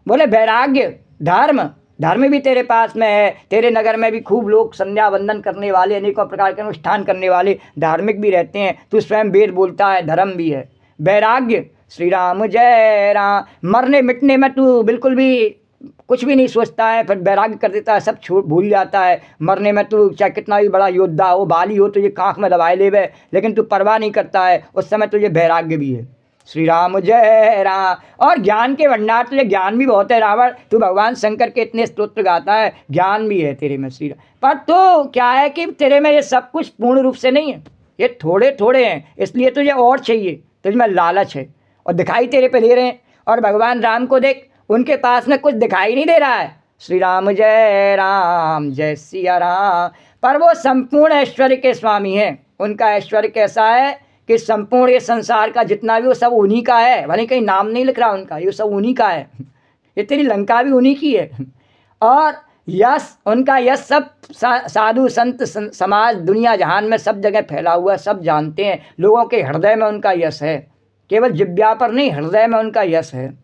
बोले वैराग्य धर्म, धर्म भी तेरे पास में है। तेरे नगर में भी खूब लोग संध्या वंदन करने वाले, अनेकों प्रकार के अनुष्ठान करने वाले धार्मिक भी रहते हैं। तू स्वयं वेद बोलता है, धर्म भी है। वैराग्य श्री राम जय राम। मरने मिटने में तू बिल्कुल भी कुछ भी नहीं सोचता है, फिर वैराग्य कर देता है, सब छोड़ भूल जाता है। मरने में तू चाहे कितना भी बड़ा योद्धा हो, बाली हो, तुझे कांख में दबाए लेवे, लेकिन तू परवाह नहीं करता है, उस समय तुझे वैराग्य भी है। श्री राम जय राम। और ज्ञान के भंडार, तुझे ज्ञान भी बहुत है रावण। तू भगवान शंकर के इतने स्तोत्र गाता है, ज्ञान भी है तेरे में श्री राम। पर तो क्या है कि तेरे में ये सब कुछ पूर्ण रूप से नहीं है, ये थोड़े थोड़े हैं, इसलिए तुझे और चाहिए, तुझ में लालच है और दिखाई तेरे पे दे रहे हैं। और भगवान राम को देख, उनके पास में कुछ दिखाई नहीं दे रहा है। श्री राम जय सिया राम। पर वो संपूर्ण ऐश्वर्य के स्वामी हैं। उनका ऐश्वर्य कैसा है कि संपूर्ण ये संसार का जितना भी वो सब उन्हीं का है, भले कहीं नाम नहीं लिख रहा उनका, ये सब उन्हीं का है। ये तेरी लंका भी उन्हीं की है। और यश, उनका यश सब साधु संत समाज दुनिया जहान में सब जगह फैला हुआ है, सब जानते हैं। लोगों के हृदय में उनका यश है, केवल जिब्या पर नहीं, हृदय में उनका यश है।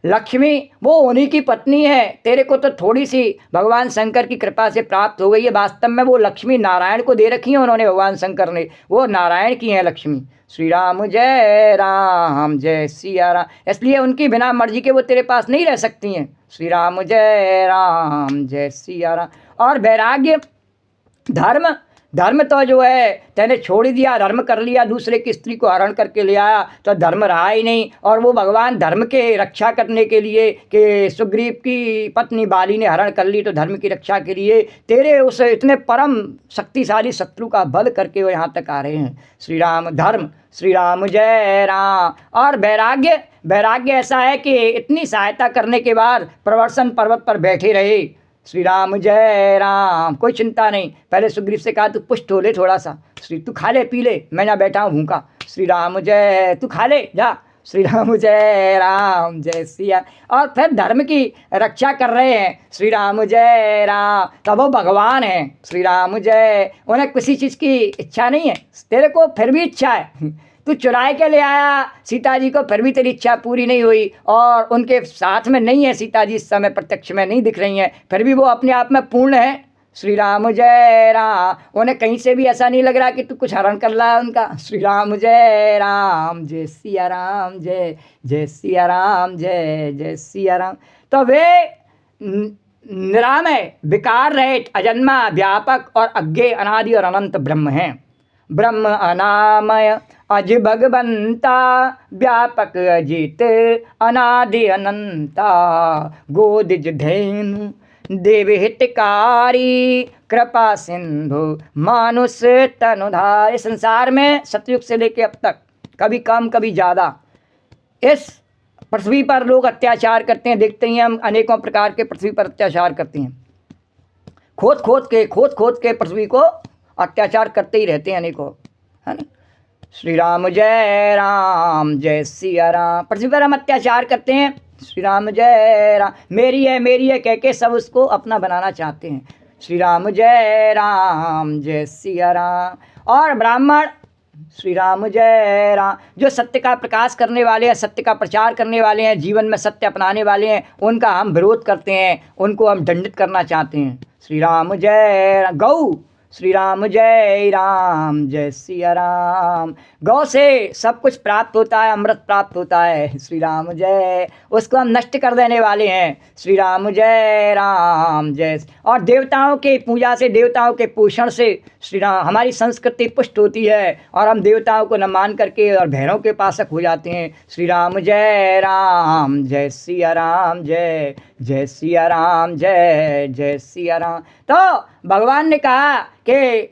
लक्ष्मी वो उन्हीं की पत्नी है। तेरे को तो थोड़ी सी भगवान शंकर की कृपा से प्राप्त हो गई है, वास्तव में वो लक्ष्मी नारायण को दे रखी है उन्होंने, भगवान शंकर ने, वो नारायण की हैं लक्ष्मी। श्री राम जय सिया राम। इसलिए उनकी बिना मर्जी के वो तेरे पास नहीं रह सकती हैं। श्री राम जय सिया राम। और वैराग्य धर्म, धर्म तो जो है तेने छोड़ ही दिया, धर्म कर लिया, दूसरे की स्त्री को हरण करके ले आया, तो धर्म रहा ही नहीं। और वो भगवान धर्म के रक्षा करने के लिए कि सुग्रीव की पत्नी बाली ने हरण कर ली, तो धर्म की रक्षा के लिए तेरे उस इतने परम शक्तिशाली शत्रु का वध करके वो यहाँ तक आ रहे हैं। श्री राम धर्म, श्री राम जय राम। और वैराग्य, वैराग्य ऐसा है कि इतनी सहायता करने के बाद प्रवर्षण पर्वत पर बैठे रहे। श्री राम जय राम, कोई चिंता नहीं। पहले सुग्रीव से कहा तू पुष्ट हो ले थोड़ा सा, श्री तू खा ले पी ले, मैं यहाँ बैठा हूँ भूखा। श्री राम जय, तू खा ले जा। श्री राम जय राम, जय सिया। और फिर धर्म की रक्षा कर रहे हैं। श्री राम जय राम, तब वो भगवान हैं। श्री राम जय, उन्हें किसी चीज़ की इच्छा नहीं है, तेरे को फिर भी इच्छा है। तू चुराए के ले आया सीता जी को, फिर भी तेरी इच्छा पूरी नहीं हुई। और उनके साथ में नहीं है सीता जी, इस समय प्रत्यक्ष में नहीं दिख रही हैं, फिर भी वो अपने आप में पूर्ण है। श्री राम जय राम, उन्हें कहीं से भी ऐसा नहीं लग रहा कि तू कुछ हरण कर रहा है उनका। श्री राम जय राम, जय सिया राम, जय जय सिया राम, जय जय सिया राम। तो वे निरामय, विकार रहित, अजन्मा, व्यापक और अज्ञेय, अनादि और अनंत ब्रह्म हैं। ब्रह्म अनामय अज भगवंता, व्यापक अजित अनादि अनंता, गोदिज धेनु देव हितकारी, कृपा सिंधु मानुष तनुधार। इस संसार में सतयुग से लेकर अब तक कभी कम कभी ज़्यादा इस पृथ्वी पर लोग अत्याचार करते हैं। देखते ही हम अनेकों प्रकार के पृथ्वी पर अत्याचार करते हैं, खोद खोद के पृथ्वी को अत्याचार करते ही रहते हैं अनेकों, है ना। श्री राम जय राम, जय सिया राम। पृथ्वी पर हम अत्याचार करते हैं, श्री राम जय राम, मेरी है कह के सब उसको अपना बनाना चाहते हैं। श्री राम जय राम, जय सिया राम। और ब्राह्मण, श्री राम जय राम, जो सत्य का प्रकाश करने वाले हैं, सत्य का प्रचार करने वाले हैं, जीवन में सत्य अपनाने वाले हैं, उनका हम विरोध करते हैं, उनको हम दंडित करना चाहते हैं। श्री राम जय राम। गौ, श्री राम जय राम, जय सिया राम। गौ से सब कुछ प्राप्त होता है, अमृत प्राप्त होता है। श्री राम जय, उसको हम नष्ट कर देने वाले हैं। श्री राम जय राम, जय। और देवताओं के पूजा से, देवताओं के पोषण से श्री राम हमारी संस्कृति पुष्ट होती है, और हम देवताओं को न मान करके और भैरव के पासक हो जाते हैं। श्री राम जय राम, जय सिया राम, जय जय सिया राम, जय जय सिया राम। तो भगवान ने कहा कि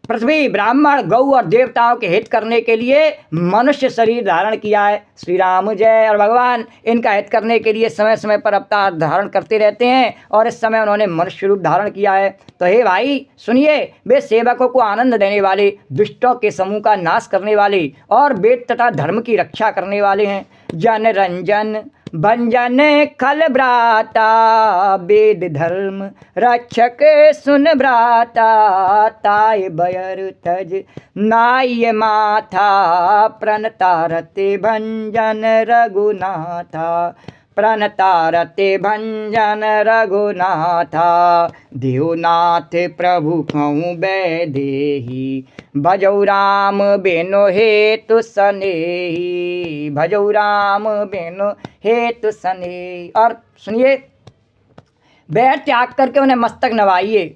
पृथ्वी, ब्राह्मण, गौ और देवताओं के हित करने के लिए मनुष्य शरीर धारण किया है। श्री राम जय। और भगवान इनका हित करने के लिए समय समय पर अवतार धारण करते रहते हैं, और इस समय उन्होंने मनुष्य रूप धारण किया है। तो हे भाई सुनिए, वे सेवकों को आनंद देने वाले, दुष्टों के समूह का नाश करने वाले और वेद तथा धर्म की रक्षा करने वाले हैं। जन रंजन भंजन खल भ्राता, वेद धर्म रक्षक सुन भ्राता, ताय बयर तज नाय माथा, प्रणतारते भंजन रघुनाथा, प्रणतारते भंजन रघुनाथा, देवनाथ प्रभु कहूँ वैदेही, भजौ राम बेनो हेतु सनेही, भजौ राम बेनो हेतु सनेही। और सुनिए, बैर त्याग करके उन्हें मस्तक नवाइए।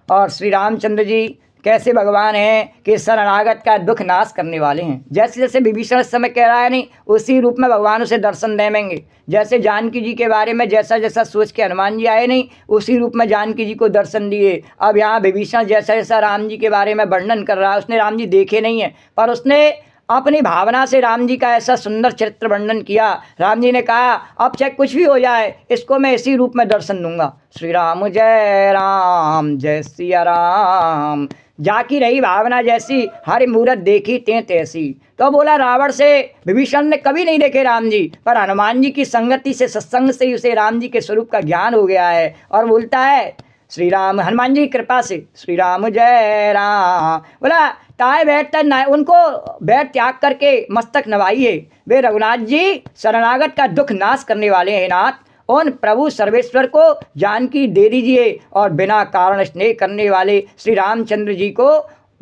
और श्री रामचंद्र जी कैसे भगवान हैं कि शरणागत का दुख नाश करने वाले हैं। जैसे जैसे विभीषण इस समय कह रहा है नहीं, उसी रूप में भगवान उसे दर्शन देंगे। जैसे जानकी जी के बारे में जैसा जैसा सोच के हनुमान जी आए नहीं, उसी रूप में जानकी जी को दर्शन दिए। अब यहाँ विभीषण जैसा जैसा राम जी के बारे में वर्णन कर रहा है, उसने राम जी देखे नहीं है, पर उसने अपनी भावना से राम जी का ऐसा सुंदर चरित्र वर्णन किया। राम जी ने कहा अब चाहे कुछ भी हो जाए, इसको मैं इसी रूप में दर्शन दूंगा। श्री राम जय राम, जय सिया राम। जाकी रही भावना जैसी, हरि मूरत देखी तें तैसी। तो बोला रावण से विभीषण ने कभी नहीं देखे राम जी, पर हनुमान जी की संगति से, सत्संग से ही उसे राम जी के स्वरूप का ज्ञान हो गया है, और बोलता है श्री राम, हनुमान जी की कृपा से श्री राम जय राम। बोला ताए बैठता ना, उनको बैठ त्याग करके मस्तक नवाइए। वे रघुनाथ जी शरणागत का दुख नाश करने वाले हैं। नाथ, उन प्रभु सर्वेश्वर को जानकी दे दीजिए, और बिना कारण स्नेह करने वाले श्री रामचंद्र जी को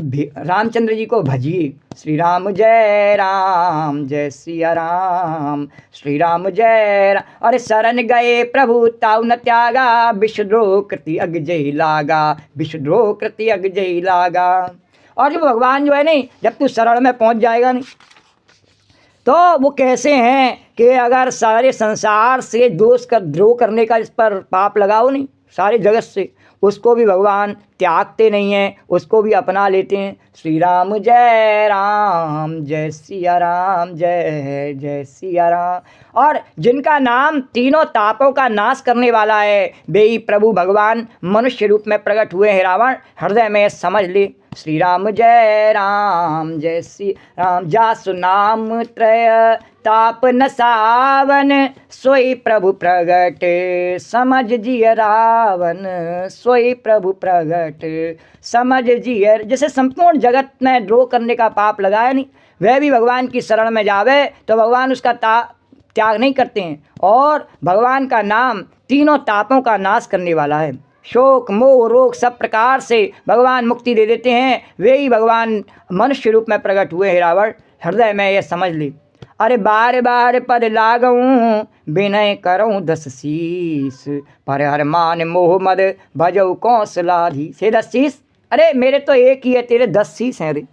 रामचंद्र जी को भजिए। श्री राम जय सिया राम, श्री राम जय राम। अरे शरण गए प्रभु ताऊ न त्यागा, विष्णुद्रोह कृति अग जय लागा, विष्णुद्रोह कृति अग जय लागा। और जो भगवान जो है नहीं, जब तू शरण में पहुंच जाएगा नहीं तो वो कैसे हैं कि अगर सारे संसार से द्रोह करने का इस पर पाप लगाओ नहीं, सारे जगत से, उसको भी भगवान त्यागते नहीं हैं, उसको भी अपना लेते हैं। श्री राम जय सिया राम, जय जय सिया राम। और जिनका नाम तीनों तापों का नाश करने वाला है, वे ही प्रभु भगवान मनुष्य रूप में प्रकट हुए हैं। रावण हृदय में समझ ले। श्री राम जय श्री राम। जासु नाम त्रय ताप न सावन, सोई प्रभु प्रगट समझ जिय रावण, सोई प्रभु प्रगट समझ जिय। जैसे संपूर्ण जगत में द्रोह करने का पाप लगाया नहीं, वह भी भगवान की शरण में जावे तो भगवान उसका त्याग नहीं करते हैं। और भगवान का नाम तीनों तापों का नाश करने वाला है। शोक मोह रोग सब प्रकार से भगवान मुक्ति दे देते हैं। वे ही भगवान मनुष्य रूप में प्रकट हुए हैं। रावण हृदय में यह समझ ली। अरे बार बार पद लागऊँ, विनय करऊँ 10 शीस, पर हर मान मोह मद भजऊ कौशलाधि। से 10 शीस, अरे मेरे तो एक ही है, तेरे 10 शीस हैं रे।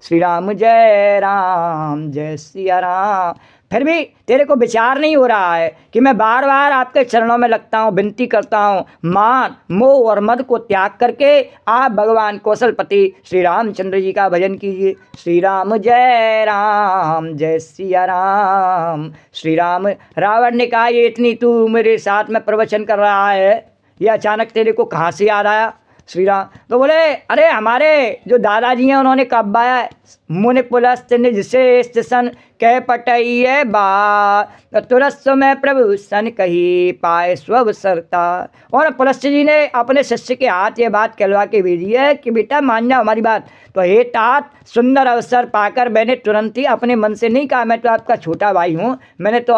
श्री राम जय सिया राम। फिर भी तेरे को विचार नहीं हो रहा है कि मैं बार बार आपके चरणों में लगता हूँ, विनती करता हूँ, मान मोह और मद को त्याग करके आप भगवान कौशलपति श्री रामचंद्र जी का भजन कीजिए। श्री राम जय सिया राम, श्री राम। रावण ने कहा, ये इतनी तू मेरे साथ में प्रवचन कर रहा है, ये अचानक तेरे को कहाँ से याद आया? श्री राम तो बोले, अरे हमारे जो दादाजी हैं उन्होंने कब आया, मुनि पुलस्त ने जिसे स्टेशन कह पटई है बात, तुरस्त में प्रभु सन कही पाए स्वसरता। और पुलस्त जी ने अपने शिष्य के हाथ ये बात कहलवा के भेजी है कि बेटा मान जाओ हमारी बात। तो हे तात, सुंदर अवसर पाकर मैंने तुरंत ही अपने मन से नहीं कहा, मैं तो आपका छोटा भाई हूँ, मैंने तो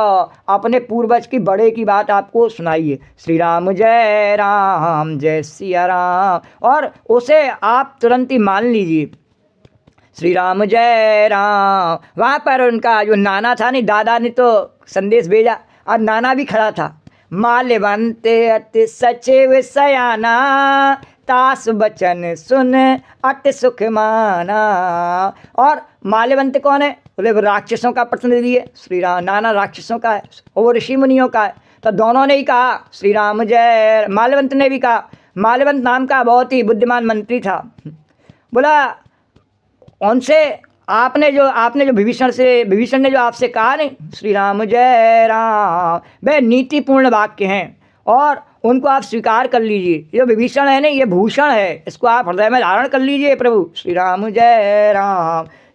अपने पूर्वज की बड़े की बात आपको सुनाई है। श्री राम जय सिया राम। और उसे आप तुरंत ही मान लीजिए। श्री राम जय राम। वहाँ पर उनका जो नाना था नहीं, दादा ने तो संदेश भेजा और नाना भी खड़ा था। माल्यवंत अति सचिव सयाना, तास बचन सुन अति सुख माना। और माल्यवंत कौन है? बोले राक्षसों का प्रतिनिधि है। श्री राम नाना राक्षसों का है और ऋषि मुनियों का है। तो दोनों ने ही कहा श्री राम जय। माल्यवंत ने भी कहा। माल्यवंत नाम का बहुत ही बुद्धिमान मंत्री था। बोला उनसे आपने जो विभीषण ने जो आपसे कहा नहीं, श्री राम जय राम, वे नीतिपूर्ण वाक्य हैं और उनको आप स्वीकार कर लीजिए। जो विभीषण है नहीं, ये भूषण है, इसको आप हृदय में धारण कर लीजिए प्रभु। श्री राम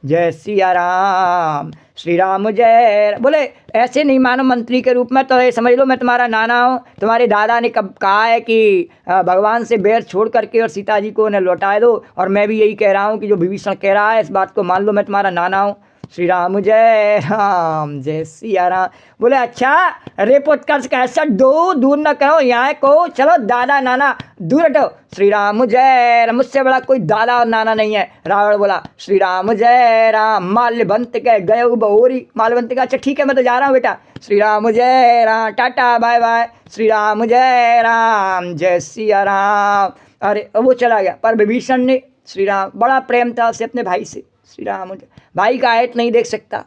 जय सिया राम, श्री राम जय। बोले ऐसे नहीं मानो मंत्री के रूप में, तो ये समझ लो मैं तुम्हारा नाना हूँ। तुम्हारे दादा ने कब कहा है कि भगवान से बैर छोड़ करके और सीता जी को उन्हें लौटा दो, और मैं भी यही कह रहा हूँ कि जो विभीषण कह रहा है इस बात को मान लो, मैं तुम्हारा नाना हूँ। श्री राम जय सिया राम। बोले अच्छा रेपोत कर कैसा दूर न करो, यहाँ को चलो दादा नाना दूर हटो। श्री राम जय, मुझसे बड़ा कोई दादा और नाना नहीं है। रावण बोला श्री राम जय राम। माल्यवंत के गए बहोरी। माल्यवंत का अच्छा ठीक है मैं तो जा रहा हूँ बेटा। श्री राम जय Ram, tata bye bye. Shri Ram जय सिया राम। अरे वो चला गया। पर विभीषण ने, श्री राम बड़ा प्रेम था उसे अपने भाई से। श्री राम भाई का आयत नहीं देख सकता।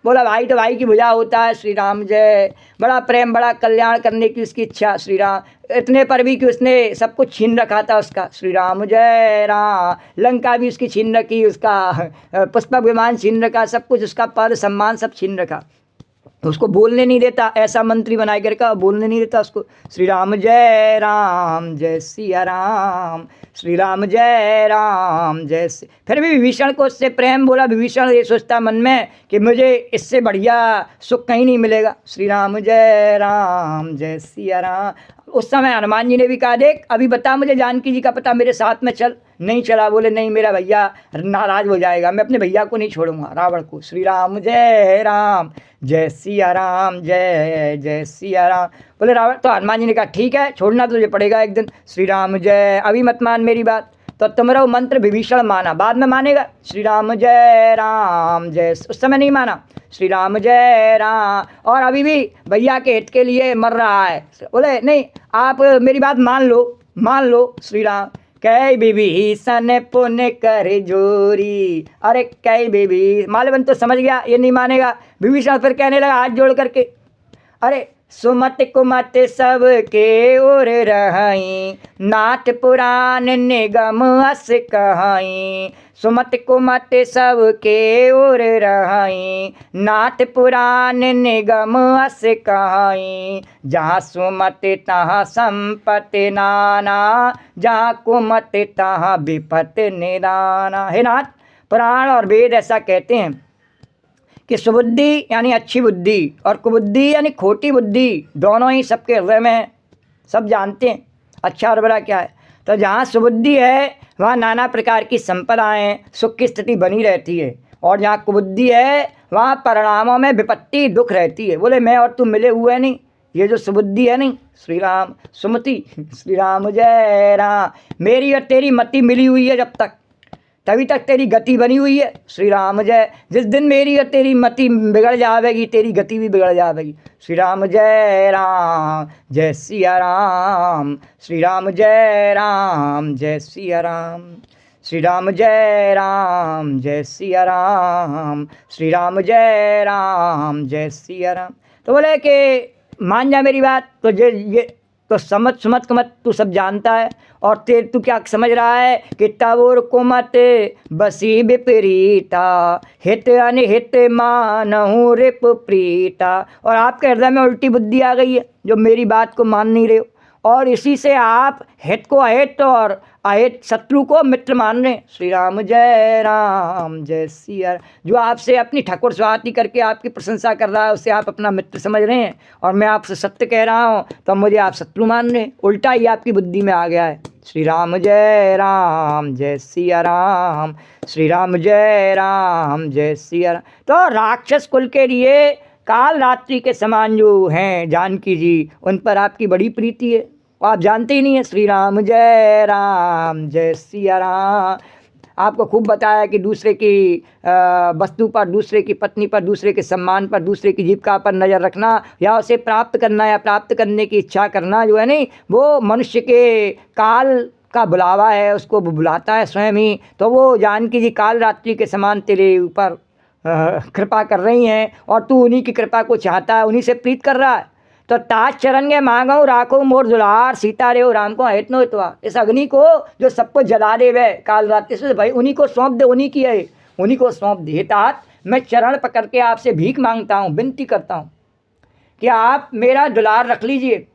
बोला भाई तो भाई की भुजा होता है। श्री राम जय। बड़ा प्रेम, बड़ा कल्याण करने की उसकी इच्छा। श्री राम इतने पर भी कि उसने सब कुछ छीन रखा था उसका। श्री राम जय राम। लंका भी उसकी छीन रखी, उसका पुष्पक विमान छीन रखा, सब कुछ उसका पद सम्मान सब छीन रखा। उसको बोलने नहीं देता, ऐसा मंत्री बनाए करके बोलने नहीं देता उसको। श्री राम जय सिया राम, श्री राम जय से। फिर भी विभीषण को उससे प्रेम। बोला विभीषण ये सोचता मन में कि मुझे इससे बढ़िया सुख कहीं नहीं मिलेगा। श्री राम जय सिया राम। उस समय हनुमान जी ने भी कहा देख अभी बता मुझे जानकी जी का पता, मेरे साथ में चल। नहीं चला। बोले नहीं मेरा भैया नाराज हो जाएगा, मैं अपने भैया को नहीं छोड़ूंगा रावण को। श्री राम जय सिया राम, जय सिया राम। बोले रावण, तो हनुमान जी ने कहा ठीक है छोड़ना तुझे पड़ेगा एक दिन। श्री राम जय, अभी मत मान मेरी बात। तो तुम्हारा वो मंत्र विभीषण माना, बाद में मानेगा श्री राम जय राम जय, उस समय नहीं माना श्री राम जय राम, और अभी भी भैया के हित के लिए मर रहा है। बोले नहीं, आप मेरी बात मान लो श्री राम। कै विभीषण पुण्य कर जोरी, अरे कै मालवन तो समझ गया, ये नहीं मानेगा। विभीषण फिर कहने लगा हाथ जोड़ करके, अरे सुमत कुमत सब के ओर रहाई, नाथ पुराण निगम अस कहाई। सुमत कुमत सब के ओर रहाई, नाथ पुराण निगम अस कहाई। जहाँ सुमत तहाँ संपत्ति नाना, जहाँ कुमत तहाँ विपत निदाना। हे नाथ, पुराण और वेद ऐसा कहते हैं कि सुबुद्धि यानी अच्छी बुद्धि और कुबुद्धि यानी खोटी बुद्धि, दोनों ही सबके हृदय में है, सब जानते हैं अच्छा और बुरा क्या है। तो जहाँ सुबुद्धि है वहाँ नाना प्रकार की संपदाएँ, सुख की स्थिति बनी रहती है, और जहाँ कुबुद्धि है वहाँ परिणामों में विपत्ति दुख रहती है। बोले मैं और तुम मिले हुए नहीं, ये जो सुबुद्धि है नहीं, श्री राम सुमति, श्री राम जय राम, मेरी और तेरी मति मिली हुई है जब तक, तभी तक तेरी गति बनी हुई है श्री राम जय। जिस दिन मेरी और तेरी मति बिगड़ जाएगी, तेरी गति भी बिगड़ जाएगी। श्री राम जय राम जय सिया राम, श्री राम जय राम जय सिया राम, श्री राम जय राम जय सिया राम, श्री राम जय राम जय सिया राम। तो बोले कि मान जा मेरी बात, तो ये तो समझ कुमत तू सब जानता है, और तू क्या समझ रहा है कि तवोर कुमत बसी विपरीता, हित अनिहित मानहु रिप प्रीता। और आपके हृदय में उल्टी बुद्धि आ गई है, जो मेरी बात को मान नहीं रहे हो, और इसी से आप हित को अहित और अहित शत्रु को मित्र मान रहे। श्री राम जय राम जय सिया। जो आपसे अपनी ठाकुर स्वाति करके आपकी प्रशंसा कर रहा है, उसे आप अपना मित्र समझ रहे हैं, और मैं आपसे सत्य कह रहा हूँ तो मुझे आप शत्रु मान रहे हैं। उल्टा ही आपकी बुद्धि में आ गया है। श्री राम जय राम जय सिया राम, श्री राम जय राम जय सिया राम। तो राक्षस कुल के लिए काल रात्रि के समान जो हैं जानकी जी, उन पर आपकी बड़ी प्रीति है, आप जानते ही नहीं है। श्री राम जय राम जय सिया राम। आपको खूब बताया कि दूसरे की वस्तु पर, दूसरे की पत्नी पर, दूसरे के सम्मान पर, दूसरे की जीविका पर नज़र रखना, या उसे प्राप्त करना या प्राप्त करने की इच्छा करना जो है नहीं, वो मनुष्य के काल का बुलावा है, उसको बुलाता है स्वयं ही। तो वो जानकी जी काल रात्रि के समान तेरे ऊपर कृपा कर रही हैं, और तू उन्हीं की कृपा को चाहता है, उन्हीं से प्रीत कर रहा है। तो ताज चरण के मांगो राखो मोर दुलार, सीता रे राम को हित नो हितवा। इस अग्नि को जो सबको जला दे वे काल रात्रि से, भाई उन्हीं को सौंप दे, उन्हीं की है, उन्हीं को सौंप दे। तात मैं चरण पकड़ के आपसे भीख मांगता हूँ, विनती करता हूँ कि आप मेरा दुलार रख लीजिए,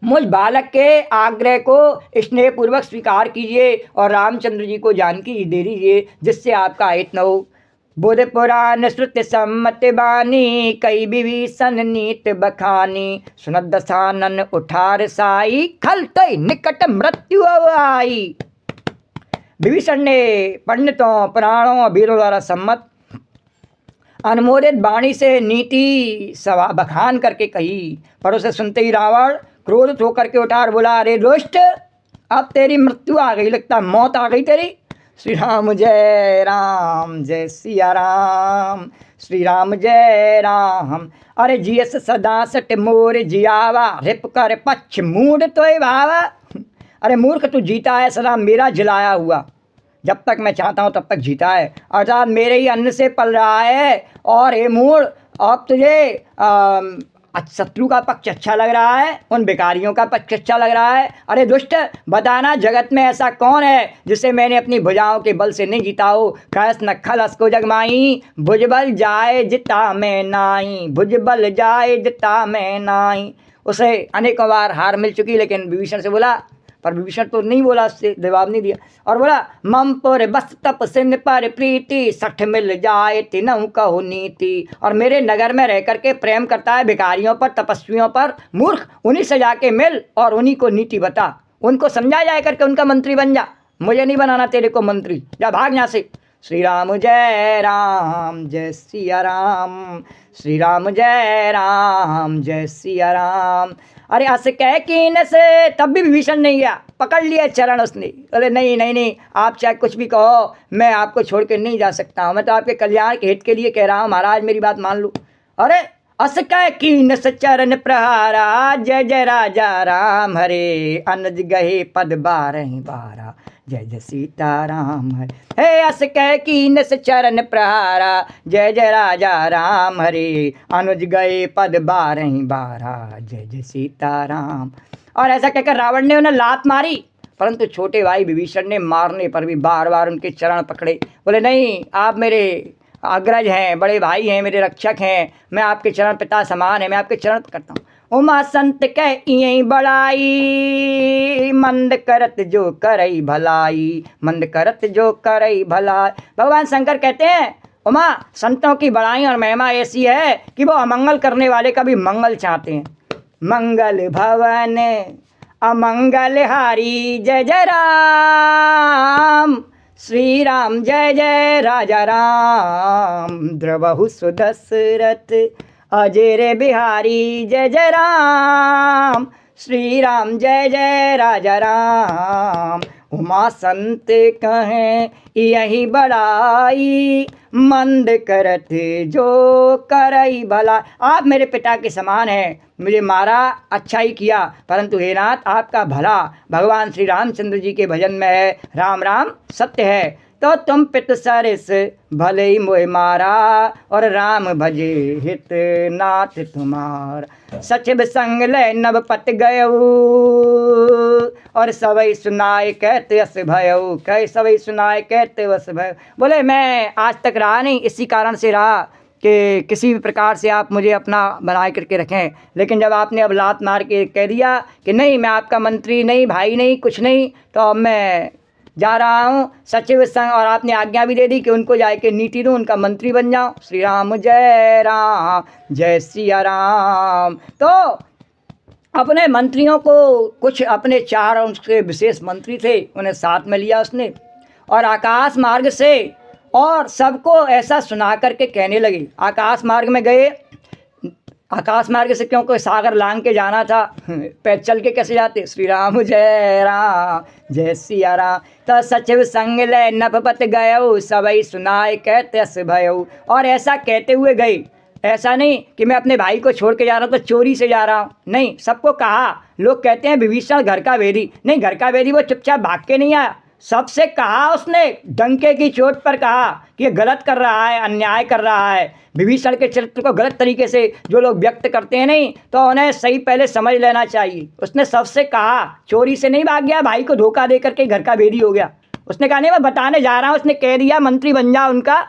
मुझ बालक के आग्रह को स्नेहपूर्वक स्वीकार कीजिए, और रामचंद्र जी को जानकी दे दीजिए, जिससे आपका हित न हो। बुध पुराण श्रुति सम्मत बानी, कई विभीषण नीत बखानी। सुनत दशानन उठार साई, खल तई निकट मृत्यु आई। विभीषण ने पंडितों पुराणों और वीरों द्वारा सम्मत अनुमोदित वाणी से नीति सभा बखान करके कही, पर उसे सुनते ही रावण क्रोधित होकर के उठा और बोला, अरे दुष्ट, अब तेरी मृत्यु आ गई, लगता मौत आ गई तेरी। श्री राम जय राम जय सिया राम, श्री राम जय राम। अरे जियस सदा सट मोर जियावा, रिप कर पक्ष मूड तोय भावा। अरे मूर्ख, तू जीता है सदा मेरा जिलाया हुआ, जब तक मैं चाहता हूँ तब तक जीता है, अर्थात मेरे ही अन्न से पल रहा है। और हे मूढ़, अब तुझे शत्रु का पक्ष अच्छा लग रहा है, उन भिखारियों का पक्ष अच्छा लग रहा है। अरे दुष्ट, बताना जगत में ऐसा कौन है जिसे मैंने अपनी भुजाओं के बल से नहीं जीता हो। खस न खलस को जगमाई, भुजबल जाए जिता मैं नाई, भुजबल जाए जिता मैं नाई। उसे अनेकों बार हार मिल चुकी, लेकिन विभीषण से बोला, पर विभीषण तो नहीं बोला, उससे जवाब नहीं दिया, और बोला मम पर बस तप सिंध पर प्रीति, सठ मिल जाए तिनहु कहो नीति। और मेरे नगर में रह करके प्रेम करता है भिखारियों पर, तपस्वियों पर। मूर्ख, उन्हीं से जाके मिल और उन्हीं को नीति बता, उनको समझा जाए करके उनका मंत्री बन जा। मुझे नहीं बनाना तेरे को मंत्री, जा भाग यहाँ से। श्री राम जय राम जय सिया राम, श्री राम जय सिया राम। अरे हंस कह कीन से तब भी विभीषण नहीं गया, पकड़ लिया चरण उसने। अरे नहीं नहीं नहीं, आप चाहे कुछ भी कहो, मैं आपको छोड़ के नहीं जा सकता हूँ, मैं तो आपके कल्याण के हित के लिए कह रहा हूँ, महाराज मेरी बात मान लो। अरे अस कह कीन से चरण प्रहारा, जय जय राजा राम हरे, अनुज गहे पद बारहि बारा, जय जय सीताराम हरे। हे अस कह कीन से चरण प्रहारा, जय जय राजा राम हरे, अनुज गए पद बारहि बारा, जय जय सीताराम। और ऐसा कहकर रावण ने उन्हें लात मारी, परंतु छोटे भाई विभीषण ने मारने पर भी बार बार उनके चरण पकड़े। बोले नहीं, आप मेरे अग्रज हैं, बड़े भाई हैं, मेरे रक्षक हैं, मैं आपके चरण पिता समान है, मैं आपके चरण पकड़ता हूँ। उमा संत कह यही बड़ाई, मंद करत जो करई भलाई, मंद करत जो करई भलाई। भगवान शंकर कहते हैं उमा संतों की बड़ाई और महिमा ऐसी है कि वो अमंगल करने वाले का भी मंगल चाहते हैं। मंगल भवन अमंगल हारी, जय जय राम श्री राम, जय जय राजा राम, द्रवहु सुदशरथ अजय बिहारी, जय जय राम श्री राम, जय जय राजा राम। उमा संत कहें यही बड़ाई, मंद करत जो करई भला। आप मेरे पिता के समान हैं, मुझे मारा अच्छा ही किया, परंतु हे नाथ आपका भला भगवान श्री रामचंद्र जी के भजन में है, राम राम सत्य है। तो तुम पित सरिस भले ही मोह मारा, और राम भजे हित नाथ तुम्हार। सचिव संग ले नभ पत गयऊ, और सवई सुनाए कहते अस भयऊ, कह सवई सुनाए कहते अस भय। बोले मैं आज तक रहा नहीं, इसी कारण से रहा कि किसी भी प्रकार से आप मुझे अपना बना करके रखें, लेकिन जब आपने अब लात मार के कह दिया कि नहीं मैं आपका मंत्री नहीं, भाई नहीं, कुछ नहीं, तो अब मैं जा रहा हूँ सचिव संग, और आपने आज्ञा भी दे दी कि उनको जाके नीति दूँ, उनका मंत्री बन जाऊँ। श्री राम जय सिया राम। तो अपने मंत्रियों को, कुछ अपने 4 उनके विशेष मंत्री थे, उन्हें साथ में लिया उसने, और आकाश मार्ग से और सबको ऐसा सुना करके कहने लगे। आकाश मार्ग में गए, आकाश मार्ग से क्योंकि सागर लांग के जाना था, पैर चल के कैसे जाते। श्री राम जय सिया राम। तो सचिव संग ले नभपत गयऊ, सबई सुनाए कहते अस भयऊ। और ऐसा कहते हुए गए, ऐसा नहीं कि मैं अपने भाई को छोड़ के जा रहा हूँ तो चोरी से जा रहा हूँ, नहीं, सबको कहा। लोग कहते हैं विभीषण घर का वेदी, नहीं, घर का वेदी वो चुपचाप भाग के नहीं आया, सबसे कहा उसने, डंके की चोट पर कहा कि ये गलत कर रहा है, अन्याय कर रहा है। विभीषण के चरित्र को गलत तरीके से जो लोग व्यक्त करते हैं नहीं, तो उन्हें सही पहले समझ लेना चाहिए। उसने सबसे कहा, चोरी से नहीं भाग गया, भाई को धोखा दे करके घर का वेदी हो गया। उसने कहा नहीं मैं बताने जा रहा हूँ, उसने कह दिया मंत्री बन जा उनका,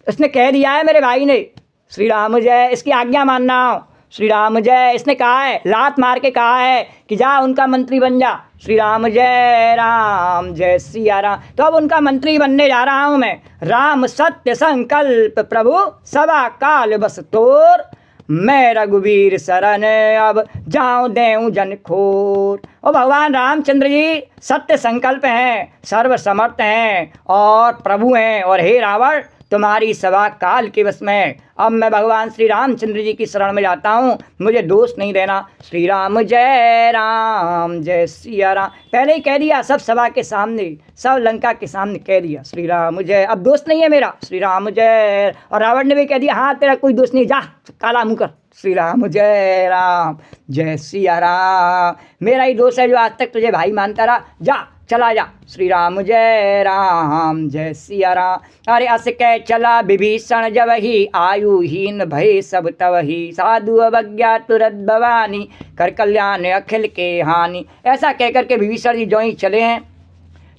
उसने कह दिया है मेरे भाई ने। श्री राम जय, इसकी आज्ञा मानना हो। श्री राम जय, इसने कहा है, लात मार के कहा है कि जा उनका मंत्री बन जा। श्री राम जय सिया राम। तो अब उनका मंत्री बनने जा रहा हूँ मैं। राम सत्य संकल्प प्रभु सवा काल बस तोर, मैं रघुवीर शरण अब जाऊँ देऊँ जन खोर। और भगवान रामचंद्र जी सत्य संकल्प हैं, सर्व समर्थ हैं और प्रभु हैं, और हे रावण तुम्हारी सवा काल के बस में अब मैं भगवान श्री रामचंद्र जी की शरण में जाता हूँ, मुझे दोष नहीं देना। श्री राम जय सिया राम। पहले ही कह दिया, सब सभा के सामने, सब लंका के सामने कह दिया श्री राम जय, अब दोष नहीं है मेरा। श्री राम जय। और रावण ने भी कह दिया हाँ तेरा कोई दोष नहीं, जा काला मुँह कर। श्री राम जय सिया राम। मेरा ही दोष है जो आज तक तुझे भाई मानता रहा, जा चला जा। श्री राम जय सिया राम। अरे अस कह चला विभीषण जब ही, आयुहीन भय सब तब ही, साधु अवज्ञा तुरत भवानी, कर कल्याण अखिल के हानि। ऐसा कहकर के विभीषण जी जो ही चले हैं,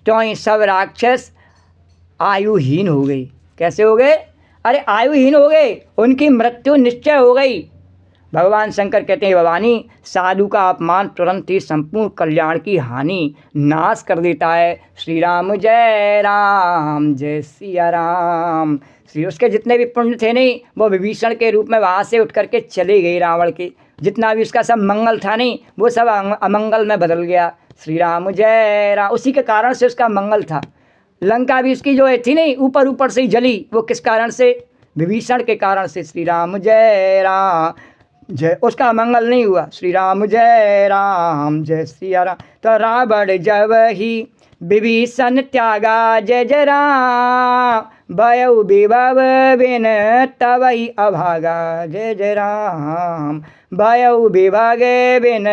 तो ही सब राक्षस आयुहीन हो गई। कैसे हो गए? अरे आयुहीन हो गए, उनकी मृत्यु निश्चय हो गई। भगवान शंकर कहते हैं भवानी, साधु का अपमान तुरंत ही संपूर्ण कल्याण की हानि नाश कर देता है। श्री राम जय सिया राम। श्री उसके जितने भी पुण्य थे नहीं, वो विभीषण के रूप में वहाँ से उठ करके चले गए। रावण के जितना भी उसका सब मंगल था नहीं, वो सब अमंगल में बदल गया। श्री राम जय राम। उसी के कारण से उसका मंगल था। लंका भी उसकी जो थी नहीं, ऊपर ऊपर से ही जली। वो किस कारण से? विभीषण के कारण से श्री राम जय राम जय, उसका मंगल नहीं हुआ। श्री राम जय राम जय सिया राम। तो रावण जब ही विभीषण त्यागा जय जय राम, भयउ विभव बिन तवहि अभागा जय जय राम, भयउ विभग बिन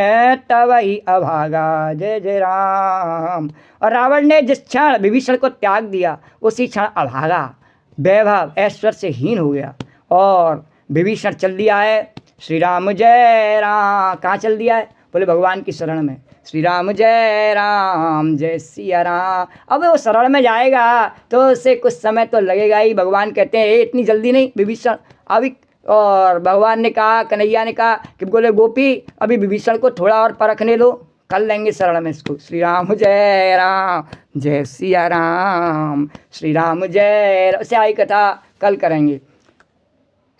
तवहि अभागा जय जय राम। और रावण ने जिस क्षण विभीषण को त्याग दिया उसी क्षण अभागा, वैभव ऐश्वर्य से हीन हो गया और विभीषण चल दिया है श्री राम जय राम। कहाँ चल दिया है? बोले भगवान की शरण में। श्री राम जय राम जय सिया राम। अब वो शरण में जाएगा तो उससे कुछ समय तो लगेगा ही। भगवान कहते हैं इतनी जल्दी नहीं विभीषण अभी। और भगवान ने कहा, कन्हैया ने कहा कि बोले गोपी अभी विभीषण को थोड़ा और परखने लो, कर लेंगे शरण में इसको। श्री राम जय राम जय सिया राम, श्री राम जय से आई कथा कल करेंगे।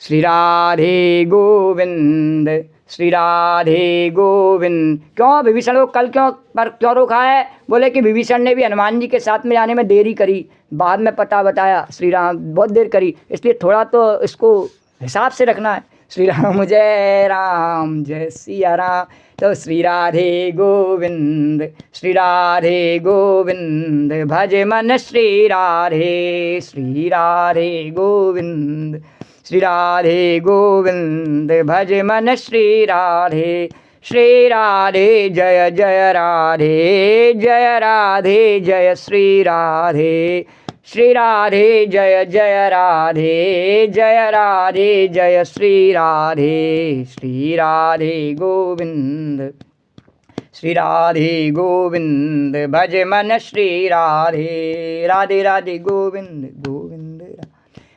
श्री राधे गोविंद श्री राधे गोविंद। क्यों विभीषण को कल क्यों रोका है? बोले कि विभीषण ने भी हनुमान जी के साथ में जाने में देरी करी, बाद में पता बताया श्री राम बहुत देर करी, इसलिए थोड़ा तो इसको हिसाब से रखना है। श्री राम जय सिया राम। तो श्री राधे गोविंद श्री राधे गोविंद, भज मन श्री राधे गोविंद, श्री राधे गोविंद भज मन श्री राधे जय जय राधे जय श्री राधे जय जय राधे जय श्री राधे गोविंद श्री राधे गोविंद भज मन श्री राधे राधे गोविंद गोविंद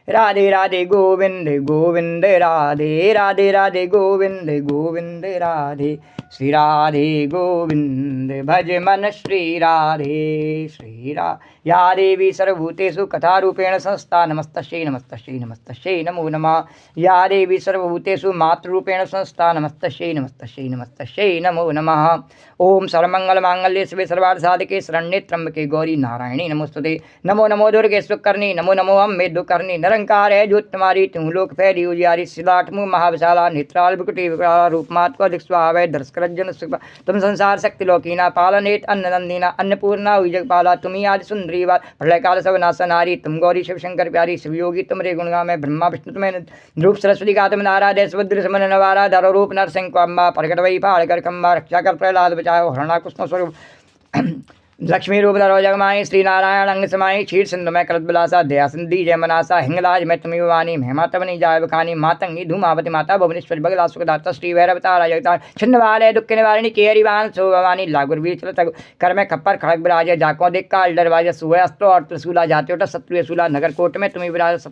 राधे राधे गोविंद गोविंद राधे गोविंद गोविंद राधे श्री राधे गोविंद भज मन श्री राधे या देवी सर्वभूतेषु कथारूपेण संस्था नमस्तस्यै नमो नमः। या देवी सर्वभूतेषु मातृरूपेण संस्था नमस्तस्यै नमो नमः। ओम सर्वमंगलमांगल्ये शिवे सर्वार्थसाधके शरण्ये त्र्यंबके गौरी नारायणी नमोस्तुते। नमो नमो दुर्गे स्वकर्णी नमो नमो अम्बे दुकर्णी निरंकार है ज्योत तुम्हारी तुम लोक फैली उजियारी सिलाट मुँह महाविशाला नेत्राल बिकुटी विकराला रूपमात को दिक्स्वावै दर्शकरज्जन तुम संसार शक्ति लोकीना पालनेत अन्न नंदीना अन्नपूर्णा हुई जगपाला तुम्ही आदि सुंदरी बात प्रलय काल सब नासनारी तुम गौरी शिव शंकर प्यारी शिव योगी तुम रे गुणगा में ब्रह्मा विष्णु तुम्हें रूप सरस्वती का तुम नारा देश सुभद्र समन नवारा धरो रूप नरसिंह को अम्बा प्रकट वही पहाड़ कर खम्बा रक्षा कर प्रहलाद बचाओ हरणा कृष्ण स्वरूप लक्ष्मी रूप धरो जगमाई श्री नारायण अंग समाई क्षीर सिंधु में करत बिलासा दया सिंधी जय मनासा हिंगलाज में तुम्हें वानी महिमा तवनी जाय बखानी मातंगी धूमावती माता भुवनेश्वरी बगला सुखदाता श्री भैरव तारा जगता छिन्न वाले दुख निवारिणी केरी वान सो भवानी लागुर वीर चल कर में खप्पर खड़क विराजे जाको देख काल डरवाजे सुबह अस्त्रो और त्रिशूला जाते उठा शत्रु सूला नगर कोट में तुम्हें विराज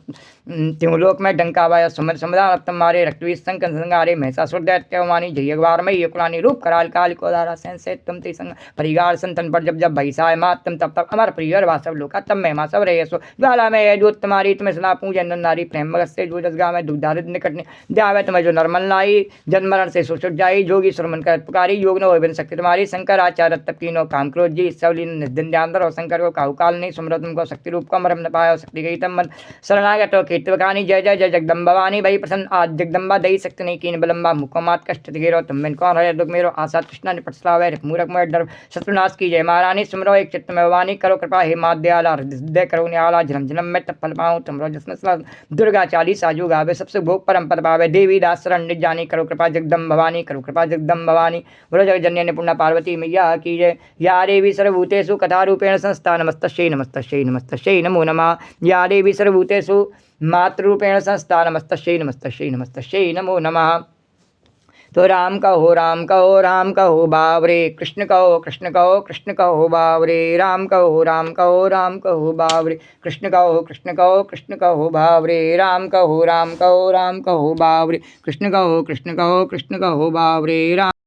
त्योलोक में डंका वाया सुमर समुदाय तुम्हारे रक्तवीर संकन संगारे महिषासुर दैत्यवानी जयगवार मई कुलानी रूप कराल काल को दारा सैन से तुम ती संग परिगार संतन पर जब भैसाय मात तुम तब अमर प्रिय वासव लोका तब मैं मासव रहे सो ज्वाला में है जो तुम्हारी तुम्हें सला पूजन नारी प्रेम मगज से जो जसगा में दुग्धारित निकट द्यावे तुम्हें जो नर्मल लाई जन्म मरण से सुसुट जाई जोगी सुरमन कर पुकारी योग न हो शक्ति तुम्हारी शंकर आचार्य तपकीनो काम क्रोध जी सवलीन निदिन ध्यान और शंकर को काहु काल नहीं सुमर तुमको शक्ति रूप का मरम न पाया शक्ति गई तम मन शरणागत कीर्तवकानी जय जय जय जगदम्ब भवानी भई प्रसन्न आज जगदम्बा दई शक्ति नहीं कीन बलम्बा मुको मात कष्ट घेरो तुम बिन कौन है दुख मेरो आशा तृष्णा निपट स्लावे मूरख मोह डर शत्रुनाश की जय महारानी सुमरो एक चित्त में भवानी करो कृपा हे माध्याला हृदय करो न्याला जन्म जन्म में तत्फल पाऊँ तुमरो जस्म दुर्गा चालीसा जो गावे सबसे भोग परम पद पावे देवी दास शरण निजानी करो कृपा जगदम्ब भवानी करो कृपा जगदम्ब भवानी बोलो जगजन्य निपुणा पार्वती मैया की जय। या देवी सर्वभूतेषु कथारूपेण संस्था नमस्तस्यै नमो नमः। या देवी सर्वभूतेषु मातृरूपेण संस्था नमस्तस्यै नमो नमः। तो राम कहो बावरे कृष्ण कहो बावरे राम कहो बावरे कृष्ण कहो बावरे राम कहो बावरे कृष्ण कहो बावरे राम